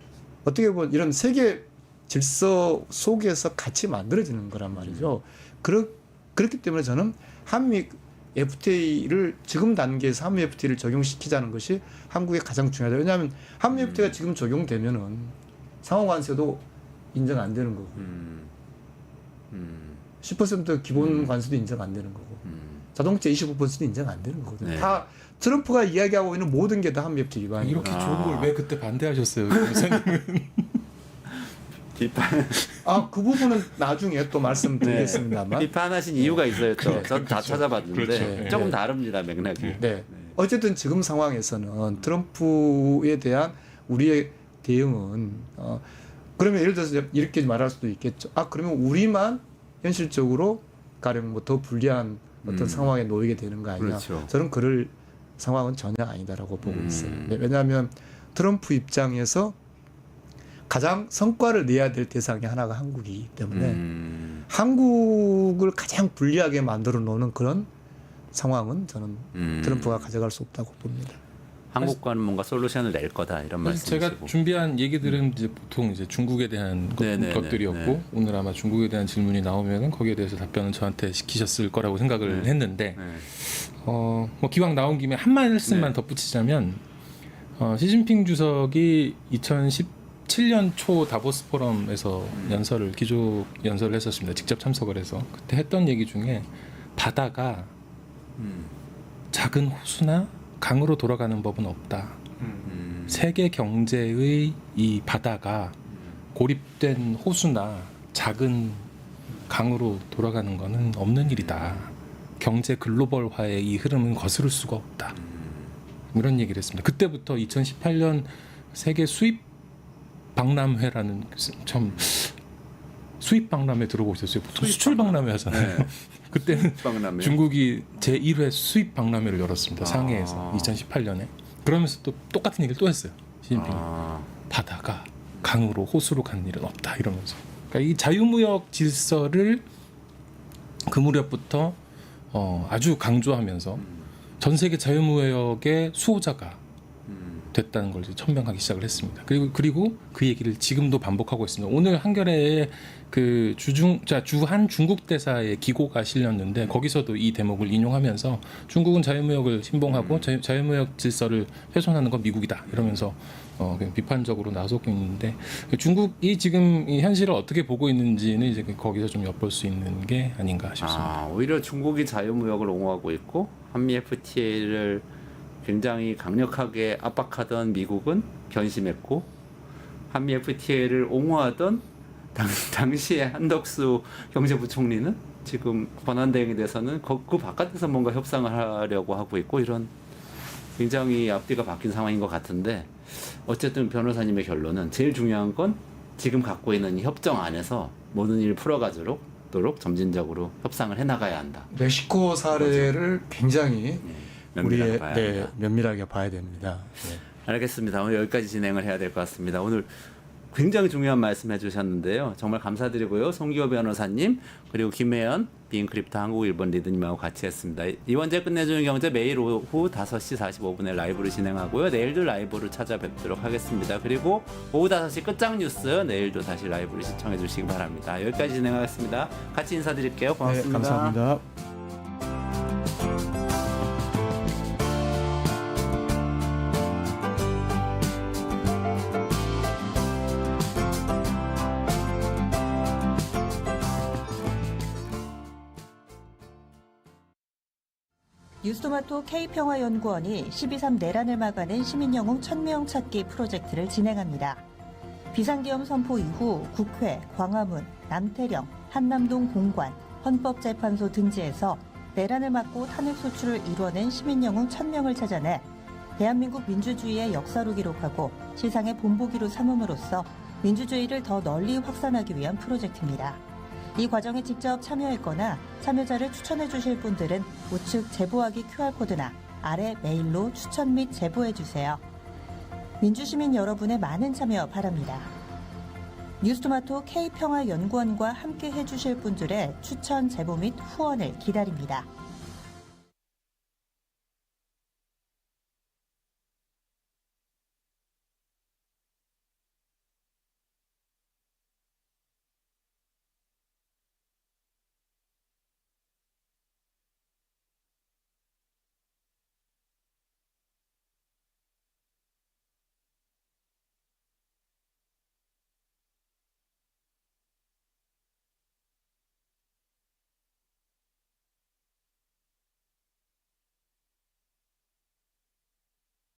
어떻게 보면 이런 세계 질서 속에서 같이 만들어지는 거란 말이죠. 그렇기 때문에 저는 한미 FTA를 지금 단계에서 한미 FTA를 적용시키자는 것이 한국에 가장 중요하다. 왜냐하면 한미 FTA가 지금 적용되면은 상호 관세도 인정 안 되는 거고 10% 기본 관세도 인정 안 되는 거고 자동차 25%는 인정 안 되는 거거든요. 네. 다 트럼프가 이야기하고 있는 모든 게 다 합리적 위반이에요. 이렇게 좋은 걸 왜 그때 반대하셨어요, 교수님은? 비판 그 부분은 나중에 또 말씀드리겠습니다만. 비판하신 이유가 있어요. 전 다 찾아봤는데 그렇죠. 조금 네. 다릅니다 맥락이. 네. 어쨌든 지금 상황에서는 트럼프에 대한 우리의 대응은 그러면 예를 들어서 이렇게 말할 수도 있겠죠. 그러면 우리만 현실적으로 가령 뭐 더 불리한 어떤 상황에 놓이게 되는 거 아니냐. 그렇죠. 저는 그럴 상황은 전혀 아니다라고 보고 있어요. 음. 네, 왜냐하면 트럼프 입장에서 가장 성과를 내야 될 대상이 하나가 한국이기 때문에 한국을 가장 불리하게 만들어 놓는 그런 상황은 저는 트럼프가 가져갈 수 없다고 봅니다. 한국과는 뭔가 솔루션을 낼 거다 이런 말씀이시고. 제가 준비한 얘기들은 이제 보통 이제 중국에 대한 네네네. 것들이었고 네. 오늘 아마 중국에 대한 질문이 나오면은 거기에 대해서 답변은 저한테 시키셨을 거라고 생각을 했는데 네. 뭐 기왕 나온 김에 한 말씀만 네. 덧붙이자면 시진핑 주석이 2017년 초 다보스 포럼에서 기조 연설을 했었습니다. 직접 참석을 해서 그때 했던 얘기 중에 바다가 작은 호수나 강으로 돌아가는 법은 없다. 세계 경제의 이 바다가 고립된 호수나 작은 강으로 돌아가는 것은 없는 일이다. 경제 글로벌화의 이 흐름은 거스를 수가 없다. 이런 얘기를 했습니다. 그때부터 2018년 세계 수입 박람회라는 참 수입 박람회 들어보셨어요? 보통 수출 박람회 하잖아요. 네. 그때는 박람회요? 중국이 제1회 수입 박람회를 열었습니다. 상해에서 2018년에. 그러면서 또 똑같은 얘기를 또 했어요. 시진핑이. 바다가 강으로 호수로 가는 일은 없다 이러면서. 그러니까 이 자유무역 질서를 그 무렵부터 아주 강조하면서 전 세계 자유무역의 수호자가 됐다는 걸 이제 천명하기 시작을 했습니다. 그리고 그 얘기를 지금도 반복하고 있습니다. 오늘 한겨레에 그 주한 중국 대사의 기고가 실렸는데 거기서도 이 대목을 인용하면서 중국은 자유무역을 신봉하고 자유무역 질서를 훼손하는 건 미국이다 이러면서 그냥 비판적으로 나서고 있는데 중국이 지금 이 현실을 어떻게 보고 있는지는 이제 거기서 좀 엿볼 수 있는 게 아닌가 싶습니다. 오히려 중국이 자유무역을 옹호하고 있고 한미 FTA를 굉장히 강력하게 압박하던 미국은 변심했고 한미 FTA를 옹호하던 당시에 한덕수 경제부총리는 지금 권한대행에 대해서는 그 바깥에서 뭔가 협상을 하려고 하고 있고 이런 굉장히 앞뒤가 바뀐 상황인 것 같은데 어쨌든 변호사님의 결론은 제일 중요한 건 지금 갖고 있는 이 협정 안에서 모든 일을 풀어가도록 점진적으로 협상을 해나가야 한다. 멕시코 사례를 굉장히 면밀하게 봐야 한다. 면밀하게 봐야 됩니다. 네. 알겠습니다. 오늘 여기까지 진행을 해야 될 것 같습니다. 오늘 굉장히 중요한 말씀 해주셨는데요. 정말 감사드리고요. 송기호 변호사님 그리고 김혜연 비인크립트 한국일본 리드님하고 같이 했습니다. 이원재 끝내주는 경제 매일 오후 5시 45분에 라이브를 진행하고요. 내일도 라이브로 찾아뵙도록 하겠습니다. 그리고 오후 5시 끝장 뉴스 내일도 다시 라이브를 시청해 주시기 바랍니다. 여기까지 진행하겠습니다. 같이 인사드릴게요. 고맙습니다. 네, 감사합니다. 뉴스토마토 K평화연구원이 12.3 내란을 막아낸 시민영웅 1000명 찾기 프로젝트를 진행합니다. 비상계엄 선포 이후 국회, 광화문, 남태령, 한남동 공관, 헌법재판소 등지에서 내란을 막고 탄핵소추를 이뤄낸 시민영웅 1000명을 찾아내 대한민국 민주주의의 역사로 기록하고 시상의 본보기로 삼음으로써 민주주의를 더 널리 확산하기 위한 프로젝트입니다. 이 과정에 직접 참여했거나 참여자를 추천해 주실 분들은 우측 제보하기 QR코드나 아래 메일로 추천 및 제보해 주세요. 민주시민 여러분의 많은 참여 바랍니다. 뉴스토마토 K평화연구원과 함께 해주실 분들의 추천 제보 및 후원을 기다립니다.